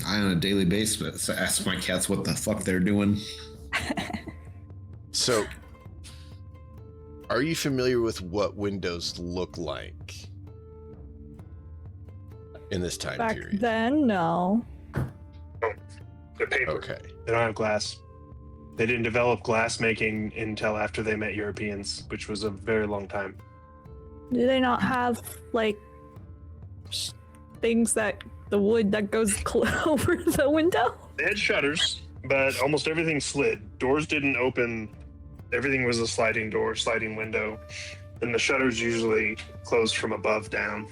I, on a daily basis, ask my cats what the fuck they're doing. So, are you familiar with what windows look like in this time Back period? then, no. They're paper. Okay. They don't have glass. They didn't develop glass making until after they met Europeans, which was a very long time. Do they not have like things that the wood that goes over the window? They had shutters, but almost everything slid. Doors didn't open. Everything was a sliding door, sliding window, and the shutters usually closed from above down.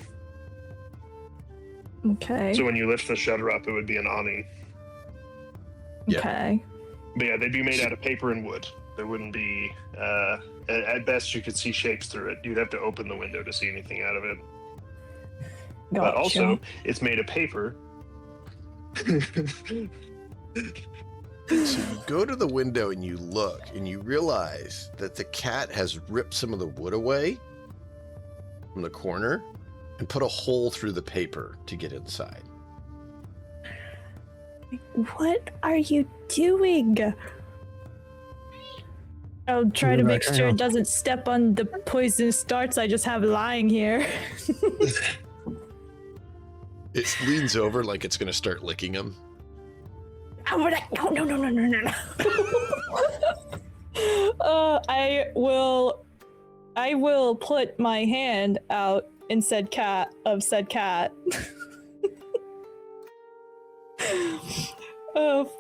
Okay. So when you lift the shutter up, it would be an awning. Yeah. Okay. But yeah, they'd be made out of paper and wood. There wouldn't be, at best, you could see shapes through it. You'd have to open the window to see anything out of it. Gotcha. But also, it's made of paper. So you go to the window and you look and you realize that the cat has ripped some of the wood away from the corner and put a hole through the paper to get inside. What are you doing? I'll try to make sure it doesn't step on the poisonous darts I just have lying here. It leans over like it's going to start licking him. No. I will put my hand out in said cat.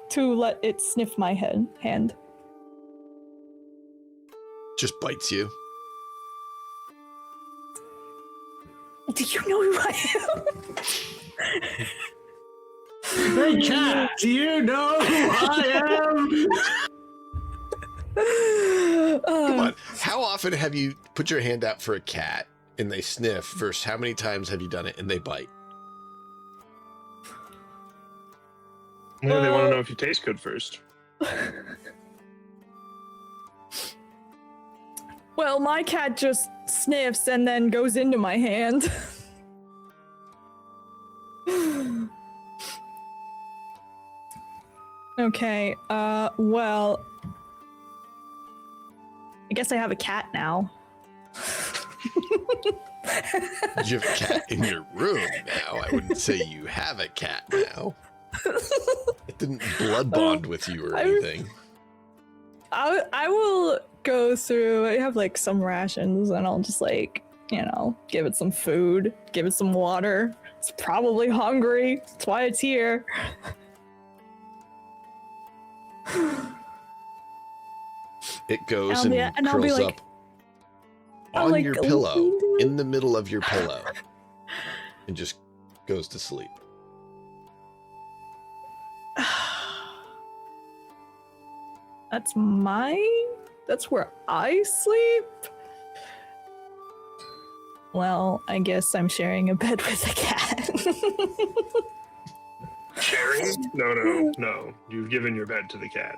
To let it sniff my hand. Just bites you. Do you know who I am? Hey, cat, do you know who I am? Come on. How often have you put your hand out for a cat and they sniff versus how many times have you done it and they bite? Yeah, they want to know if you taste good first. Well, my cat just sniffs and then goes into my hand. Okay, well, I guess I have a cat now. You have a cat in your room now. I wouldn't say you have a cat now. It didn't blood bond with you or anything. I will go through. I have like some rations, and I'll just like, you know, give it some food, give it some water. It's probably hungry. That's why it's here. It goes And and I'll be curls like- up I'll on like your go pillow, into it. in the middle of your pillow, and just goes to sleep. That's where I sleep? Well, I guess I'm sharing a bed with a cat. Sharing? No. You've given your bed to the cat.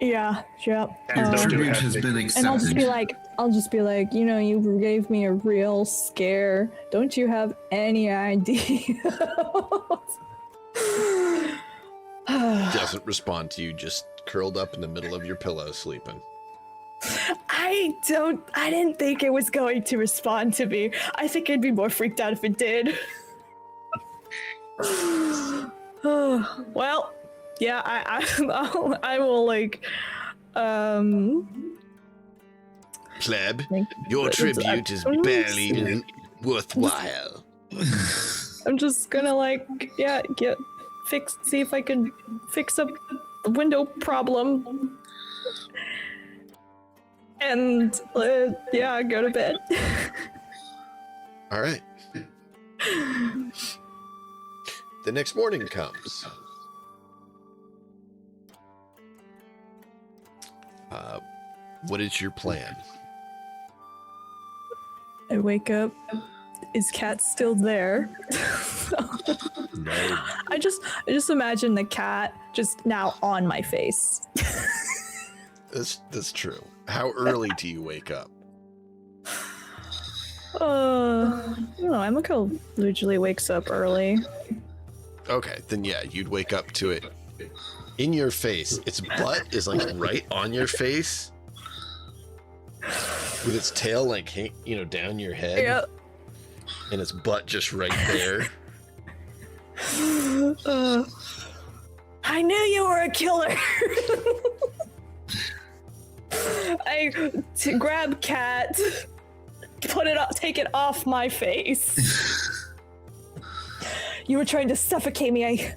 Yeah. Cats don't do Tribute has haptic. been And I'll just accepted. be like, you know, you gave me a real scare. Don't you have any idea? Doesn't respond to you, just curled up in the middle of your pillow sleeping. I didn't think it was going to respond to me. I think I'd be more freaked out if it did. Well, yeah, I will like, Pleb, like, your it's- tribute is barely worthwhile. I'm just gonna like, yeah, see if I can fix up the window problem. And yeah, go to bed. All right. The next morning comes. What is your plan? I wake up. Is Cat still there? No. I just imagine the cat just now on my face. That's true. How early do you wake up? I don't know. Emiko usually wakes up early. Okay, then yeah, you'd wake up to it in your face. Its butt is like right on your face, with its tail like down your head, Yeah. and its butt just right there. I knew you were a killer. To grab Cat, take it off my face. You were trying to suffocate me.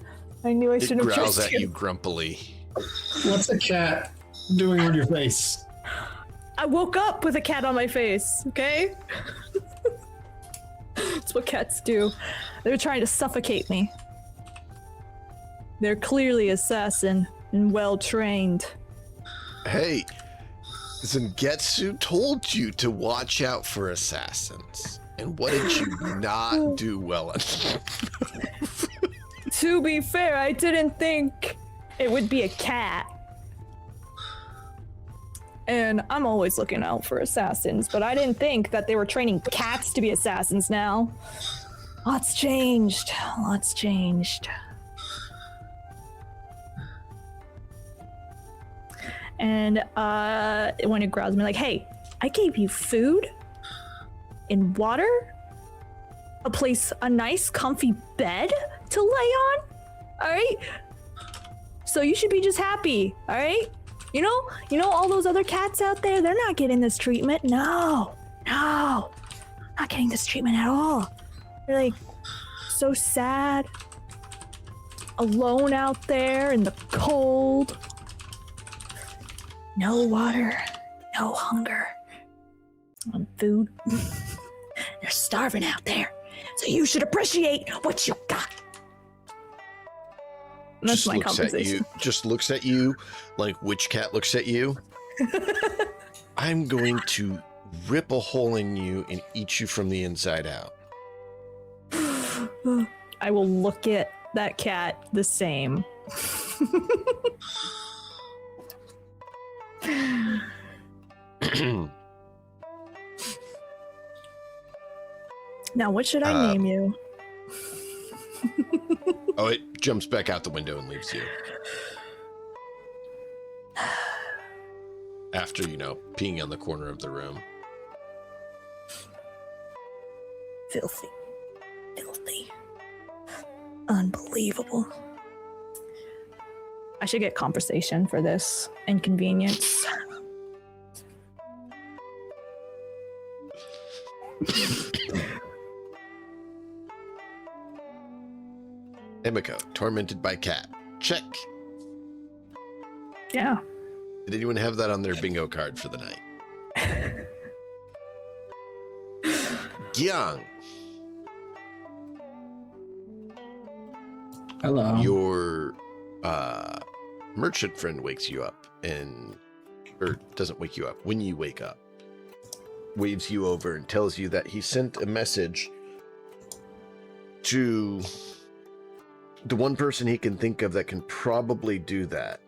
I knew I It shouldn't have growls trusted at you grumpily. What's the cat doing on your face? I woke up with a cat on my face, okay? That's what cats do. They were trying to suffocate me. They're clearly assassin and well trained. Hey, Zangetsu told you to watch out for assassins. And what did you not do well enough? To be fair, I didn't think it would be a cat. And I'm always looking out for assassins, but I didn't think that they were training cats to be assassins now. Lots changed. Lots changed. And when it growls me like, hey, I gave you food and water, a nice comfy bed to lay on, all right? So you should be just happy, all right? You know all those other cats out there, they're not getting this treatment. No, not getting this treatment at all. They're like so sad, alone out there in the cold. No water, no hunger, no food. They're starving out there. So you should appreciate what you got. That's my compensation. Just looks at you like which cat looks at you. I'm going to rip a hole in you and eat you from the inside out. I will look at that cat the same. Now, what should I name you? Oh, it jumps back out the window and leaves you. After, peeing on the corner of the room. Filthy. Filthy. Unbelievable. I should get compensation for this inconvenience. Emiko, tormented by cat. Check. Yeah. Did anyone have that on their bingo card for the night? Gyang. Hello. Your merchant friend wakes you up or doesn't wake you up. When you wake up, waves you over and tells you that he sent a message to the one person he can think of that can probably do that.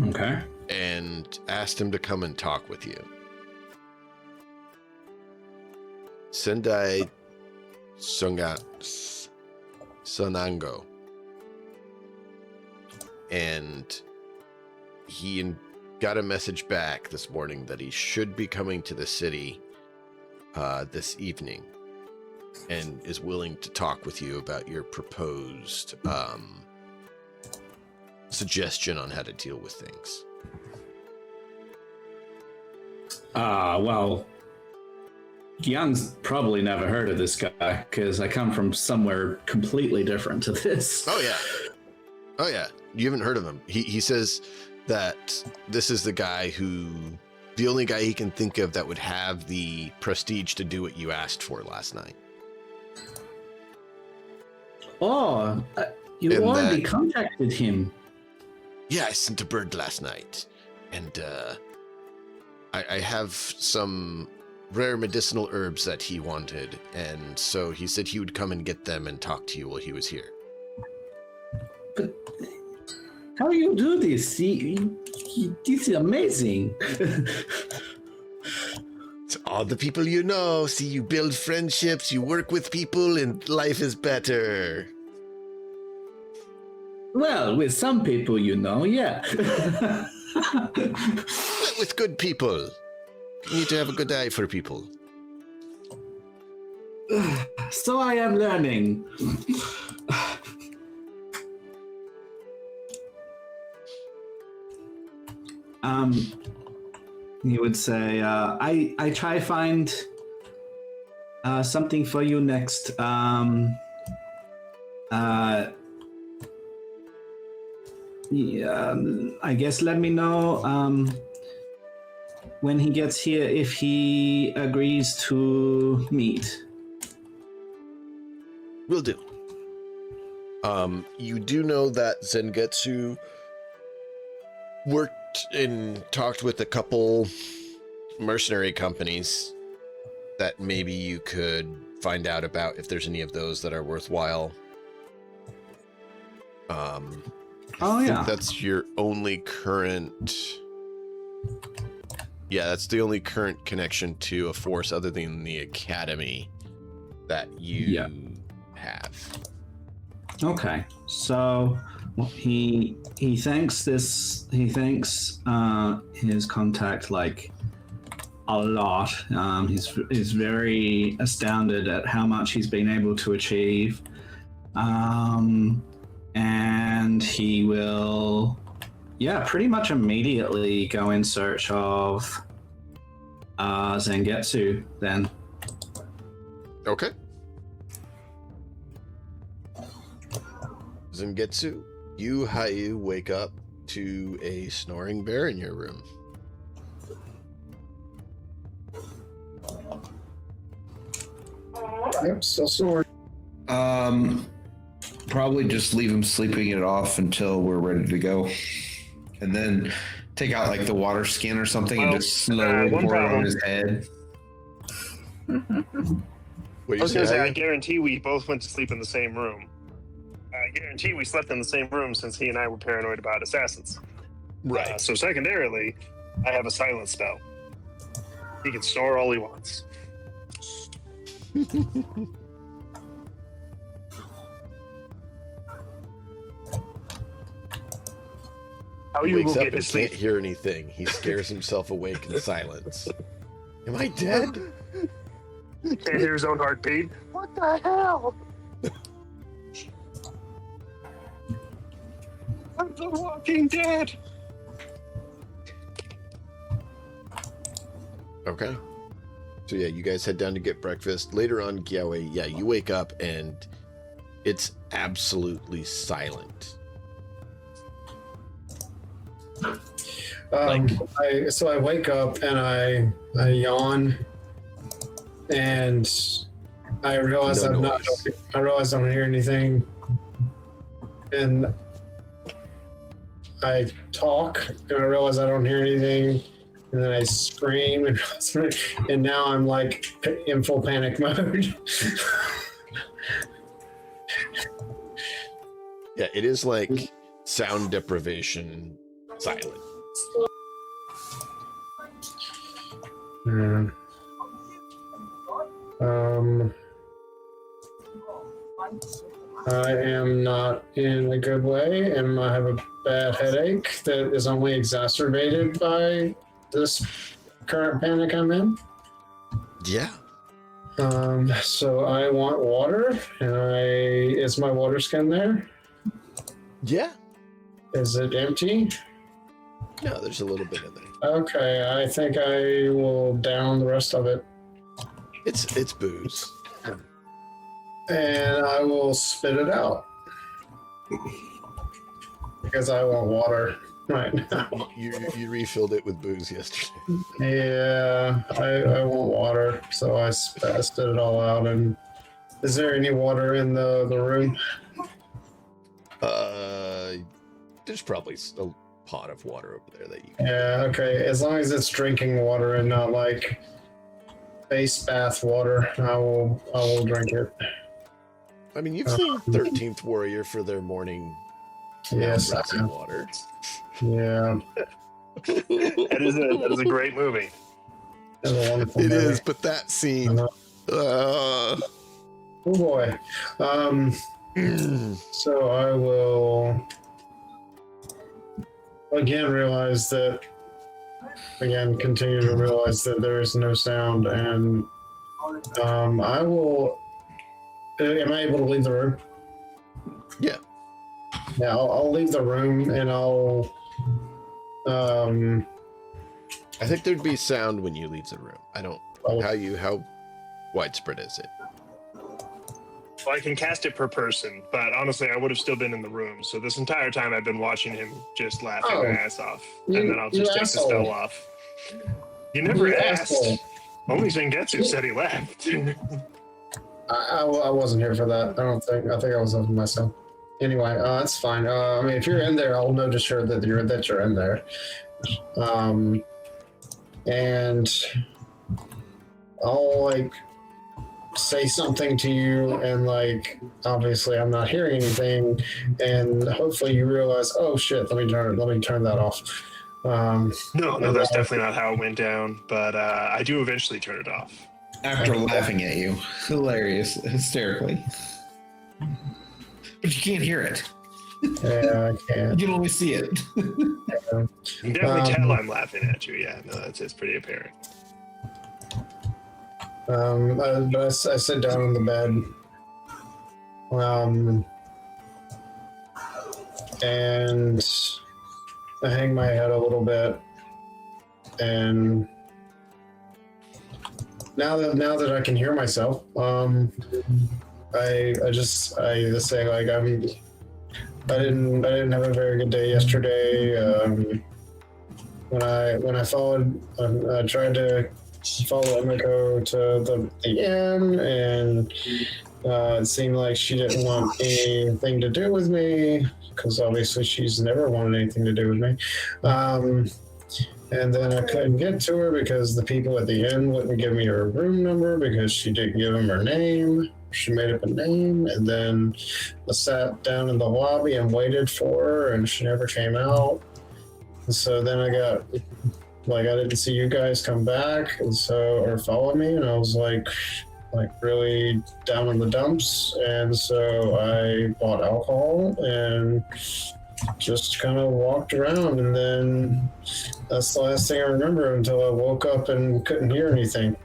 Okay. And asked him to come and talk with you. Sendai Sonango. And he got a message back this morning that he should be coming to the city this evening and is willing to talk with you about your proposed suggestion on how to deal with things. Well, Young's probably never heard of this guy because I come from somewhere completely different to this. Oh yeah, you haven't heard of him. He says that this is the only guy he can think of that would have the prestige to do what you asked for last night. Oh, you And already contacted him. Yeah, I sent a bird last night, and I have some rare medicinal herbs that he wanted, and so he said he would come and get them and talk to you while he was here. But how do you do this? This is amazing. It's all the people you know. See, you build friendships, you work with people, and life is better. Well, with some people, yeah. With good people. You need to have a good eye for people. So I am learning. He would say, I try find something for you next. I guess let me know when he gets here if he agrees to meet. Will do. You do know that Zengetsu worked and talked with a couple mercenary companies that maybe you could find out about if there's any of those that are worthwhile. I think that's your only current... Yeah, that's the only current connection to a force other than the academy that you have. Okay, so he thanks his contact like a lot. He's very astounded at how much he's been able to achieve, and he will pretty much immediately go in search of Zengetsu then. Okay. Zengetsu, you wake up to a snoring bear in your room. Yep, still snoring. probably just leave him sleeping it off until we're ready to go, and then take out like the water skin or something and just slowly pour it on his head. I was going to say, I guarantee we both went to sleep in the same room. I guarantee we slept in the same room since he and I were paranoid about assassins. Right. So secondarily, I have a silence spell. He can snore all he wants. How you will wakes up get and to sleep? can't hear anything. He scares himself awake in silence. Am I dead? Can't hear his own heartbeat. What the hell? I'm the Walking Dead. Okay. So yeah, you guys head down to get breakfast. Later on, Gyawe, yeah, you wake up and it's absolutely silent. I wake up and I yawn, and I realize I realize I don't hear anything, and I talk and I realize I don't hear anything, and then I scream and now I'm like in full panic mode. Yeah, it is like sound deprivation silent. I am not in a good way, and I have a bad headache that is only exacerbated by this current panic I'm in. Yeah. So I want water, and is my water skin there? Yeah. Is it empty? No, there's a little bit in there. Okay, I think I will down the rest of it. It's booze. And I will spit it out. Because I want water right now. You refilled it with booze yesterday. Yeah, I want water, so I spit it all out. And is there any water in the room? There's probably a pot of water over there that you can... Yeah, okay. As long as it's drinking water and not like face bath water, I will drink it. I mean, you've seen 13th Warrior for their morning water. Yeah. That is a great movie. It is, but that scene. Oh boy. So I will continue to realize that there is no sound, and I will. Am I able to leave the room? Yeah. Yeah, I'll leave the room, and I'll. I think there'd be sound when you leave the room. I don't. How widespread is it? Well, I can cast it per person, but honestly, I would have still been in the room. So this entire time, I've been watching him just laughing my ass off, and then I'll just take the spell off. You never asked. Only Zangetsu said he left. I wasn't here for that. I think I was up myself. Anyway, that's fine. I mean, if you're in there, I'll know to sure that you're in there. And I'll like say something to you, and like obviously I'm not hearing anything, and hopefully you realize, oh shit, let me turn that off. No, that's definitely not how it went down. But I do eventually turn it off. After laughing at you, hysterically. But you can't hear it. Yeah, I can't. You can only see it. You can definitely tell I'm laughing at you. Yeah, no, it's pretty apparent. But I sit down on the bed. And I hang my head a little bit, and now that I can hear myself, I just say like I didn't have a very good day yesterday. When I tried to follow Emiko to the inn, and It seemed like she didn't want anything to do with me, because obviously she's never wanted anything to do with me. And then I couldn't get to her because the people at the inn wouldn't give me her room number because she didn't give them her name. She made up a name, and then I sat down in the lobby and waited for her, and she never came out. And so then I got, like, I didn't see you guys come back, and so, or follow me, and I was like really down in the dumps, and so I bought alcohol and just kind of walked around, and then that's the last thing I remember until I woke up and couldn't hear anything.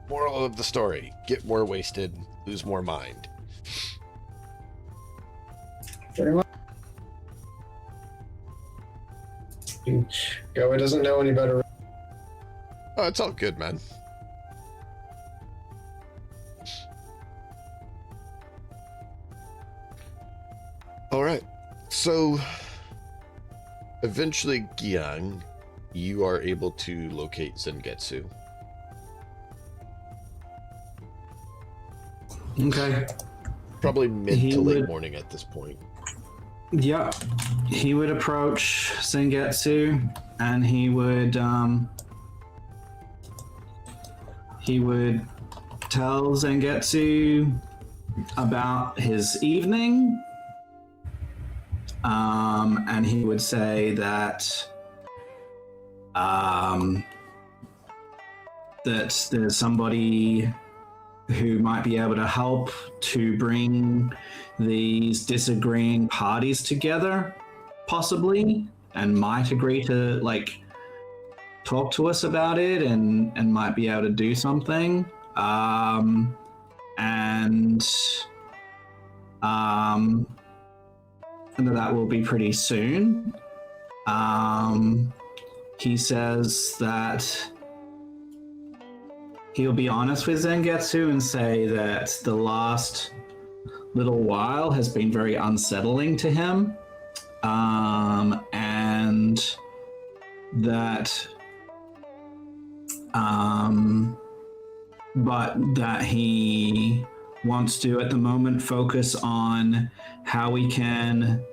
Moral of the story: get more wasted, lose more mind. Pretty much. Goey doesn't know any better. Oh, it's all good, man. All right. So, eventually, Gyang, you are able to locate Zengetsu. Okay. Probably mid He to late would- morning at this point. Yeah, he would approach Sengetsu, and he would tell Zengetsu about his evening, and he would say that that there's somebody who might be able to help to bring these disagreeing parties together, possibly, and might agree to like talk to us about it and might be able to do something. And that will be pretty soon. He says that he'll be honest with Zengetsu and say that the last little while has been very unsettling to him, and that but that he wants to at the moment focus on how we can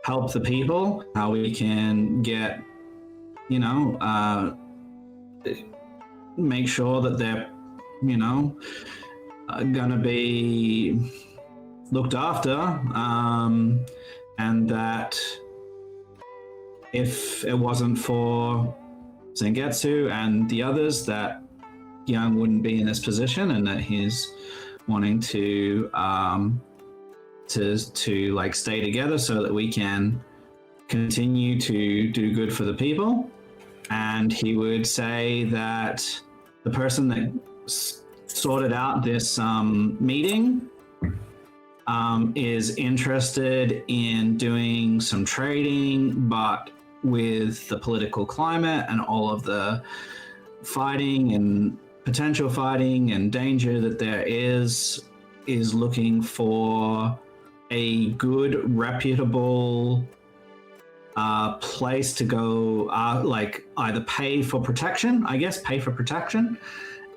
help the people, how we can get, make sure that they're, gonna be looked after, and that if it wasn't for Zengetsu and the others, that Young wouldn't be in this position, and that he's wanting to like stay together so that we can continue to do good for the people. And he would say that the person that sorted out this meeting is interested in doing some trading, but with the political climate and all of the fighting and potential fighting and danger that there is looking for a good, reputable place to go, like either pay for protection,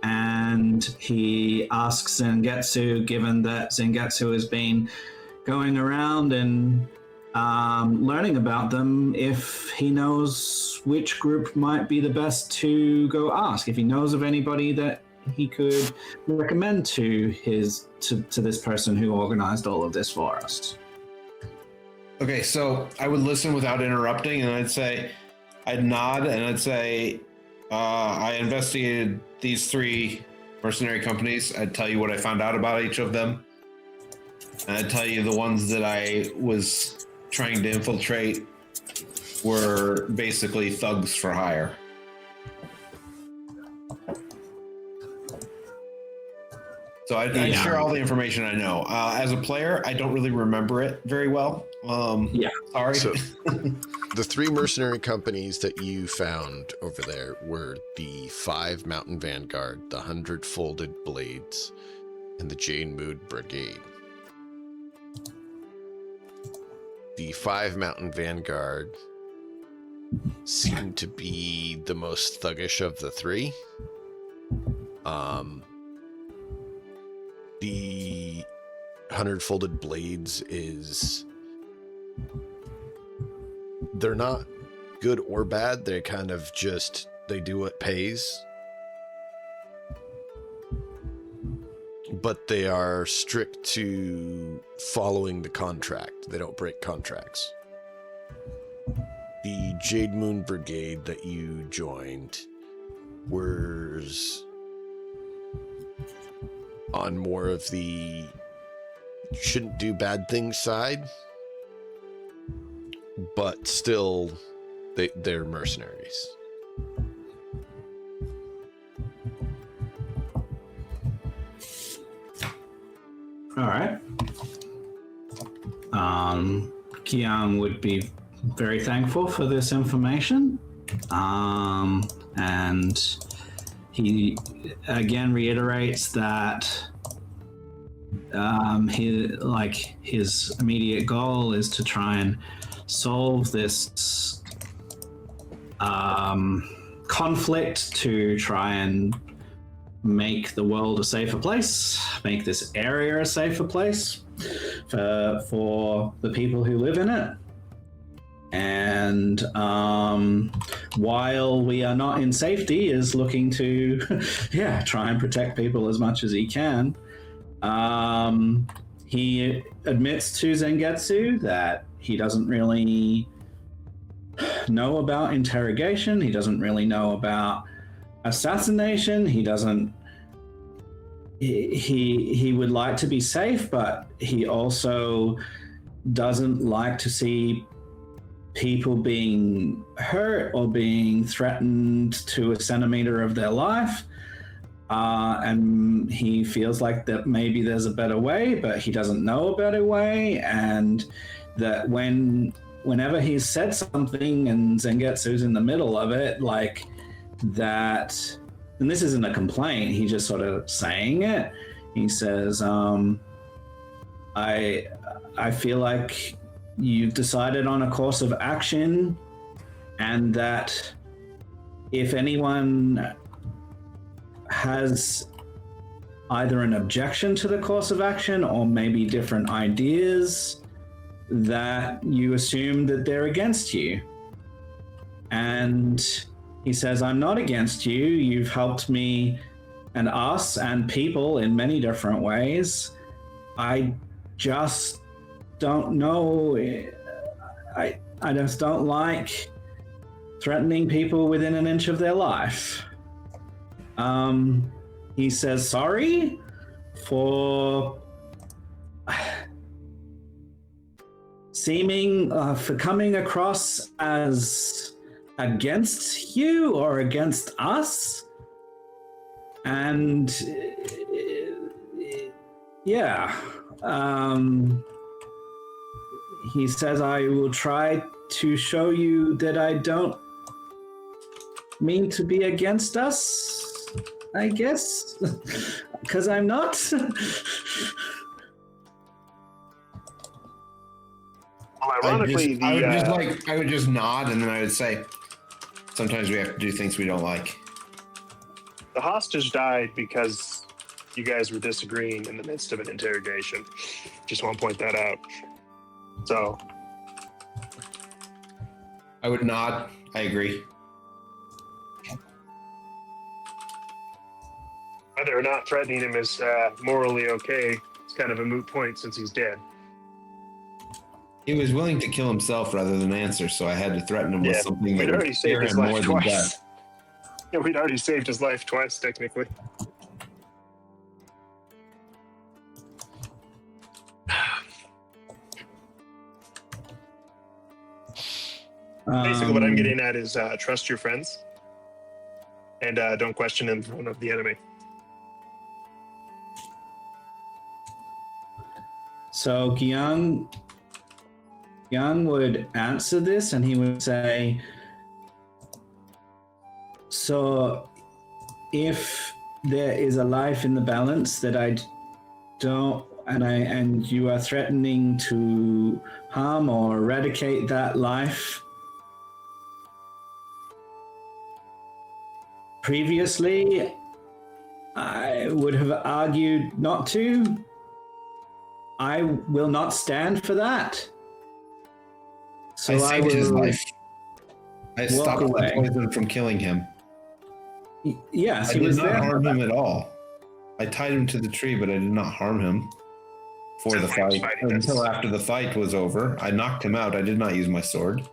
and he asks Zengetsu, given that Zengetsu has been going around and learning about them, if he knows which group might be the best to go ask, if he knows of anybody that he could recommend to this person who organized all of this for us. Okay, so I would listen without interrupting, and I'd nod, and I'd say, I investigated these 3 mercenary companies. I'd tell you what I found out about each of them, and I'd tell you the ones that I was trying to infiltrate were basically thugs for hire. So I'd share all the information I know. As a player, I don't really remember it very well. Sorry. So, the 3 mercenary companies that you found over there were the 5 Mountain Vanguard, the 100 Folded Blades, and the Jane Mood Brigade. the 5 Mountain Vanguard seem to be the most thuggish of the 3. The 100 Folded Blades is... They're not good or bad. They kind of just... They do what pays. But they are strict to following the contract. They don't break contracts. The Jade Moon Brigade that you joined was on more of the shouldn't do bad things side, but still they're mercenaries. All right. Kian would be very thankful for this information. And he again reiterates that his immediate goal is to try and solve this conflict, to try and make the world a safer place, make this area a safer place for the people who live in it. And while we are not in safety, is looking to try and protect people as much as he can. He admits to Zangetsu that he doesn't really know about interrogation. He doesn't really know about assassination. He doesn't. He would like to be safe, but he also doesn't like to see people being hurt or being threatened to a centimeter of their life. And he feels like that maybe there's a better way, but he doesn't know a better way. And that whenever he's said something and Zangetsu's in the middle of it, like that, and this isn't a complaint, he's just sort of saying it. He says, I feel like you've decided on a course of action, and that if anyone has either an objection to the course of action or maybe different ideas, that you assume that they're against you. And he says, I'm not against you. You've helped me and us and people in many different ways. I just don't know. I just don't like threatening people within an inch of their life. He says sorry for for coming across as against you or against us. And he says, I will try to show you that I don't mean to be against us, I guess, because I'm not. Well, ironically, I would just nod, and then I would say, sometimes we have to do things we don't like. the hostage died because you guys were disagreeing in the midst of an interrogation. Just want to point that out. So, I would nod. I agree. whether or not threatening him is morally okay, it's kind of a moot point since he's dead. He was willing to kill himself rather than answer, so I had to threaten him with something that we'd already would scare saved his him more life than twice. death. Yeah, we'd already saved his life twice, technically. Basically, what I'm getting at is trust your friends and don't question in front of the enemy. So Gyung would answer this and he would say, so if there is a life in the balance that I don't and you are threatening to harm or eradicate that life. Previously, I would have argued not to. I will not stand for that. So I saved his life. I stopped the away. poison from killing him. Yes, I he did was not there. harm him at all. I tied him to the tree, but I did not harm him for the fight until after the fight was over. I knocked him out. I did not use my sword.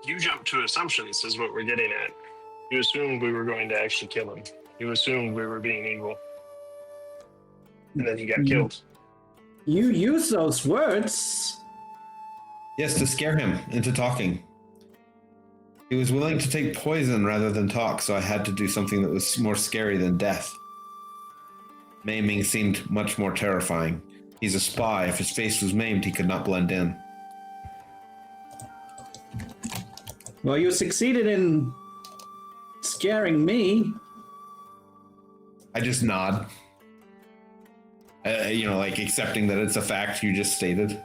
You jumped to assumptions is what we're getting at. You assumed we were going to actually kill him. You assumed we were being evil. And then he got killed. You use those words. Yes, to scare him into talking. He was willing to take poison rather than talk, so I had to do something that was more scary than death. Maiming seemed much more terrifying. He's a spy. If his face was maimed, he could not blend in. Well, you succeeded in scaring me. I just nod. Like accepting that it's a fact you just stated.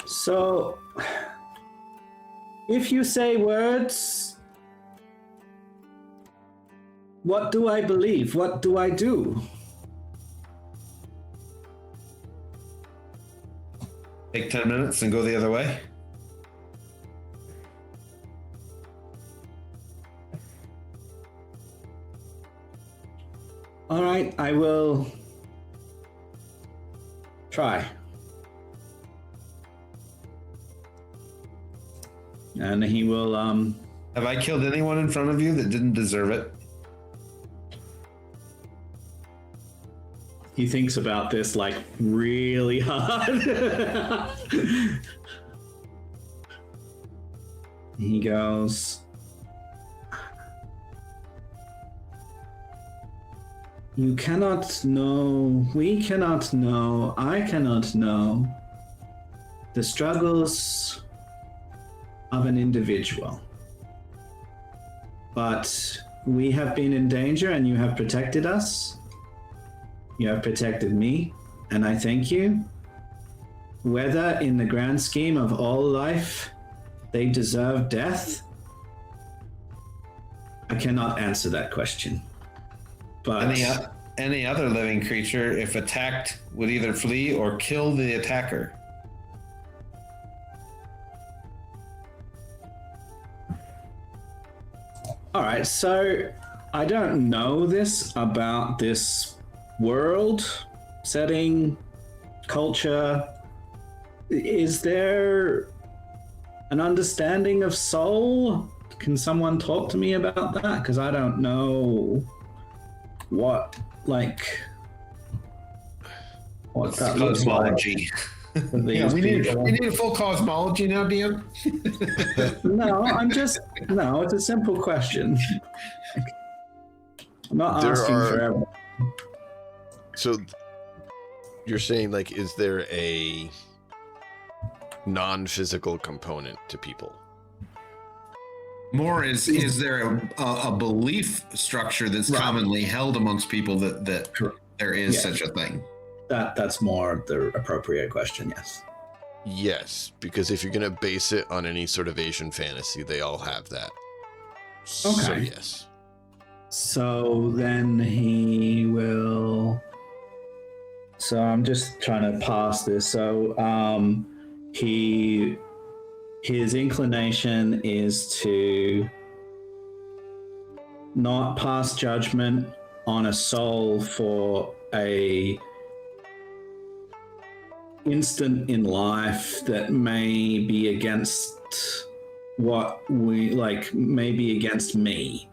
So, if you say words, what do I believe? What do I do? Take 10 minutes and go the other way. All right, I will try. And he will, Have I killed anyone in front of you that didn't deserve it? he thinks about this like really hard. He goes, you cannot know, we cannot know, I cannot know the struggles of an individual. But we have been in danger and you have protected us. You have protected me, and I thank you. Whether in the grand scheme of all life they deserve death, I cannot answer that question. But any other living creature, if attacked, would either flee or kill the attacker. all right, so I don't know this about this world, setting, culture. Is there an understanding of soul? Can someone talk to me about that? Because I don't know what that looks like. Cosmology. Yeah, we need a full cosmology now, DM. No, it's a simple question. I'm not asking for everything. So you're saying, like, is there a non-physical component to people? More is there a belief structure that's commonly held amongst people that there is such a thing? That's more the appropriate question, yes. Yes, because if you're going to base it on any sort of Asian fantasy, they all have that. Okay. So, yes. So then he will... So I'm just trying to pass this. So his inclination is to not pass judgment on a soul for a instant in life that may be against what we like, maybe against me,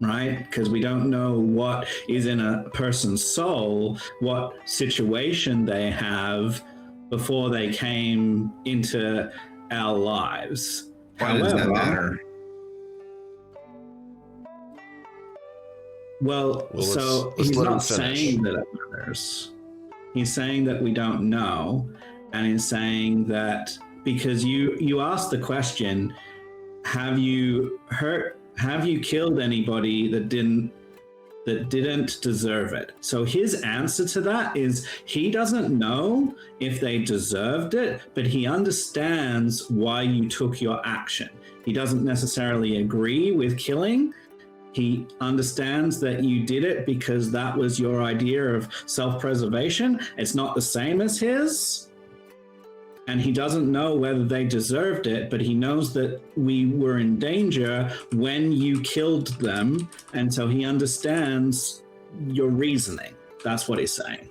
right? Because we don't know what is in a person's soul, what situation they have before they came into our lives. Why does that matter? Well, so let's he's let him not finish. saying that it matters. He's saying that we don't know. and is saying that because you asked the question, have you killed anybody that didn't deserve it? So his answer to that is he doesn't know if they deserved it, but he understands why you took your action. He doesn't necessarily agree with killing. He understands that you did it because that was your idea of self-preservation. It's not the same as his. And he doesn't know whether they deserved it, but he knows that we were in danger when you killed them. And so he understands your reasoning. That's what he's saying.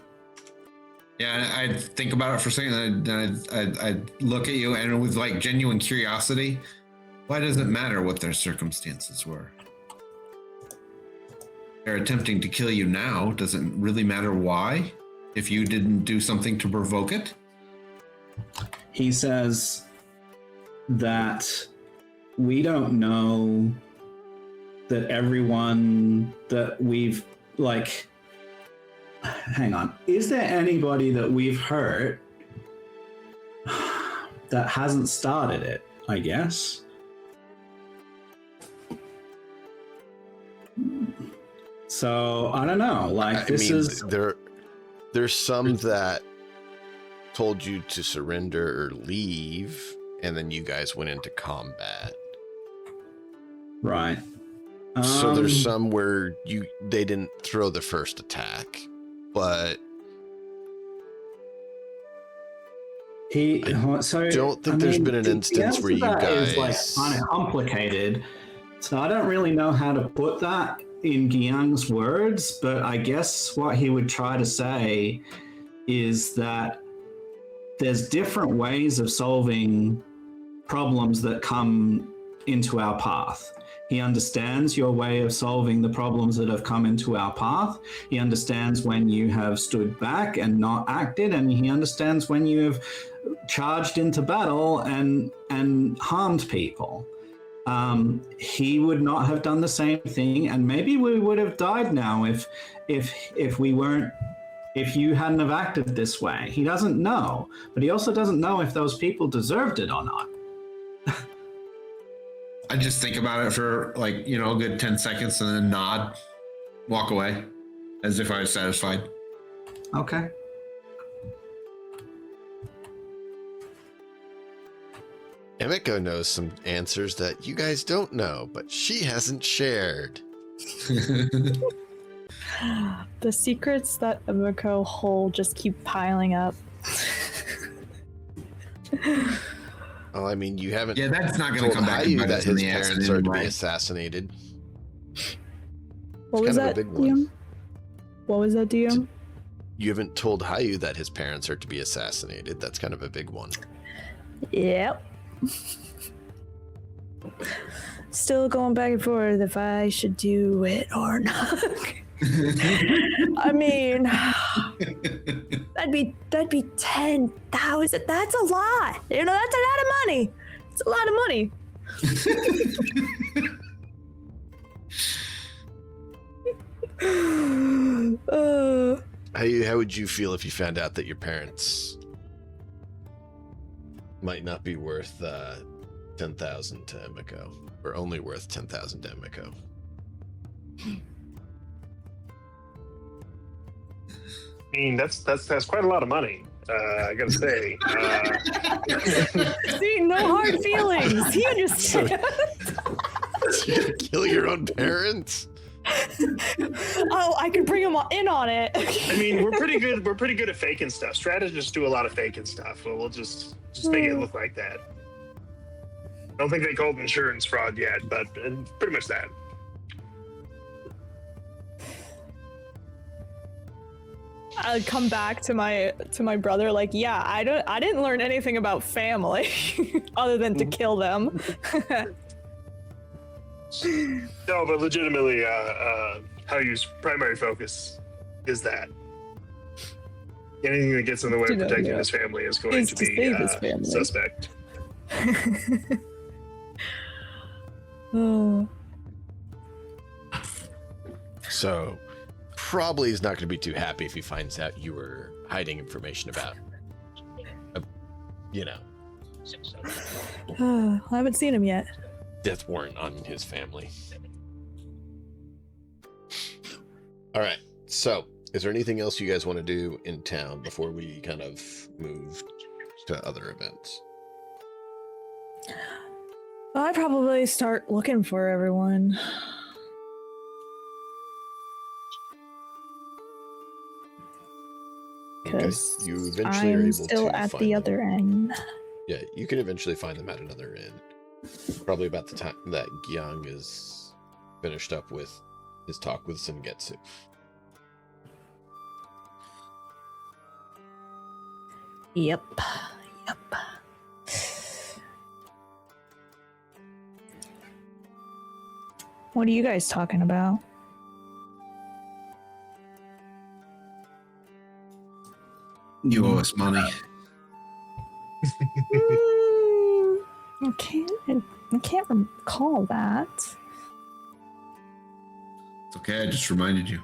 Yeah, I think about it for a second, and I look at you, and with like genuine curiosity, why does it matter what their circumstances were? They're attempting to kill you now. Does it really matter why? If you didn't do something to provoke it? He says that we don't know that everyone that we've, like, hang on. Is there anybody that we've hurt that hasn't started it, I guess? So I don't know. Like, there's some that told you to surrender or leave, and then you guys went into combat. Right. So there's some where they didn't throw the first attack, but I don't think there's been an instance where you guys is like kind of complicated. So I don't really know how to put that in Guiyang's words, but I guess what he would try to say is that there's different ways of solving problems that come into our path. He understands your way of solving the problems that have come into our path. He understands when you have stood back and not acted, and he understands when you have charged into battle and harmed people. He would not have done the same thing, and maybe we would have died now if you hadn't have acted this way. He doesn't know, but he also doesn't know if those people deserved it or not. I just think about it for like, a good 10 seconds and then nod, walk away as if I was satisfied. Okay. Emiko knows some answers that you guys don't know, but she hasn't shared. The secrets that Emiko hold just keep piling up. Well, I mean, you haven't. Yeah, that's not going to come back and bite us in the ass parents are to be anyway. assassinated. What was that, DM? What was that, DM? You haven't told Hayu that his parents are to be assassinated. That's kind of a big one. Yep. Still going back and forth if I should do it or not. I mean, that'd be 10,000. That's a lot. That's a lot of money. It's a lot of money. How would you feel if you found out that your parents might not be worth 10,000 to Emiko, or only worth 10,000 to Emiko? I mean, that's quite a lot of money. I gotta say. See, no hard feelings. He understands. So you kill your own parents? Oh, I could bring him in on it. I mean, we're pretty good. We're pretty good at faking stuff. Strategists do a lot of faking stuff. But we'll just make it look like that. I don't think they called insurance fraud yet, but pretty much that. I'd come back to my brother like, yeah, I didn't learn anything about family other than to kill them. No, but legitimately, Hayu's primary focus is that. Anything that gets in the way of protecting his family is going to be suspect. So, probably is not going to be too happy if he finds out you were hiding information about you know, I haven't seen him yet. death warrant on his family. All right. So, is there anything else you guys want to do in town before we kind of move to other events? I'd probably start looking for everyone. Because you eventually are I'm able still to at find the them. other end. Yeah, you can eventually find them at another inn. Probably about the time that Gyang is finished up with his talk with Sengetsu. Yep. What are you guys talking about? You owe us money. I can't recall that. It's okay, I just reminded you.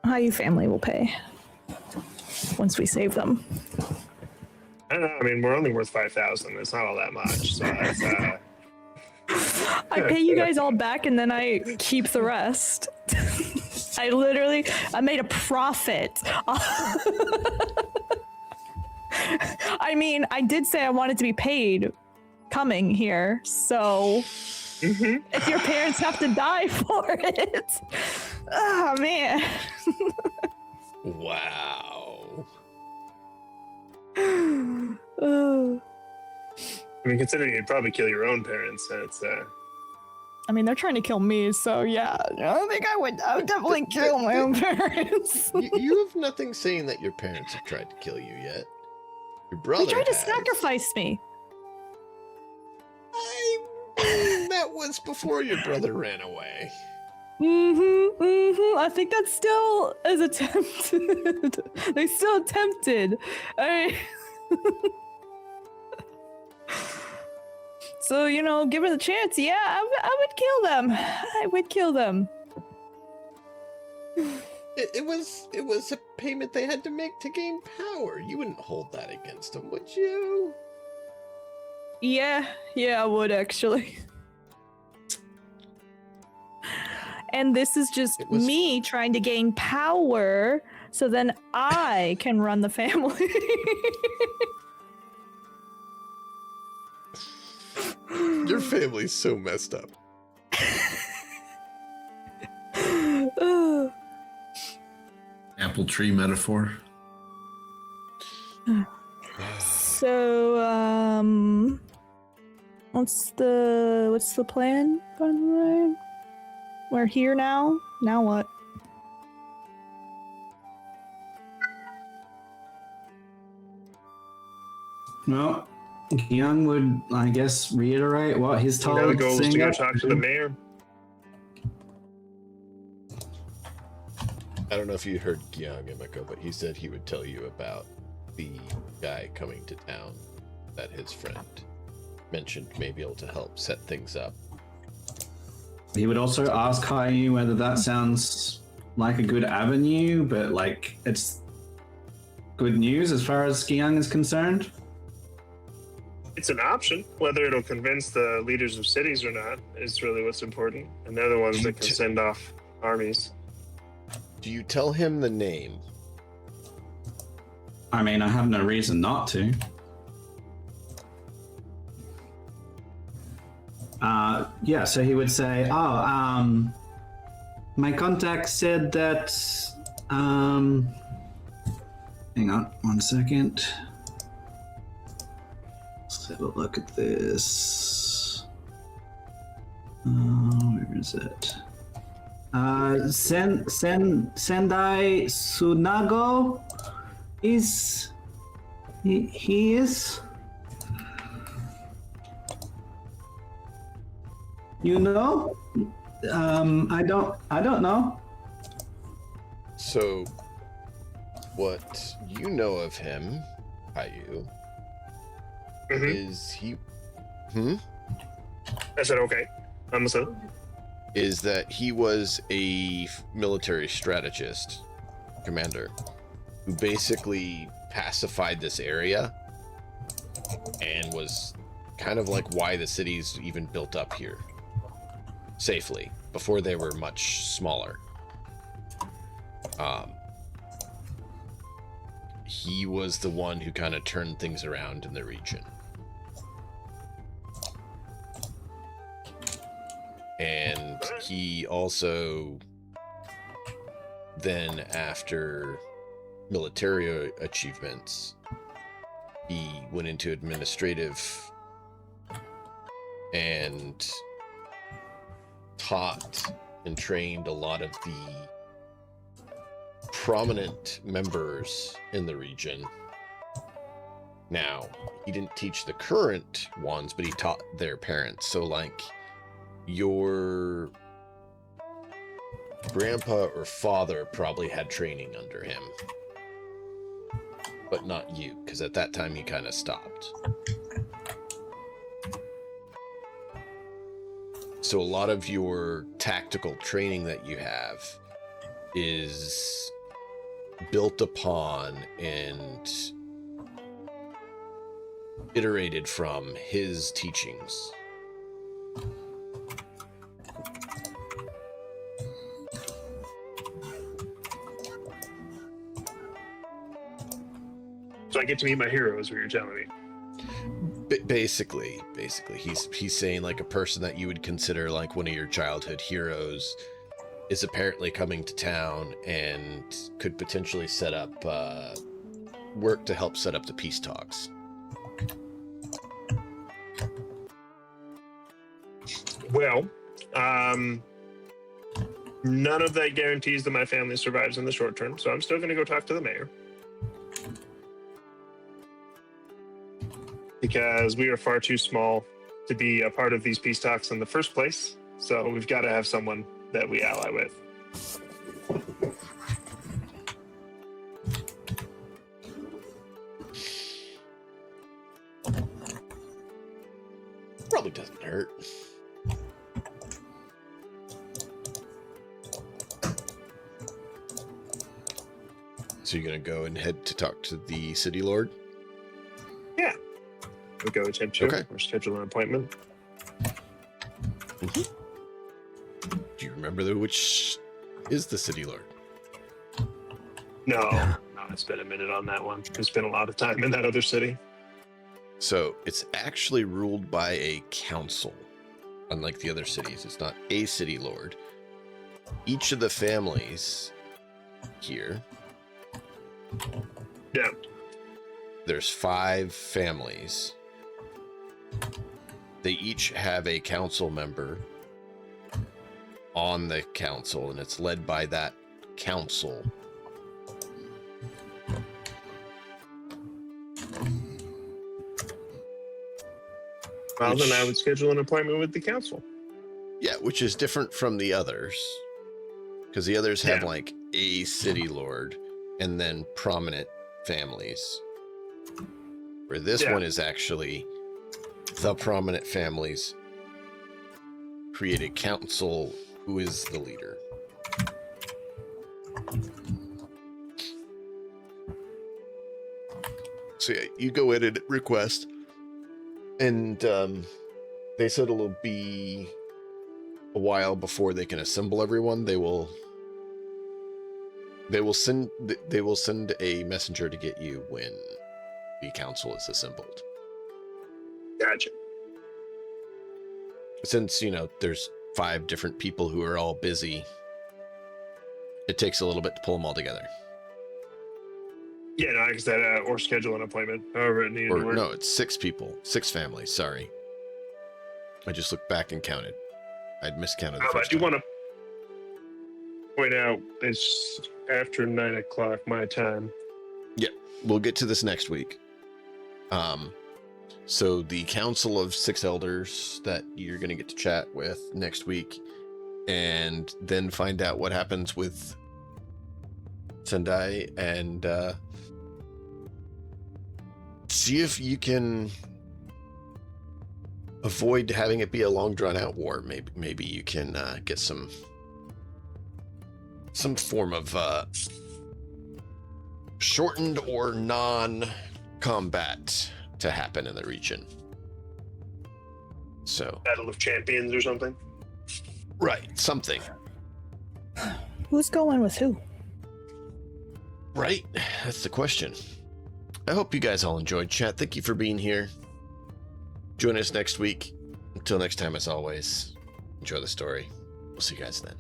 How family will pay once we save them. I don't know. I mean, we're only worth 5,000. It's not all that much. So that's, I pay you guys all back and then I keep the rest. I made a profit. I mean, I did say I wanted to be paid coming here, so if your parents have to die for it. Oh, man. Wow. I mean, considering you'd probably kill your own parents, it's I mean, they're trying to kill me, so yeah. I think I would definitely kill my own parents. You have nothing saying that your parents have tried to kill you yet. Your brother They tried to has. sacrifice me. That was before your brother ran away. I think that still is attempted. They still attempted. So, given the chance, yeah, I would kill them. I would kill them. It was a payment they had to make to gain power. You wouldn't hold that against them, would you? Yeah, I would actually. And this is just me trying to gain power so then I can run the family. Your family's so messed up. Apple tree metaphor. So, what's the plan, by the way? We're here now. Now what? Well, Young would, I guess, reiterate what he's told. the goal is to go talk to the mayor. I don't know if you heard Gyang Emiko, but he said he would tell you about the guy coming to town that his friend mentioned may be able to help set things up. He would also ask Caillou whether that sounds like a good avenue, but it's good news as far as Skiang is concerned. It's an option. Whether it'll convince the leaders of cities or not is really what's important. And they're the ones that can send off armies. Do you tell him the name? I mean, I have no reason not to. Yeah, so he would say, my contact said that, hang on 1 second. Let's have a look at this. Where is it? Sendai Sunago is, he is? You know? I don't know. So, what you know of him, Caillou, is he... I said, okay. Understood. is that he was a military strategist commander who basically pacified this area and was kind of like why the cities even built up here safely before they were much smaller. He was the one who kind of turned things around in the region. And he also then, after military achievements, he went into administrative and taught and trained a lot of the prominent members in the region. Now, he didn't teach the current ones, but he taught their parents. So, like, your grandpa or father probably had training under him, but not you, because at that time he kind of stopped. So a lot of your tactical training that you have is built upon and iterated from his teachings. So I get to meet my heroes, what you're telling me. Basically, he's saying like a person that you would consider like one of your childhood heroes is apparently coming to town and could potentially set up work to help set up the peace talks. Well, none of that guarantees that my family survives in the short term, so I'm still going to go talk to the mayor. Because we are far too small to be a part of these peace talks in the first place, so we've got to have someone that we ally with. Probably doesn't hurt. So you're gonna go and head to talk to the city lord? Yeah. We'll go attempt to, Okay. or schedule an appointment. Do you remember which is the city lord? No, it's been a minute on that one. It's been a lot of time in that other city. So it's actually ruled by a council. Unlike the other cities, it's not a city lord. Each of the families here, Yeah. there's 5 families. They each have a council member on the council, and it's led by that council. Well, then I would schedule an appointment with the council. Yeah, which is different from the others. Because the others have Yeah. like a city lord and then prominent families. Where this Yeah. one is actually the prominent families create a council who is the leader. So yeah, you go in and request, and they said it'll be a while before they can assemble everyone. They will send a messenger to get you when the council is assembled. Gotcha. Since, there's 5 different people who are all busy, it takes a little bit to pull them all together. Yeah, no, I guess that, or schedule an appointment, however it needed to Or work. no, it's 6 people, 6 families, sorry. I just looked back and counted. I'd miscounted the I first do time. want to point out it's after 9 o'clock my time. We'll get to this next week. So the council of 6 elders that you're going to get to chat with next week, and then find out what happens with Sendai, and see if you can avoid having it be a long drawn out war, maybe you can get some form of shortened or non-combat to happen in the region. So Battle of Champions or something. right, something. Who's going with who? Right, that's the question. I hope you guys all enjoyed, chat. Thank you for being here. Join us next week. Until next time, as always, enjoy the story. We'll see you guys then.